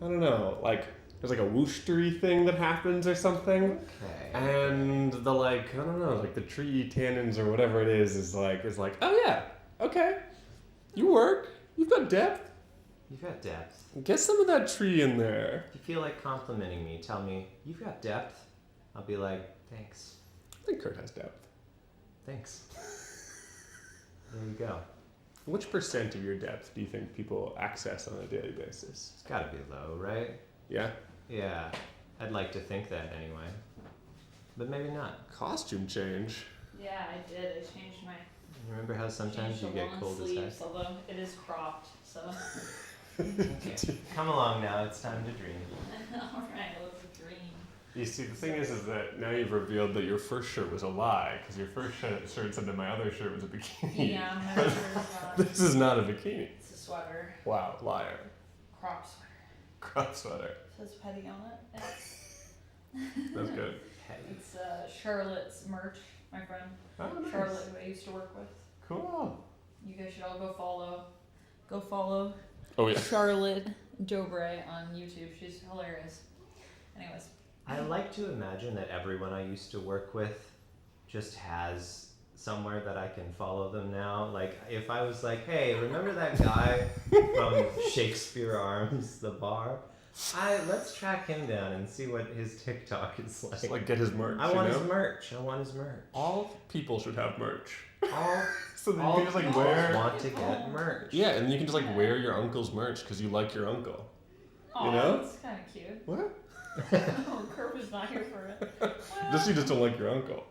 don't know, like there's like a whoostery thing that happens or something. Okay. And the like I don't know, like the tree tannins or whatever it is like oh yeah, okay, you work, you've got depth. You've got depth. Get some of that tree in there. If you feel like complimenting me, tell me, you've got depth. I'll be like, thanks. I think Kurt has depth. Thanks. There you go. Which percent of your depth do you think people access on a daily basis? It's gotta be low, right? Yeah? Yeah. I'd like to think that anyway. But maybe not. Costume change. Yeah, I did. I changed my. Remember how sometimes you changed the get long cold as sleeves, heck? although it is cropped, so. Okay. Come along now, it's time to dream. All right, let's dream. You see, the thing is that now you've revealed that your first shirt was a lie, because your first shirt said that my other shirt was a bikini. Yeah, my shirt is not. This is not a bikini. It's a sweater. Wow, liar. Crop sweater. Crop sweater. It says petty on it. That's good. It's Charlotte's merch, my friend. Oh, nice. Charlotte, who I used to work with. Cool. You guys should all go follow. Go follow Oh, yeah. Charlotte Dobre on YouTube. She's hilarious. Anyways. I like to imagine that everyone I used to work with just has somewhere that I can follow them now. Like, if I was like, hey, remember that guy from Shakespeare Arms, the bar? Let's track him down and see what his TikTok is like. Just like get his merch. I want his merch. All people should have merch. All So then you all can just like people wear. want to get merch. Yeah, and you can just like wear your uncle's merch because you like your uncle. Aw, You know? that's kind of cute. What? Oh, Kirk is not here for it. You just don't like your uncle.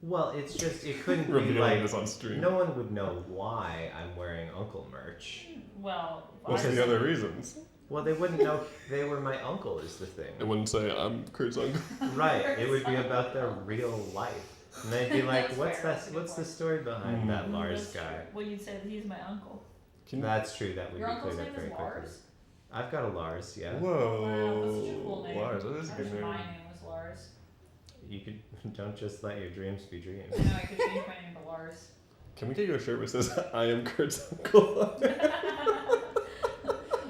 Well, it's just it couldn't be Revealing like this on stream. no one would know why I'm wearing uncle merch. Well, What's the other reasons? Well, they wouldn't know they were my uncle is the thing. It wouldn't say I'm Kurt's uncle. Right. It would be about their real life. And they'd be like, That's what's fair. that what's the story behind that Lars guy? Well, you'd say that he's my uncle. That's true, that would Your be uncle's cleared name up very is quickly. Lars? I've got a Lars, yeah. Whoa. Wow, that's such a cool name. Lars, that is a I good wish name. my name was Lars. You could don't just let your dreams be dreams. I know I could change my name to Lars. Can we get you a shirt that says I am Kurt's uncle?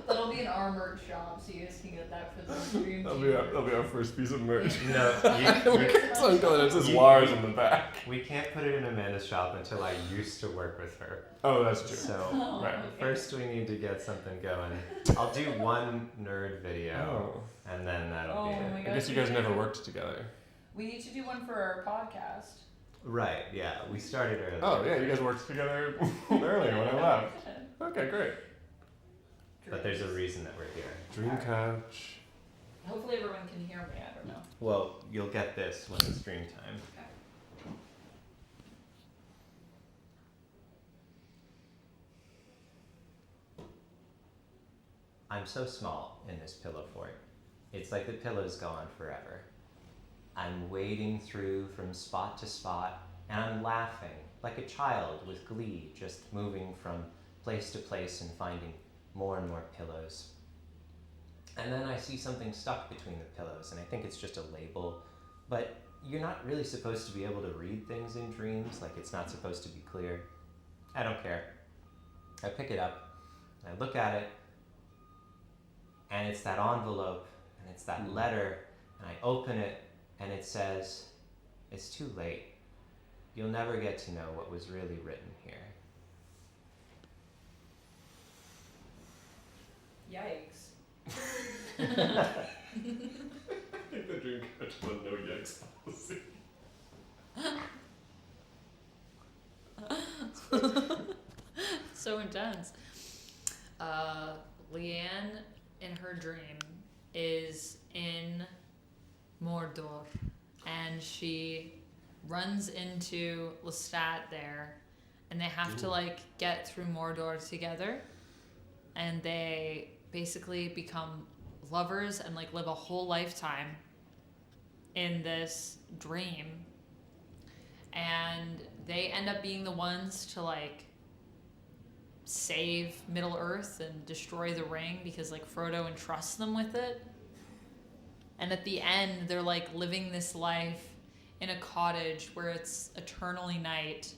That'll be an armored shop, so you guys can get that for the stream. that'll be our first piece of merch. No, Kurt's uncle and it says You- Lars on the back. we can't put it in Amanda's shop until I used to work with her. Oh, that's true. So Oh, Right. okay. first we need to get something going. I'll do one nerd video Oh. and then that'll Oh be my it. God. I guess you guys never worked together. We need to do one for our podcast. Right, yeah. We started earlier. Oh, yeah, you guys worked together earlier when I left. Okay, great. But there's a reason that we're here. Dream couch. Hopefully everyone can hear me. I don't know. Well, you'll get this when it's stream time. I'm so small in this pillow fort. It's like the pillow's gone forever. I'm wading through from spot to spot, and I'm laughing like a child with glee, just moving from place to place and finding more and more pillows. And then I see something stuck between the pillows, and I think it's just a label, but you're not really supposed to be able to read things in dreams, like it's not supposed to be clear. I don't care. I pick it up, and I look at it, and it's that envelope, and it's that letter, and I open it, and it says, "It's too late. You'll never get to know what was really written here." Yikes. I think the dream couch has a no yikes policy. So intense. Leanne, in her dream, is in Mordor, and she runs into Lestat there, and they have to like get through Mordor together, and they basically become lovers and like live a whole lifetime in this dream, and they end up being the ones to like save Middle Earth and destroy the ring because like Frodo entrusts them with it. And at the end, they're like living this life in a cottage where it's eternally night.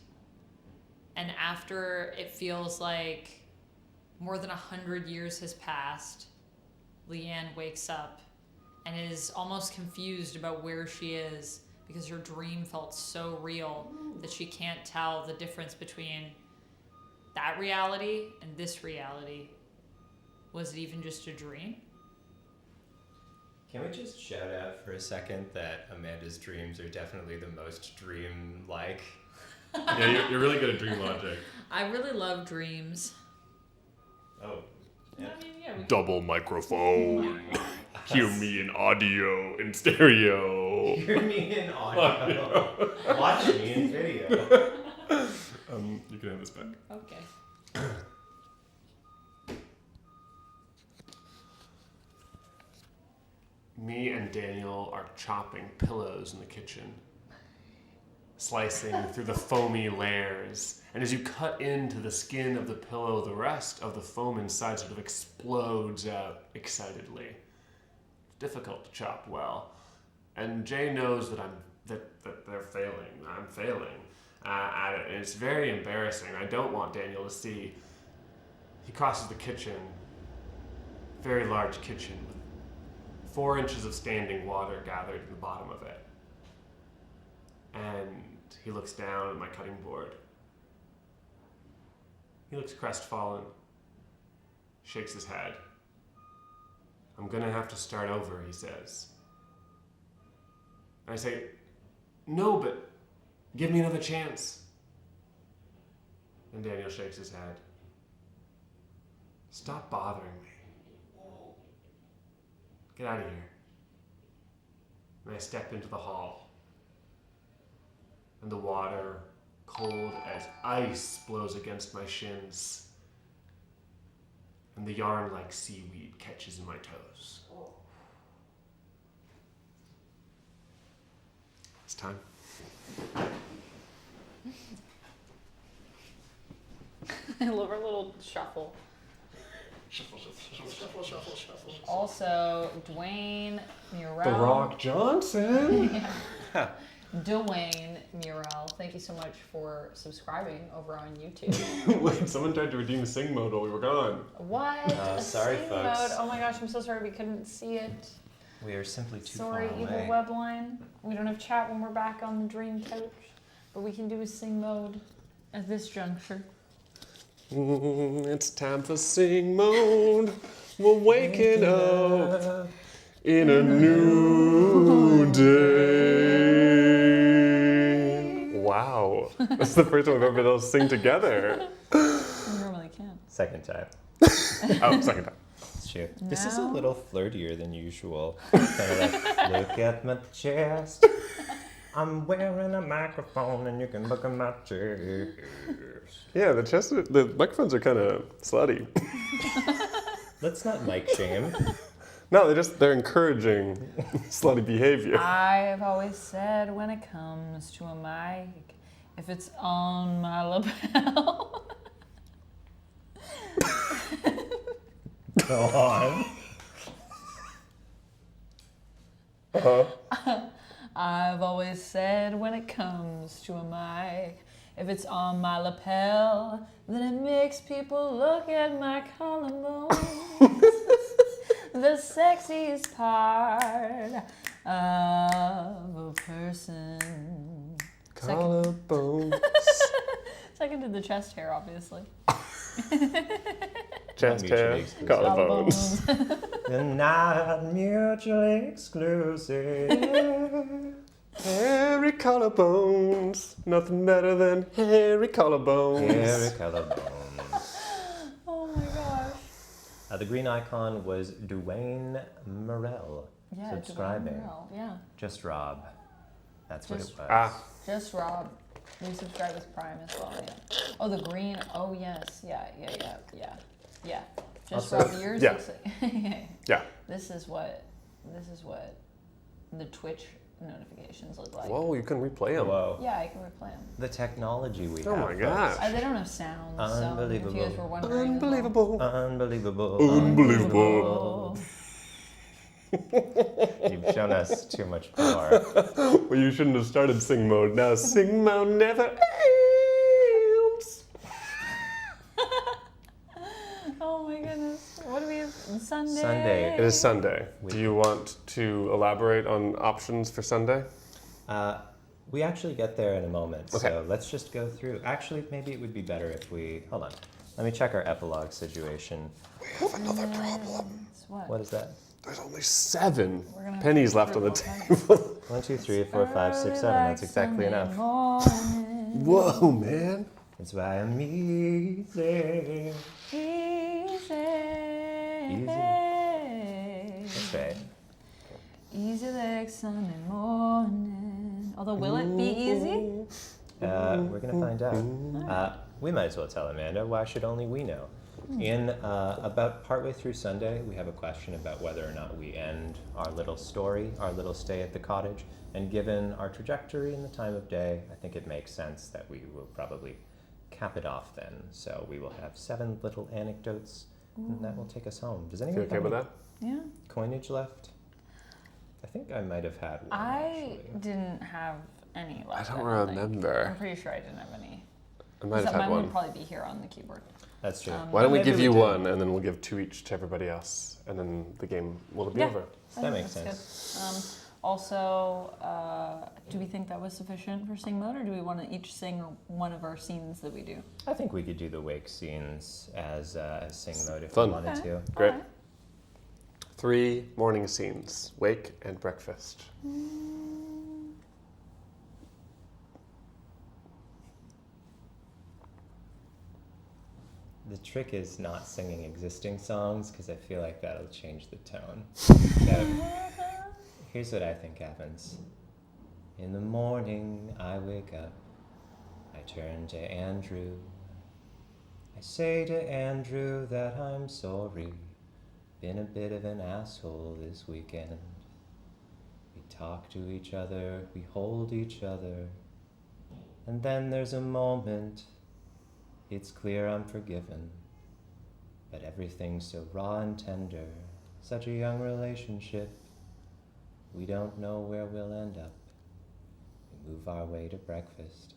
And after it feels like more than 100 years has passed, Leanne wakes up and is almost confused about where she is because her dream felt so real that she can't tell the difference between that reality and this reality. Was it even just a dream? Can we just shout out for a second that Amanda's dreams are definitely the most dream-like? Yeah, you're really good at dream logic. I really love dreams. Oh, I mean, yeah, we Double microphone. Hear me in audio, in stereo. hear me in audio, watch me in video. You can have this back. Okay. Me and Daniel are chopping pillows in the kitchen, slicing through the foamy layers. And as you cut into the skin of the pillow, the rest of the foam inside sort of explodes out excitedly. It's difficult to chop well. And Jay knows that that they're failing. I'm failing at it. And it's very embarrassing. I don't want Daniel to see. He crosses the kitchen, very large kitchen, with 4 inches of standing water gathered in the bottom of it. And he looks down at my cutting board. He looks crestfallen, shakes his head. I'm gonna have to start over, he says. I say, no, but give me another chance. And Daniel shakes his head. Stop bothering me. Get out of here. And I step into the hall. And the water, cold as ice, blows against my shins. And the yarn like seaweed catches in my toes. It's time. I love our little shuffle. Shuffle, shuffle, shuffle, shuffle, shuffle. Also, Dwayne Murrell. The Rock Johnson. Yeah. Dwayne Murrell, thank you so much for subscribing over on YouTube. Wait, someone tried to redeem Sing Mode while we were gone. What? Sorry, Sing folks. Mode? Oh my gosh, I'm so sorry we couldn't see it. We are simply too Sorry, far evil away. webline. We don't have chat when we're back on the Dream Couch, but we can do a Sing Mode at this juncture. It's time for Sing Mode. We're waking up in a new day. Wow. That's the first time we've ever been able to sing together. We normally can't. Second time. Oh, second time. It's true. This is a Now- little flirtier than usual. Kind of like, look at my chest. I'm wearing a microphone and you can look at my chest. Yeah, the microphones are kind of slutty. Let's not mic shame. No, they're encouraging slutty behavior. I've always said when it comes to a mic, if it's on my lapel. Go on. I've always said when it comes to a mic, if it's on my lapel, then it makes people look at my collarbones. The sexiest part of a person. Collarbones. Second to the chest hair, obviously. Chest Mutually hair. exclusive. Collarbones. They're not mutually exclusive. Hairy collarbones. Nothing better than hairy collarbones. Hairy collarbones. Oh my gosh. The green icon was Dwayne Murrell. Yeah, subscribing. Dwayne Murrell, yeah. Just Rob. That's what it Just- was. Ah, Just Rob. We subscribe with Prime as well, yeah. Oh, the green. Oh, yes. Yeah. Just Also- Rob, yours Yeah. looks like... yeah. This is what the Twitch notifications look like. Whoa, you can replay them. Whoa. Yeah, I can replay them. The technology we Oh have. my gosh. They don't have sound, so if you Unbelievable. guys were wondering. as well. Unbelievable. folks. Unbelievable. Unbelievable. You've shown us too much power. Well, you shouldn't have started Sing Mode. Now Sing Mode never ends. Oh my goodness. What do we have? Sunday? Sunday. It is Sunday. Do you want to elaborate on options for Sunday? We actually get there in a moment, Okay. so let's just go through. Actually, maybe it would be better if we... Hold on. Let me check our epilogue situation. We have another problem. What? What is that? There's only 7 We're gonna have pennies to left on the triple table. 1, 2, 3, 4, 5, 6, 7. That's exactly enough. Whoa, man. That's why I'm easy. That's right. Easy like Sunday morning. Although, will it be easy? We're going to find out. We might as well tell Amanda. Why should only we know? In about partway through Sunday, we have a question about whether or not we end our little story, our little stay at the cottage. And given our trajectory and the time of day, I think it makes sense that we will probably cap it off then. So we will have 7 little anecdotes, and that will take us home. Does You anyone okay have with any that? Yeah. coinage left? I think I might have had one. I actually. didn't have any I left. don't think. remember. I'm pretty sure I didn't have any. I might have Mine had would one. probably be here on the keyboard. That's true. Why don't we Maybe give you did. one, and then we'll give 2 each to everybody else, and then the game will be Yeah. over. I That think makes that's sense. good. Also, do we think that was sufficient for Sing Mode, or do we want to each sing one of our scenes that we do? I think we could do the wake scenes as sing mode if Fun. we wanted Okay. to. Great. Alright. 3 morning scenes, wake and breakfast. The trick is not singing existing songs because I feel like that'll change the tone. So, here's what I think happens. In the morning, I wake up. I turn to Andrew. I say to Andrew that I'm sorry. Been a bit of an asshole this weekend. We talk to each other, we hold each other. And then there's a moment. It's clear I'm forgiven. But everything's so raw and tender. Such a young relationship. We don't know where we'll end up. We move our way to breakfast.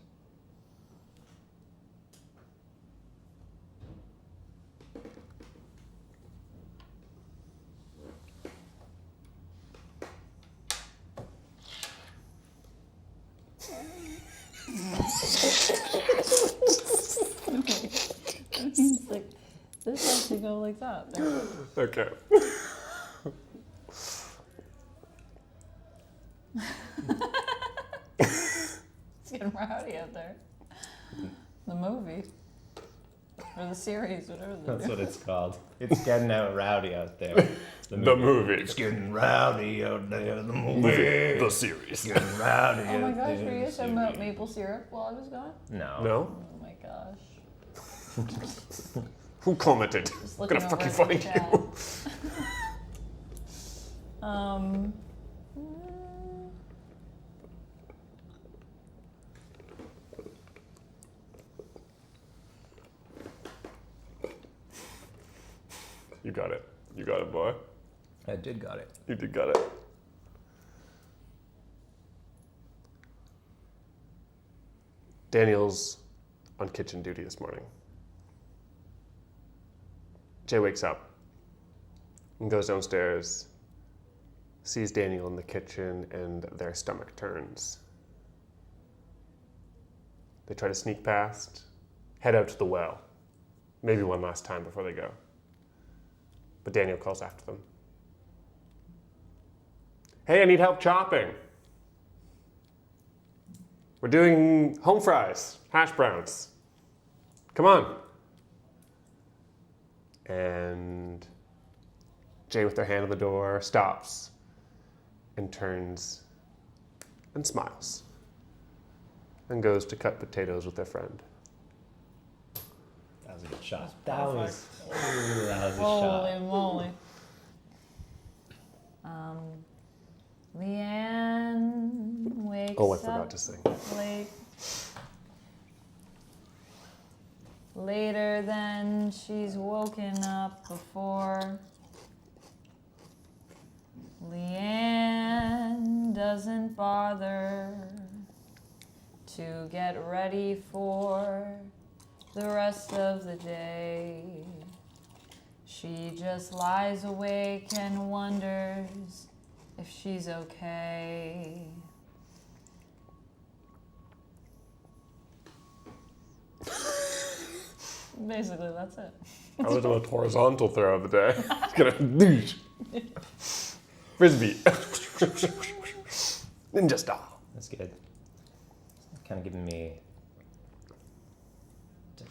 It's like, this has to go like that. Okay. It's getting rowdy out there. The movie. Or the series, whatever they're That's doing. what it's called. It's getting out rowdy out there. The movie. It's getting rowdy out there. The movie. The series. Getting rowdy Oh my out gosh, there. were you talking about maple syrup while I was gone? No. No? Oh my gosh. Who commented? Just I'm looking gonna fucking over at the find chat. you. Um, You got it. You got it, boy. I did got it. You did got it. Daniel's on kitchen duty this morning. Jay wakes up and goes downstairs, sees Daniel in the kitchen, and their stomach turns. They try to sneak past, head out to the well, maybe one last time before they go. But Daniel calls after them. Hey, I need help chopping. We're doing home fries, hash browns. Come on. And Jay, with their hand on the door, stops and turns and smiles and goes to cut potatoes with their friend. That was a good shot. That was a holy shot. moly. Leanne wakes Oh, I up forgot to sing. late. Later than she's woken up before. Leanne doesn't bother to get ready for the rest of the day. She just lies awake and wonders if she's okay. Basically, that's it. I was the most horizontal throw of the day. It's gonna douche. Frisbee. Ninja style. That's good. Kind of giving me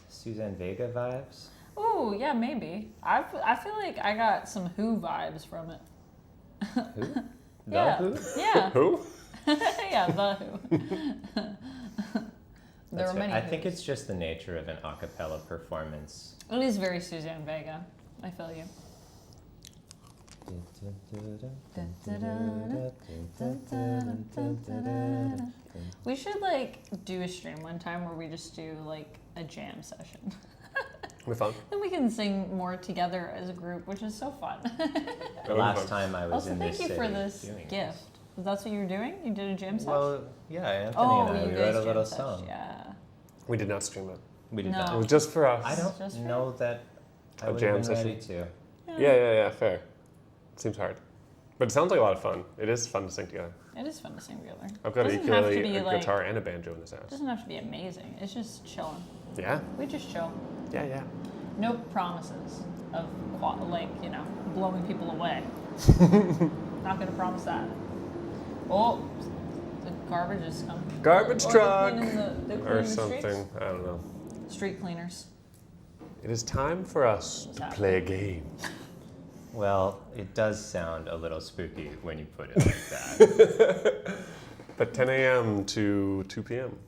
Suzanne Vega vibes. Oh, yeah, maybe. I feel like I got some Who vibes from it. Who? The Yeah. Who? Yeah. Who? Yeah, The Who. There That's were many right. I think Whos. it's just the nature of an a cappella performance. It is very Suzanne Vega. I feel you. We should do a stream one time where we just do a jam session. We're fun. Then we can sing more together as a group, which is so fun. The last time I was Also, in thank this you city for this doing gift. That's what you were doing? You did a jam session? Well, yeah, Anthony oh, and I, you we guys wrote a jam little session, song. Yeah. We did not stream it. We did No. It not. was just for us. I Just don't for know that I A would jam have been session? ready to. Yeah, fair. Seems hard. But it sounds like a lot of fun. It is fun to sing together. It is fun to sing together. I've got a Doesn't have to ukulele, be, a guitar, and a banjo in this It house. doesn't have to be amazing. It's just chilling. Yeah? We just chill. Yeah. No promises of blowing people away. Not gonna promise that. Oh, the garbage is coming. Garbage truck they're cleaning or the something. streets? I don't know. Street cleaners. It is time for us to play a game. Well, it does sound a little spooky when you put it like that. At 10 a.m. to 2 p.m.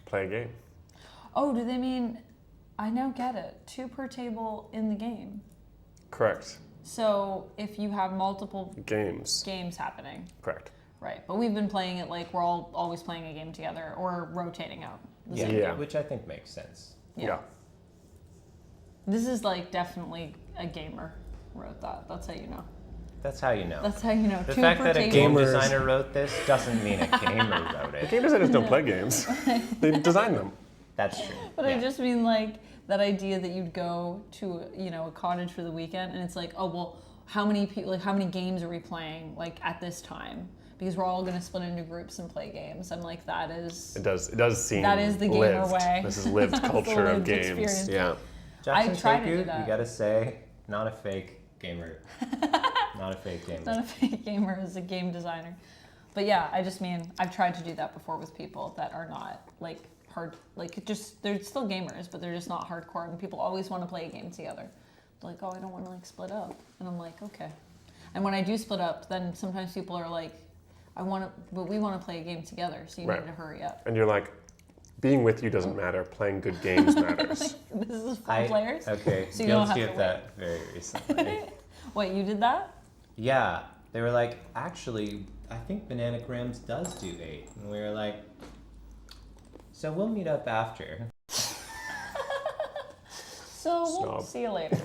Play a game. Oh, do they mean? I now get it. 2 per table in the game. Correct. So if you have multiple Games. happening, Correct. right? But we've been playing it like we're all always playing a game together or rotating out. the Yeah, same Yeah. game. which I think makes sense. Yeah. This is like definitely a gamer wrote that. That's how you know. That's how you know. That's how you know. The 2 fact per that a table. game Gamers. designer wrote this doesn't mean a gamer wrote it. Game designers don't play games. They design them. That's true. But yeah. I just mean like that idea that you'd go to a cottage for the weekend and it's like, oh well, how many people, like how many games are we playing like at this time? Because we're all going to split into groups and play games. I'm like, that is. It does seem That is the gamer lived. way. This is lived That's the culture of lived games. experience. Yeah. Jackson I try to Taku, do that. You gotta say, not a fake gamer. Not a fake gamer. Not a fake gamer, is a game designer. But yeah, I just mean I've tried to do that before with people that are not like hard, like just they're still gamers, but they're just not hardcore, and people always want to play a game together. They're like, oh, I don't want to like split up, and I'm like, okay. And when I do split up, then sometimes people are like, but we want to play a game together, so you Right. need to hurry up. And you're like, being with you doesn't matter. Playing good games matters. This is for players. Okay, So you don't have guilty to of that very recently. Wait, you did that? Yeah, they were like, actually, I think Banana Grams does do 8. And we were like, so we'll meet up after. So we'll Snob. see you later.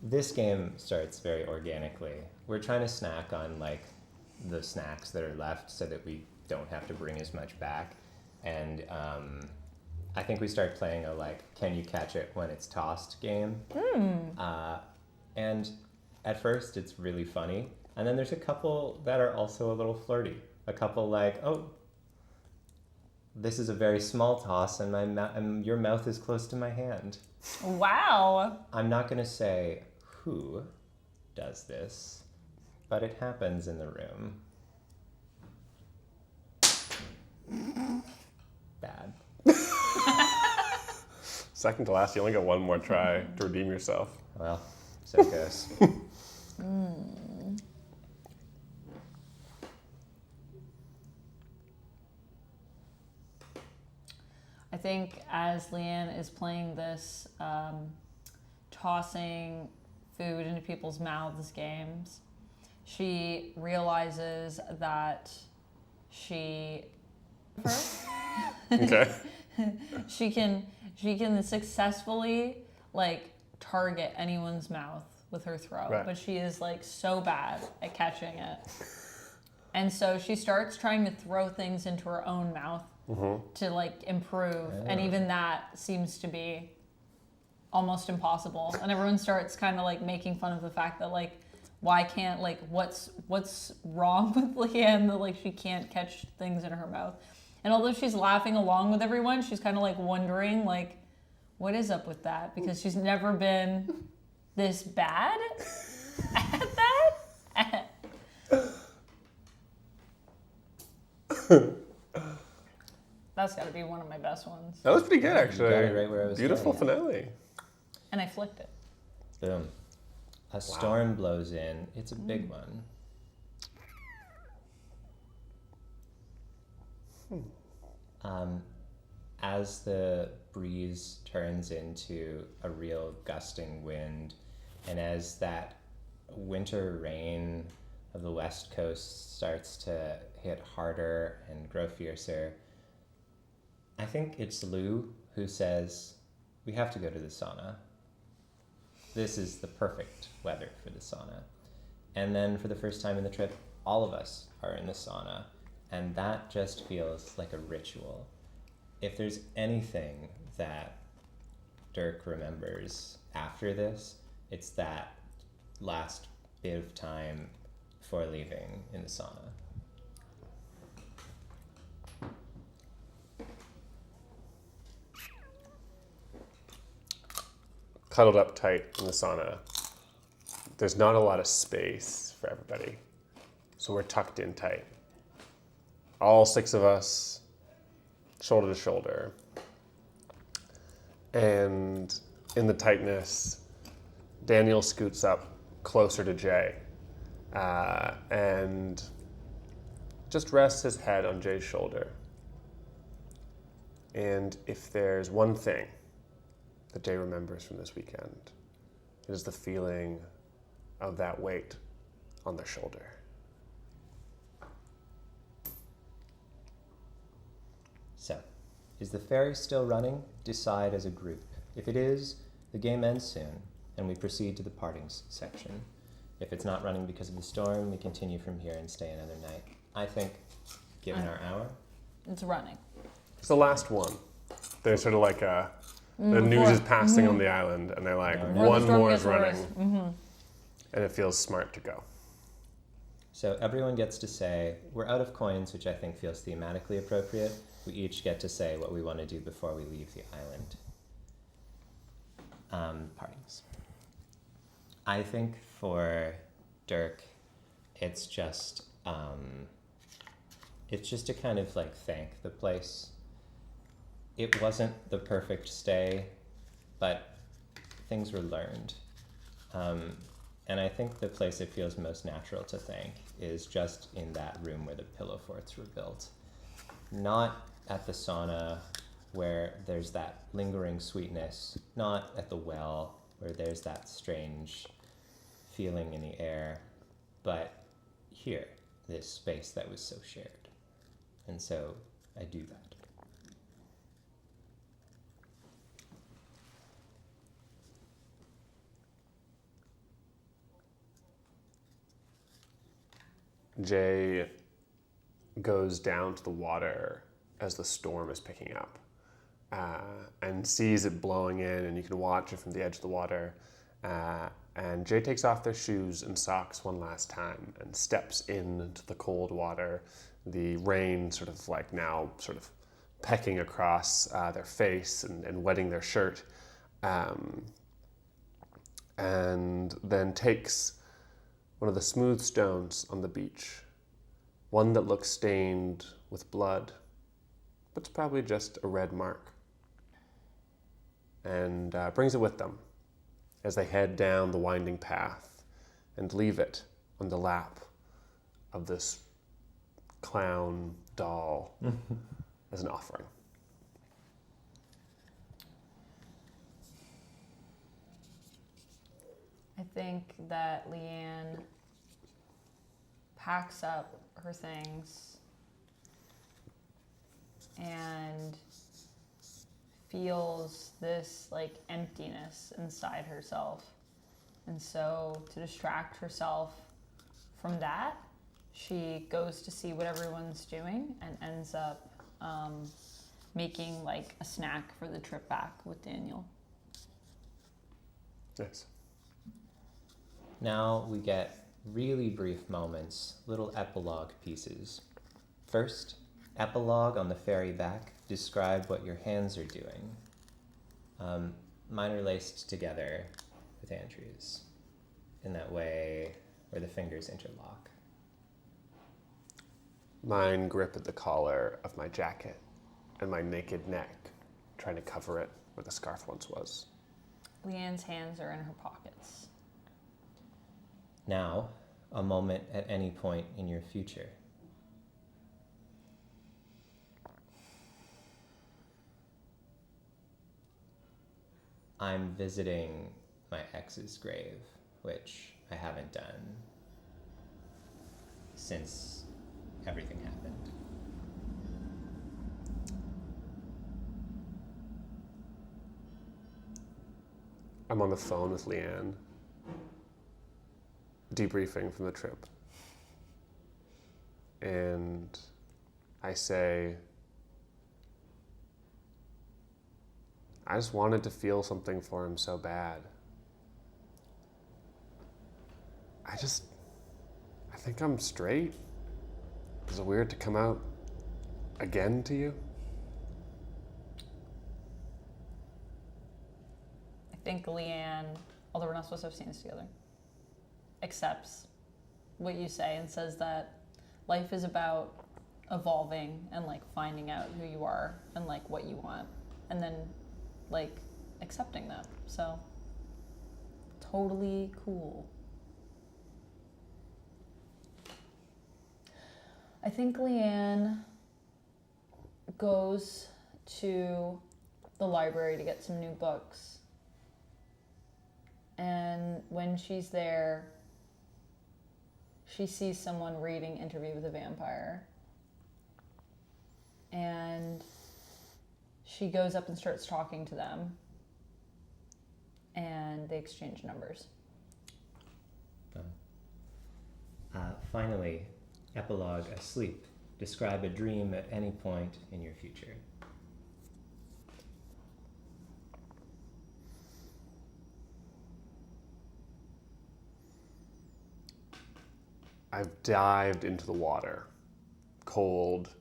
This game starts very organically. We're trying to snack on like the snacks that are left so that we don't have to bring as much back. And I think we start playing a like, can you catch it when it's tossed game. And at first it's really funny. And then there's a couple that are also a little flirty. A couple like, oh, this is a very small toss and your mouth is close to my hand. Wow. I'm not going to say who does this, but it happens in the room. Bad. Second to last, you only got one more try to redeem yourself. Well, so it goes. I think as Leanne is playing this tossing food into people's mouths games, she realizes that Okay. she can successfully like target anyone's mouth with her throat, Right. but she is like so bad at catching it. And so she starts trying to throw things into her own mouth to like improve, and even that seems to be almost impossible. And everyone starts kind of like making fun of the fact that like, why can't like what's wrong with Leanne that like she can't catch things in her mouth. And although she's laughing along with everyone, she's kind of like wondering like, what is up with that? Because she's never been this bad at that. That's got to be one of my best ones. That was pretty good, actually. got it right where I was Beautiful going. finale. And I flicked it. Boom. A storm blows in. It's a big one. As the breeze turns into a real gusting wind, and as that winter rain of the West Coast starts to hit harder and grow fiercer, I think it's Lou who says, we have to go to the sauna. This is the perfect weather for the sauna. And then for the first time in the trip, all of us are in the sauna. And that just feels like a ritual. If there's anything that Dirk remembers after this, it's that last bit of time before leaving in the sauna. Cuddled up tight in the sauna. there's not a lot of space for everybody. So we're tucked in tight. All 6 of us, shoulder to shoulder. And in the tightness, Daniel scoots up closer to Jay and just rests his head on Jay's shoulder. And if there's one thing that Jay remembers from this weekend, it is the feeling of that weight on their shoulder. So, is the ferry still running? Decide as a group. If it is, the game ends soon, and we proceed to the partings section. If it's not running because of the storm, we continue from here and stay another night. I think, given our hour, It's running. It's the last one. There's sort of like the news is passing on the island, and they're like, No, one the storm more is gets running. worse. And it feels smart to go. So everyone gets to say, we're out of coins, which I think feels thematically appropriate. We each get to say what we want to do before we leave the island. Partings. I think for Dirk, it's just to kind of like thank the place. It wasn't the perfect stay, but things were learned. And I think the place it feels most natural to thank is just in that room where the pillow forts were built. Not at the sauna where there's that lingering sweetness, not at the well where there's that strange feeling in the air, but here, this space that was so shared. And so I do that. Jay goes down to the water as the storm is picking up and sees it blowing in, and you can watch it from the edge of the water. And Jay takes off their shoes and socks one last time and steps into the cold water, the rain sort of like now sort of pecking across their face and wetting their shirt, and then takes one of the smooth stones on the beach, one that looks stained with blood, but it's probably just a red mark, and brings it with them as they head down the winding path and leave it on the lap of this clown doll as an offering. I think that Leanne packs up her things and feels this like emptiness inside herself. And so to distract herself from that, she goes to see what everyone's doing and ends up making like a snack for the trip back with Daniel. Yes. Now we get really brief moments, little epilogue pieces. First, epilogue on the ferry back. Describe what your hands are doing. Mine are laced together with Andrew's in that way where the fingers interlock. Mine grip at the collar of my jacket and my naked neck, trying to cover it where the scarf once was. Leanne's hands are in her pockets. Now, a moment at any point in your future. I'm visiting my ex's grave, which I haven't done since everything happened. I'm on the phone with Leanne, debriefing from the trip. And I say, I just wanted to feel something for him so bad. I think I'm straight. Is it weird to come out again to you? I think Leanne, although we're not supposed to have scenes together, accepts what you say and says that life is about evolving and like finding out who you are and like what you want and then like accepting that. So totally cool. I think Leanne goes to the library to get some new books. And when she's there, she sees someone reading Interview with a Vampire. And she goes up and starts talking to them. And they exchange numbers. Finally, epilogue asleep. Describe a dream at any point in your future. I've dived into the water. Cold.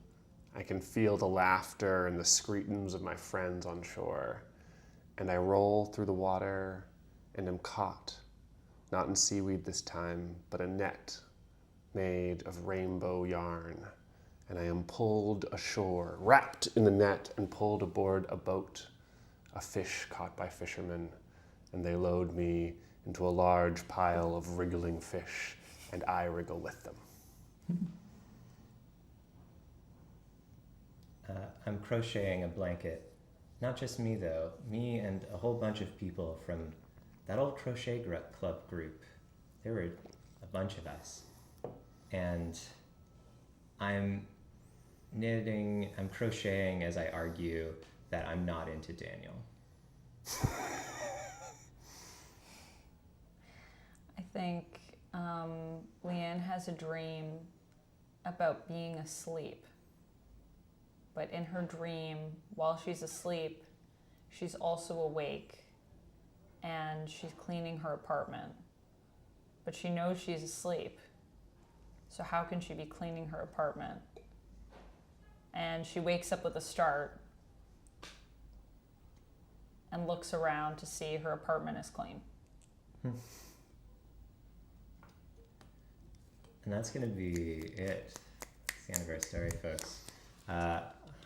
I can feel the laughter and the screams of my friends on shore. And I roll through the water and am caught. Not in seaweed this time, but a net made of rainbow yarn. And I am pulled ashore, wrapped in the net and pulled aboard a boat, a fish caught by fishermen. And they load me into a large pile of wriggling fish, and I wriggle with them. I'm crocheting a blanket. Not just me, though. Me and a whole bunch of people from that old crochet club group. There were a bunch of us. And I'm crocheting as I argue that I'm not into Daniel. I think Leanne has a dream about being asleep. But in her dream, while she's asleep, she's also awake and she's cleaning her apartment. But she knows she's asleep. So how can she be cleaning her apartment? And she wakes up with a start and looks around to see her apartment is clean. And that's going to be it. That's the end of our story, folks.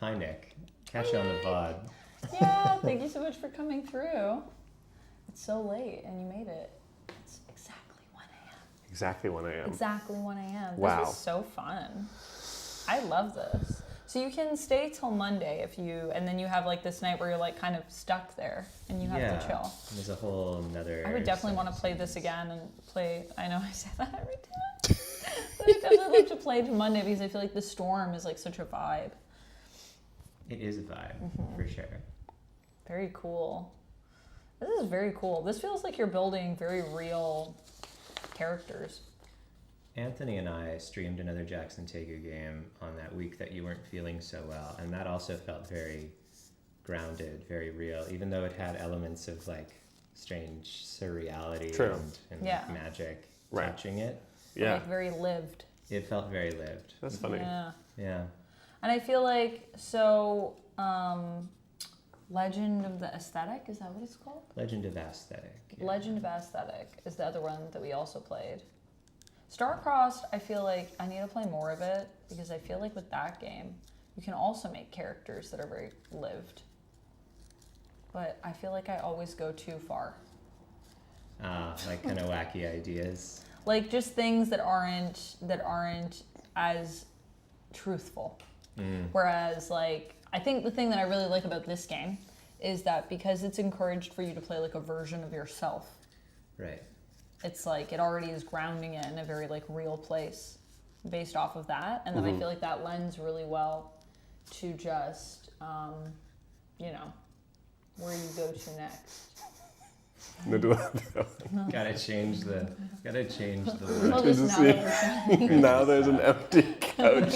Hi, Nick. Catch you on the VOD. Yeah, thank you so much for coming through. It's so late and you made it. It's exactly 1 a.m. Exactly 1 a.m. Exactly 1 a.m. Wow. This is so fun. I love this. So you can stay till Monday and then you have like this night where you're like kind of stuck there and you have to chill. There's a whole nother... I would definitely want to play this again and play, I know I say that every time. But I definitely like to play to Monday because I feel like the storm is like such a vibe. It is a vibe, for sure. Very cool. This is very cool. This feels like you're building very real characters. Anthony and I streamed another Jackson Tegu game on that week that you weren't feeling so well, and that also felt very grounded, very real, even though it had elements of like strange surreality and magic touching it. Yeah. Like very lived. It felt very lived. That's funny. Yeah. And I feel like, so, Legend of the Aesthetic, is that what it's called? Legend of Aesthetic. Yeah. Legend of Aesthetic is the other one that we also played. Star-Crossed, I feel like I need to play more of it because I feel like with that game, you can also make characters that are very lived. But I feel like I always go too far. Like kind of wacky ideas. Like just things that aren't as truthful. Whereas like I think the thing that I really like about this game is that because it's encouraged for you to play like a version of yourself. Right. It's like it already is grounding it in a very like real place based off of that. And then I feel like that lends really well to just where you go to next. Gotta change the Well, word. just Now there's an empty couch.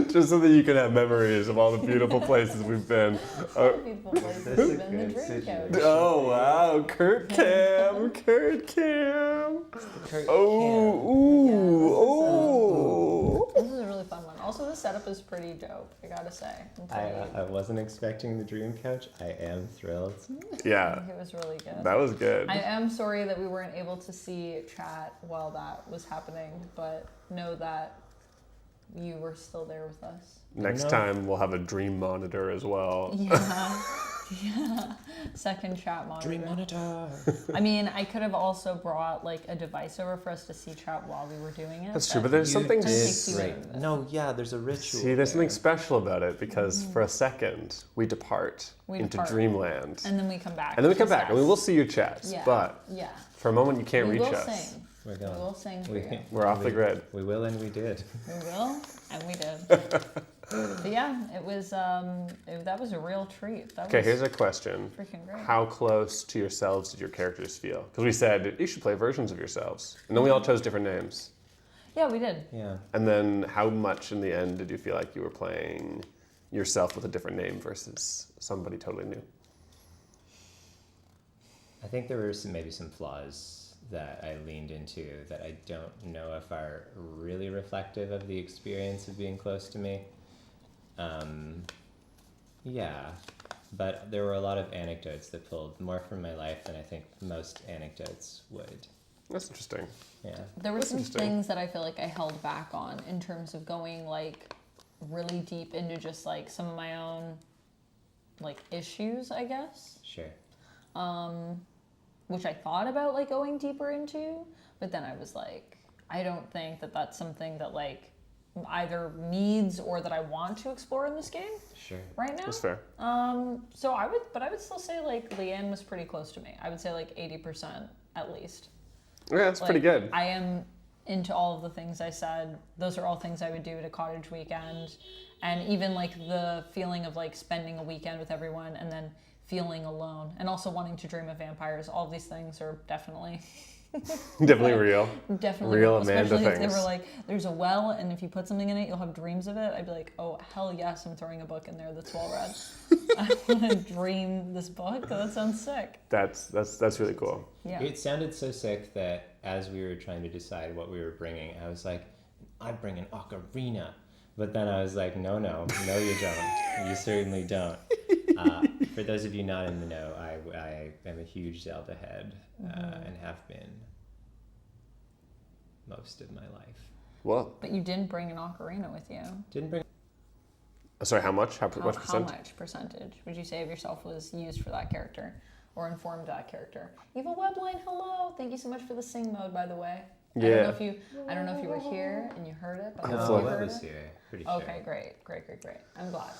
Just so that you can have memories of all the beautiful places we've been. Beautiful places. Even the dream couch. Oh wow, Kurt Cam. Yeah, Oh. this is a really fun one. Also, Also, the setup is pretty dope, I gotta say. I wasn't expecting the dream couch. I am thrilled. Yeah, It was really good. that was good. I am sorry that we weren't able to see chat while that was happening, but know that you were still there with us. Next time we'll have a dream monitor as well. Yeah. Yeah. Second chat monitor. Dream monitor. I mean, I could have also brought like a device over for us to see chat while we were doing it. That's true, but there's something. takes you Great. out of it. No, yeah, there's a ritual. See, there's something there. special about it because for a second we depart We into depart. dreamland, And then we come back. and then we come just back, and we us. will see your chats. Yeah. But Yeah. for a moment, you can't We reach will us. sing. We're We going. will sing for you. We're off the grid. We will, and we did. We will, and we did. But yeah, it was that was a real treat. That Okay, was here's a question. freaking great. How close to yourselves did your characters feel? Because we said you should play versions of yourselves, and then we all chose different names. Yeah, we did. Yeah. And then how much in the end did you feel like you were playing yourself with a different name versus somebody totally new? I think there were maybe some flaws that I leaned into that I don't know if are really reflective of the experience of being close to me. Yeah, but there were a lot of anecdotes that pulled more from my life than I think most anecdotes would. That's interesting. Yeah. There were That's some interesting. things that I feel like I held back on in terms of going like really deep into just like some of my own like issues, I guess. Sure. Which I thought about like going deeper into, but then I was like, I don't think that that's something that like either needs or that I want to explore in this game Sure. right now. That's fair. So I would still say like Leanne was pretty close to me. I would say like 80% at least. Yeah, that's pretty Like, good. I am into all of the things I said. Those are all things I would do at a cottage weekend. And even like the feeling of like spending a weekend with everyone and then feeling alone and also wanting to dream of vampires. All of these things are definitely Definitely real. definitely Real real. Amanda Especially if they things. were like, there's a well and if you put something in it, you'll have dreams of it. I'd be like, oh, hell yes, I'm throwing a book in there that's well read. I want to dream this book. That sounds sick. That's really cool. Yeah. It sounded so sick that as we were trying to decide what we were bringing, I was like, I'd bring an ocarina. But then I was like, no, you don't. You certainly don't. For those of you not in the know, I am a huge Zelda head and have been most of my life. Well, But you didn't bring an ocarina with you. Didn't bring. sorry, how much? How How percent? much percentage would you say of yourself was used for that character or informed that character? Evil Webline, hello. Thank you so much for the sing mode, by the way. Yeah. I don't know if you were here and you heard it, but I No, hope No, you I heard was it. here. Pretty sure. Okay, great. I'm glad.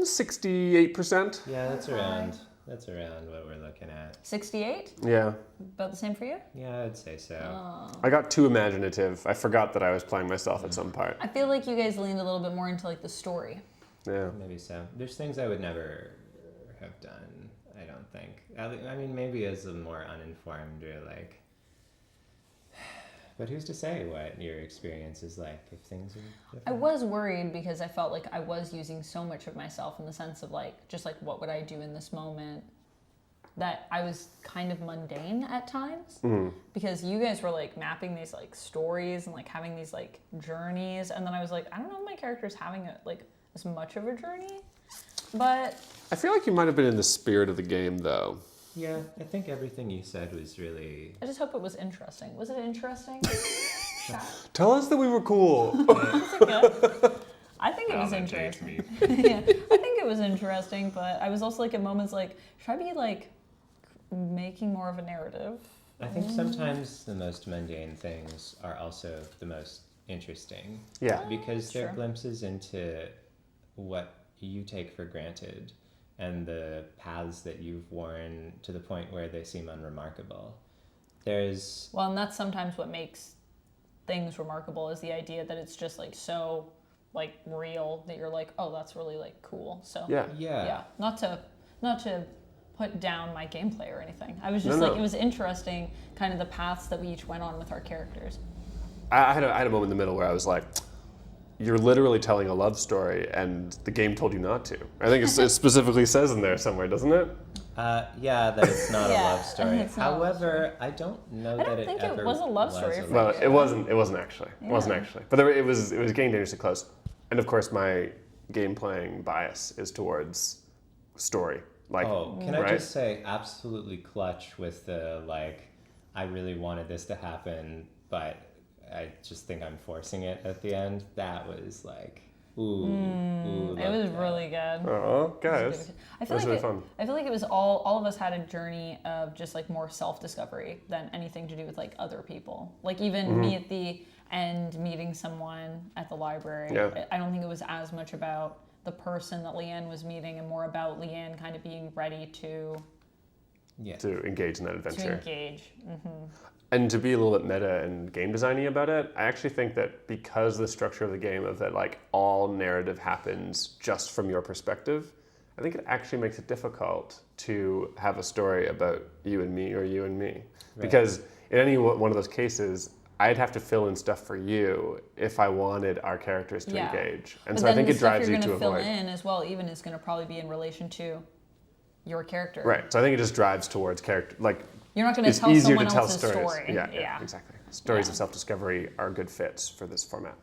68%. Yeah, that's around what we're looking at. 68? Yeah. About the same for you? Yeah, I'd say so. I got too imaginative. I forgot that I was playing myself at some part. I feel like you guys leaned a little bit more into like the story. Yeah. Maybe so. There's things I would never have done, I don't think. I mean, maybe as a more uninformed or like... But who's to say what your experience is like if things are different? I was worried because I felt like I was using so much of myself in the sense of like, just like what would I do in this moment, that I was kind of mundane at times because you guys were like mapping these like stories and like having these like journeys. And then I was like, I don't know if my character's having like as much of a journey, but I feel like you might have been in the spirit of the game, though. Yeah, I think everything you said was really... I just hope it was interesting. Was it interesting? Chat. Tell us that we were cool. Was it good? I think it was Validate interesting. me. Yeah, I think it was interesting, but I was also like at moments like, should I be like making more of a narrative? I think sometimes the most mundane things are also the most interesting. Yeah. Because they're Sure. glimpses into what you take for granted and the paths that you've worn to the point where they seem unremarkable. There's... Well, and that's sometimes what makes things remarkable is the idea that it's just like so like real that you're like, oh, that's really like cool. So Yeah. yeah, not to put down my gameplay or anything. I was just No, like, no. it was interesting, kind of the paths that we each went on with our characters. I had a moment in the middle where I was like, you're literally telling a love story and the game told you not to. I think it specifically says in there somewhere, doesn't it? Yeah, that it's not Yeah, a love story. it's not a love However, I don't know I that don't it think it ever was a love story for Well, you. it wasn't. It wasn't actually. It wasn't Yeah. actually. But it was getting dangerously close. And of course, my game playing bias is towards story. Like, Oh, can I right? just say, absolutely clutch with the like, I really wanted this to happen, but I just think I'm forcing it at the end. That was like, ooh, It was love really good. Oh, guys, I it feel was like really it, fun. I feel like it was all of us had a journey of just like more self-discovery than anything to do with like other people. Like even me at the end meeting someone at the library. Yeah. I don't think it was as much about the person that Leanne was meeting and more about Leanne kind of being ready to Yeah. To engage in that adventure. engage. And to be a little bit meta and game designy about it, I actually think that because the structure of the game of that like all narrative happens just from your perspective, I think it actually makes it difficult to have a story about you and me or you and me. Because in any one of those cases, I'd have to fill in stuff for you if I wanted our characters to engage. And But so I then think the it drives stuff you to you're going to avoid. fill in as well even is going to probably be in relation to your character. Right. So I think it just drives towards character like You're not going to it's tell easier someone to tell else's stories. story. Yeah, exactly. Stories Yeah. of self-discovery are good fits for this format.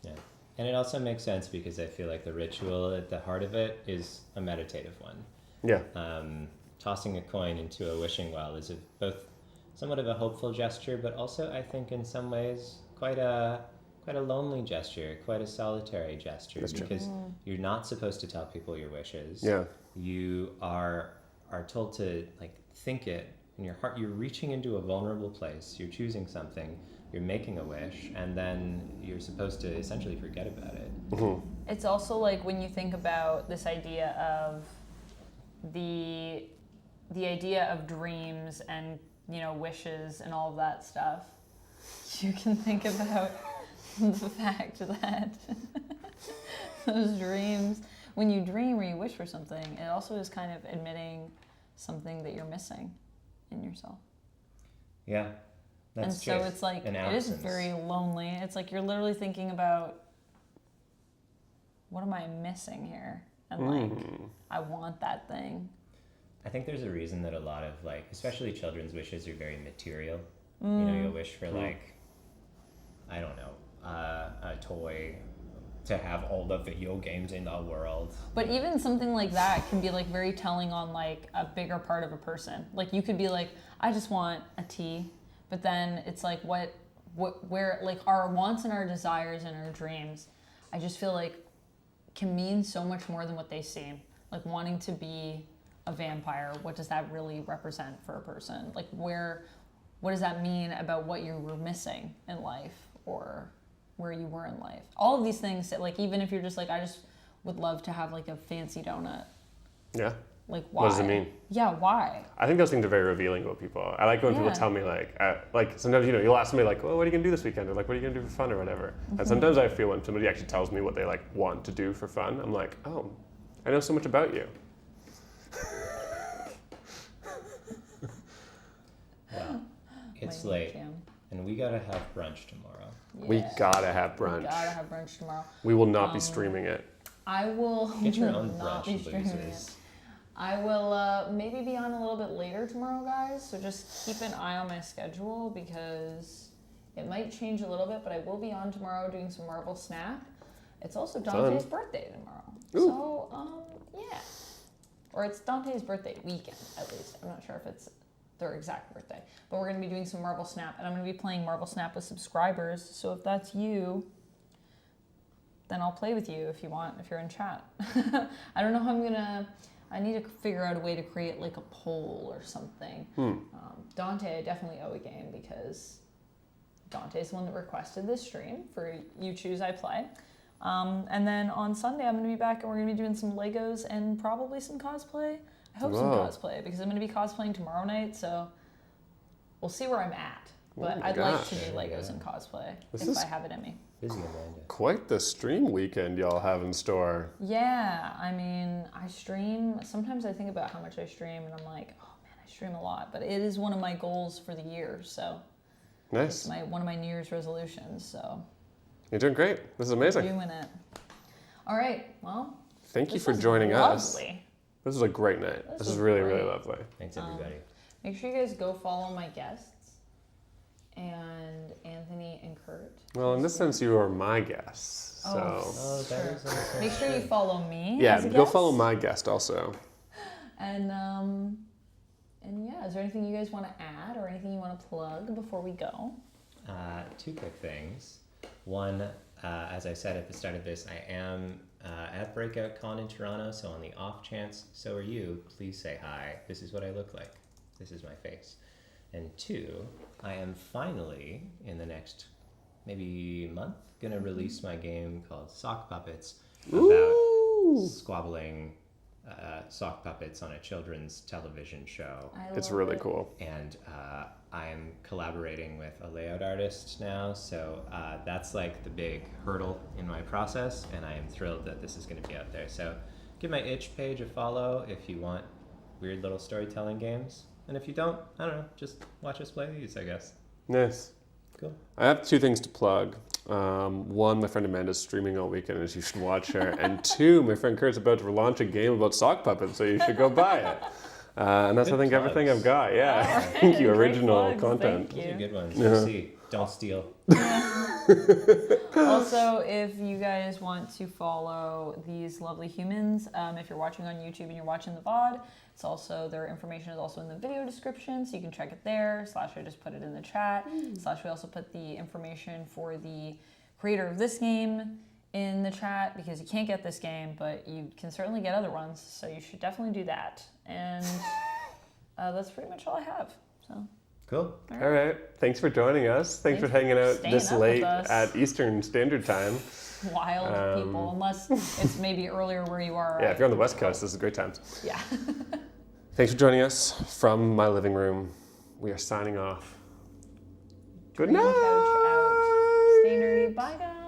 Yeah. And it also makes sense because I feel like the ritual at the heart of it is a meditative one. Yeah. Tossing a coin into a wishing well is both somewhat of a hopeful gesture, but also I think in some ways quite a lonely gesture, quite a solitary gesture, That's true. because you're not supposed to tell people your wishes. Yeah. You are told to like think it in your heart. You're reaching into a vulnerable place. You're choosing something. You're making a wish, and then you're supposed to essentially forget about it. It's also like when you think about this idea of the idea of dreams and wishes and all of that stuff, you can think about the fact that those dreams, when you dream or you wish for something, it also is kind of admitting something that you're missing in yourself. Yeah, that's And true. so it's like An it is absence. very lonely. It's like you're literally thinking about, what am I missing here? And like I want that thing. I think there's a reason that a lot of like, especially children's wishes are very material. You know, you'll wish for like, I don't know, a toy, to have all the video games in the world. But even something like that can be like very telling on like a bigger part of a person. Like you could be like, I just want a tea, but then it's like where like our wants and our desires and our dreams, I just feel like can mean so much more than what they seem. Like wanting to be a vampire, what does that really represent for a person? Like what does that mean about what you were missing in life or where you were in life? All of these things that like, even if you're just like, I just would love to have like a fancy donut. Yeah. Like why? What does it mean? Yeah, why? I think those things are very revealing about people. I like when people Yeah. tell me like sometimes you'll ask somebody like, well, what are you gonna do this weekend, or like, what are you gonna do for fun or whatever. And sometimes I feel when somebody actually tells me what they like want to do for fun, I'm like, oh, I know so much about you. Well, it's My late, jam. and we gotta have brunch tomorrow. We Yeah. gotta have brunch. We gotta have brunch tomorrow. We will not be streaming it. I will Get your own not brunch, be streaming it. losers. I will maybe be on a little bit later tomorrow, guys. So just keep an eye on my schedule because it might change a little bit, but I will be on tomorrow doing some Marvel Snap. It's also Dante's birthday tomorrow. Ooh. So, yeah. Or it's Dante's birthday weekend, at least. I'm not sure if it's their exact birthday. But we're going to be doing some Marvel Snap, and I'm going to be playing Marvel Snap with subscribers. So if that's you, then I'll play with you if you want, if you're in chat. I don't know how I'm going to... I need to figure out a way to create like a poll or something. Dante, I definitely owe a game because Dante's the one that requested this stream for You Choose I Play. And then on Sunday, I'm going to be back and we're going to be doing some Legos and probably some cosplay. I hope some Whoa. cosplay because I'm going to be cosplaying tomorrow night, so we'll see where I'm at. But my I'd like to gosh. do Legos and cosplay This if is- I have it in me. Busy Amanda. Quite the stream weekend y'all have in store. Yeah, I mean, I stream. Sometimes I think about how much I stream and I'm like, oh man, I stream a lot. But it is one of my goals for the year, so Nice. it's one of my New Year's resolutions, so You're doing great. This is amazing. doing it. All right, well, Thank you this for was joining us. lovely. This was a great night. This is really, really lovely. Thanks, everybody. Make sure you guys go follow my guests and Anthony and Kurt. Well, in this sense, you are my guests. So. Oh, that is awesome. Make sure you follow me. Yeah, as a go guest. follow my guest also. And yeah, is there anything you guys want to add or anything you want to plug before we go? Two quick things. One, as I said at the start of this, I am at Breakout Con in Toronto, so on the off chance so are you, please say hi. This is what I look like. This is my face. And two, I am finally, in the next maybe month, gonna release my game called Sock Puppets about squabbling sock puppets on a children's television show. It's really cool. And I'm collaborating with a layout artist now, so that's like the big hurdle in my process, and I am thrilled that this is going to be out there. So give my itch page a follow if you want weird little storytelling games, and if you don't, I don't know, just watch us play these, I guess. Nice. Cool. I have two things to plug. One, my friend Amanda's streaming all weekend, and you should watch her. And two, my friend Kurt's about to launch a game about sock puppets, so you should go buy it. And that's, Good I think, plugs. everything I've got. Yeah. All Thank you. right, great Original plugs, content. thank Those are you. good ones. Yeah. See, don't steal. Also, if you guys want to follow these lovely humans, if you're watching on YouTube and you're watching the VOD, it's also, their information is also in the video description, so you can check it there. / I just put it in the chat. / we also put the information for the creator of this game in the chat, because you can't get this game, but you can certainly get other ones, so you should definitely do that. And that's pretty much all I have. So. Cool. All right. Thanks for joining us. Thanks for hanging out Staying this up with late us. at Eastern Standard Time. Wild people, unless it's maybe earlier where you are. Yeah, if you're on the West Coast, this is a great time. Yeah. Thanks for joining us from my living room. We are signing off. Good Dream night. couch out. Stay nerdy. Bye, guys.